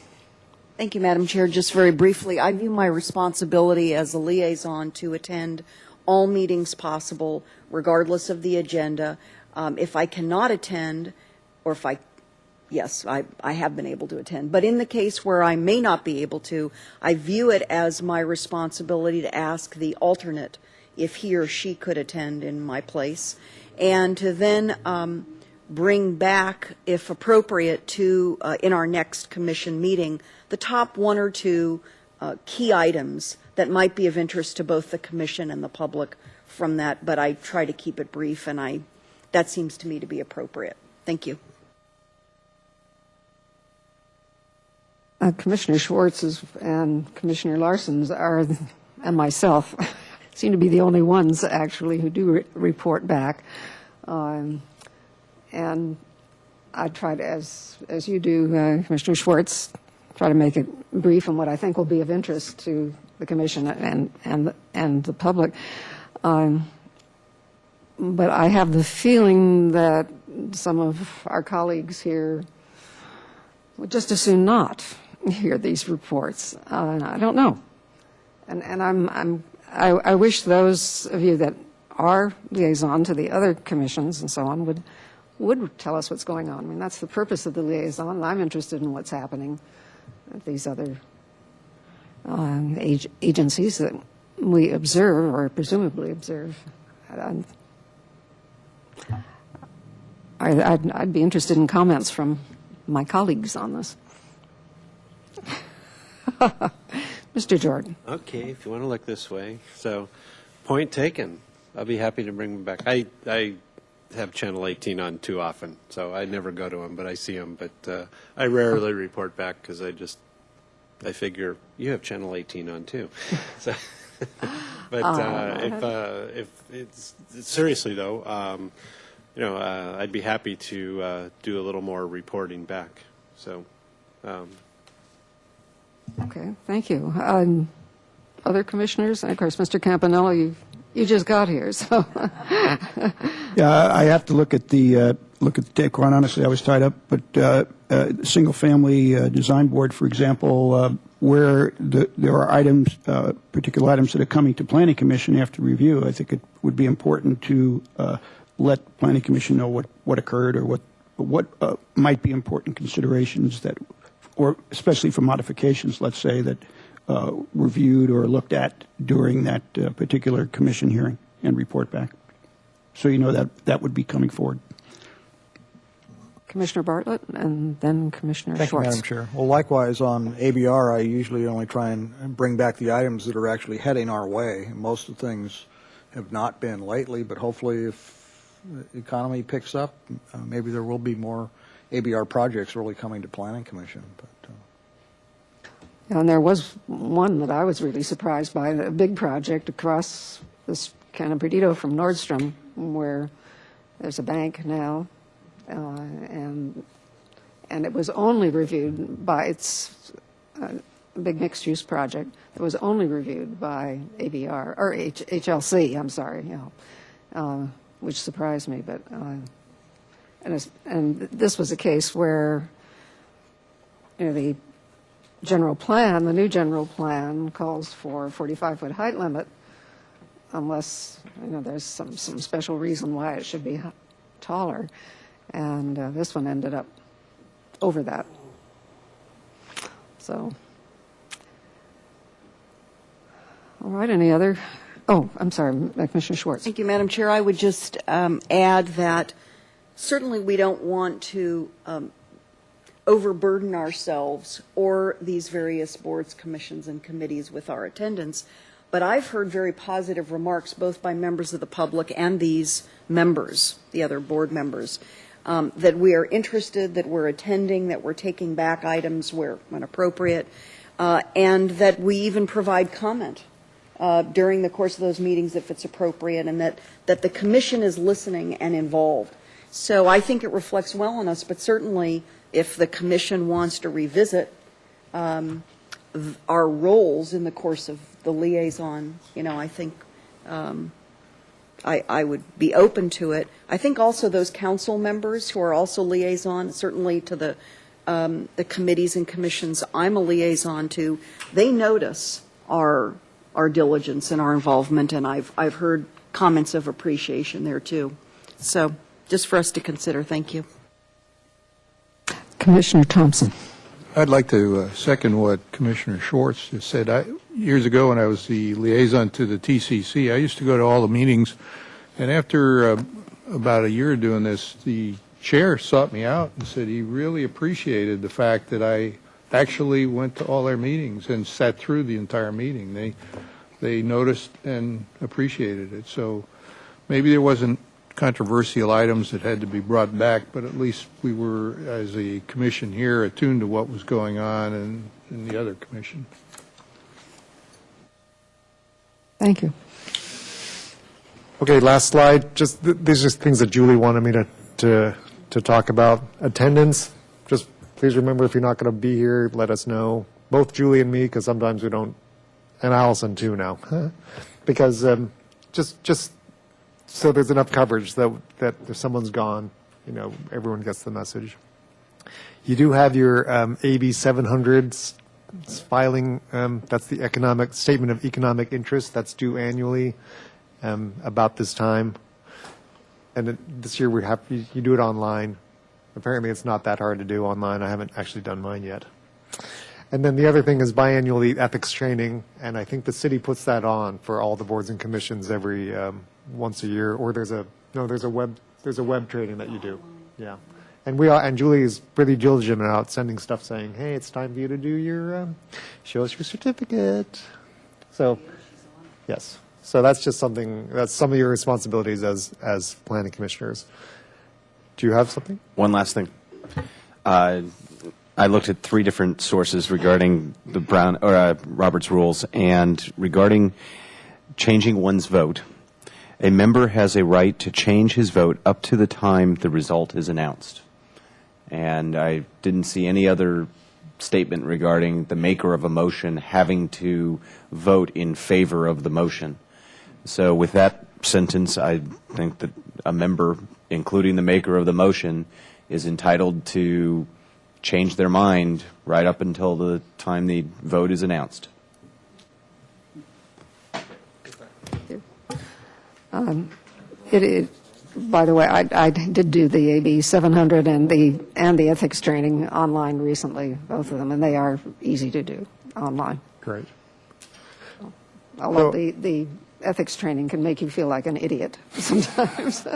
Thank you, Madam Chair. Just very briefly, I view my responsibility as a liaison to attend all meetings possible, regardless of the agenda. If I cannot attend, or if I yes, I have been able to attend. But in the case where I may not be able to, I view it as my responsibility to ask the alternate if he or she could attend in my place, and to then bring back, if appropriate, to in our next commission meeting, the top one or two key items that might be of interest to both the commission and the public from that. But I try to keep it brief, and that seems to me to be appropriate. Thank you. Commissioner Schwartz and Commissioner Larson's and myself seem to be the only ones actually who do report back. And I try to, as you do, Commissioner Schwartz, try to make it brief and what I think will be of interest to the commission and the public. But I have the feeling that some of our colleagues here would just as soon not hear these reports. I don't know, and I wish those of you that are liaison to the other commissions and so on would tell us what's going on. I mean, that's the purpose of the liaison, and I'm interested in what's happening at these other agencies that we observe or presumably observe. I'd be interested in comments from my colleagues on this. Mr. Jordan. Okay, if you want to look this way. So, point taken. I'll be happy to bring them back. I have Channel 18 on too often, so I never go to them, but I see them. But I rarely report back because I figure you have Channel 18 on too. So, but if it's seriously though, I'd be happy to do a little more reporting back. So. Okay, thank you. Other commissioners, and of course, Mr. Campanella, you just got here, so. Yeah, I have to look at the tape. Quite honestly, I was tied up. But single-family design board, for example, where there are items, particular items that are coming to Planning Commission after review, I think it would be important to let Planning Commission know what occurred or what might be important considerations that, or especially for modifications, let's say, that reviewed or looked at during that particular commission hearing and report back. So you know that would be coming forward. Commissioner Bartlett and then Commissioner Thank you, Schwartz. Madam Chair. Well, likewise, on ABR, I usually only try and bring back the items that are actually heading our way. Most of the things have not been lately, but hopefully if the economy picks up, maybe there will be more ABR projects really coming to Planning Commission. But, And there was one that I was really surprised by, a big project across this Cannon Perdido from Nordstrom, where there's a bank now, and it was only reviewed by, it's a big mixed-use project. It was only reviewed by ABR, or HLC, I'm sorry, which surprised me. But and this was a case where, the general plan, the new general plan, calls for 45-foot height limit, unless there's some special reason why it should be taller, and this one ended up over that. So, all right. Any other? Oh, I'm sorry, Commissioner Schwartz. Thank you, Madam Chair. I would just add that certainly we don't want to overburden ourselves or these various boards, commissions, and committees with our attendance. But I've heard very positive remarks both by members of the public and these members, the other board members, that we are interested, that we're attending, that we're taking back items where when appropriate, and that we even provide comment during the course of those meetings if it's appropriate, and that the commission is listening and involved. So I think it reflects well on us, but certainly if the commission wants to revisit our roles in the course of the liaison, I think I would be open to it. I think also those council members who are also liaison, certainly to the committees and commissions I'm a liaison to, they notice our diligence and our involvement, and I've heard comments of appreciation there too. So just for us to consider. Thank you. Commissioner Thompson. I'd like to second what Commissioner Schwartz just said. Years ago, when I was the liaison to the TCC, I used to go to all the meetings, and after about a year of doing this, the chair sought me out and said he really appreciated the fact that I actually went to all their meetings and sat through the entire meeting. They noticed and appreciated it. So maybe there wasn't controversial items that had to be brought back, but at least we were, as a commission here, attuned to what was going on in the other commission. Thank you. Okay, last slide. These are just things that Julie wanted me to talk about. Attendance. Just please remember, if you're not going to be here, let us know. Both Julie and me, because sometimes we don't, and Allison too now, because just so there's enough coverage that if someone's gone, everyone gets the message. You do have your AB 700s filing. That's the economic statement of economic interest. That's due annually about this time. And this year you do it online. Apparently it's not that hard to do online. I haven't actually done mine yet. And then the other thing is biannually ethics training, and I think the city puts that on for all the boards and commissions every once a year. Or there's a web training that you do. Yeah, and Julie is pretty diligent about sending stuff saying, hey, it's time for you to do your show us your certificate. So yes, so that's some of your responsibilities as planning commissioners. Do you have something? One last thing. I looked at 3 different sources regarding the Robert's rules, and regarding changing one's vote. A member has a right to change his vote up to the time the result is announced. And I didn't see any other statement regarding the maker of a motion having to vote in favor of the motion. So with that sentence, I think that a member, including the maker of the motion, is entitled to change their mind right up until the time the vote is announced. By the way, I did do the AB 700 and the ethics training online recently, both of them, and they are easy to do online. Great. Although the ethics training can make you feel like an idiot sometimes.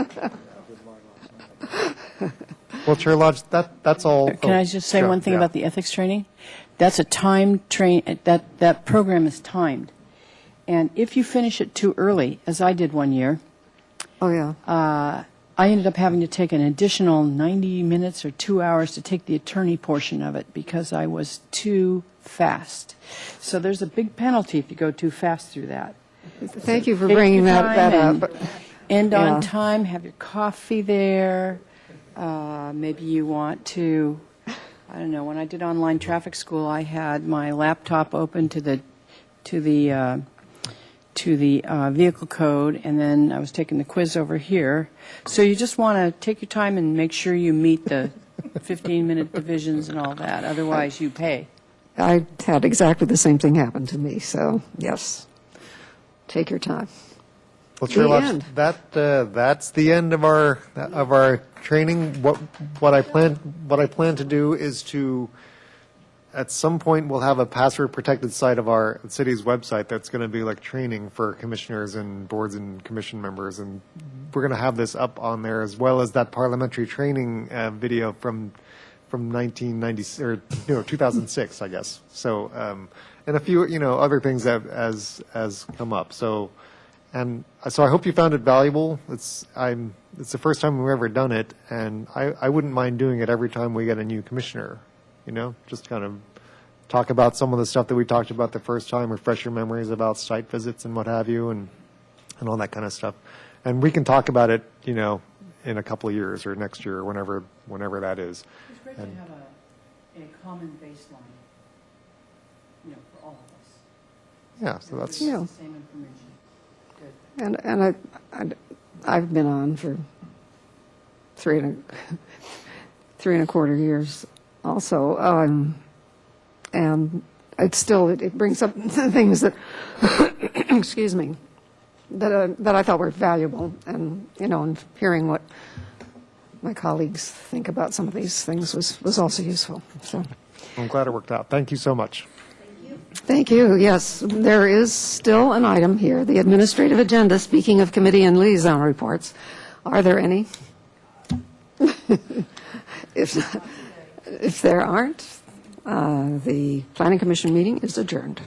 Well, Chair Lodge, that's all. Can I just say one thing about the ethics training? That's a timed train. That program is timed, and if you finish it too early, as I did one year, Oh, yeah. I ended up having to take an additional 90 minutes or 2 hours to take the attorney portion of it because I was too fast. So there's a big penalty if you go too fast through that. Thank you for bringing that up. End Yeah. on time, have your coffee there. Maybe you want to, I don't know, when I did online traffic school, I had my laptop open to the vehicle code, and then I was taking the quiz over here. So you just want to take your time and make sure you meet the 15-minute divisions and all that. Otherwise, you pay. I had exactly the same thing happen to me, so yes, take your time. Well, Chair The Lodge, end. that's the end of our training. What I plan to do is to, at some point, we'll have a password protected site of our city's website that's going to be like training for commissioners and boards and commission members, and we're going to have this up on there, as well as that parliamentary training video from 1990 or 2006, I guess. So and a few other things that as come up. So I hope you found it valuable. It's the first time we've ever done it, and I wouldn't mind doing it every time we get a new commissioner. Just kind of talk about some of the stuff that we talked about the first time, refresh your memories about site visits and what have you, and all that kind of stuff. And we can talk about it, in a couple of years or next year or whenever that is. It's great to have a common baseline, for all of us. Yeah, so that's Yeah. The same information. Good. And I've been on for three and a quarter years also, and it brings up things that excuse me, that I thought were valuable, and and hearing what my colleagues think about some of these things was also useful. So, I'm glad it worked out. Thank you so much. thank you. Yes, there is still an item here, the administrative agenda. Speaking of committee and liaison reports, are there any? If there aren't, the Planning Commission meeting is adjourned.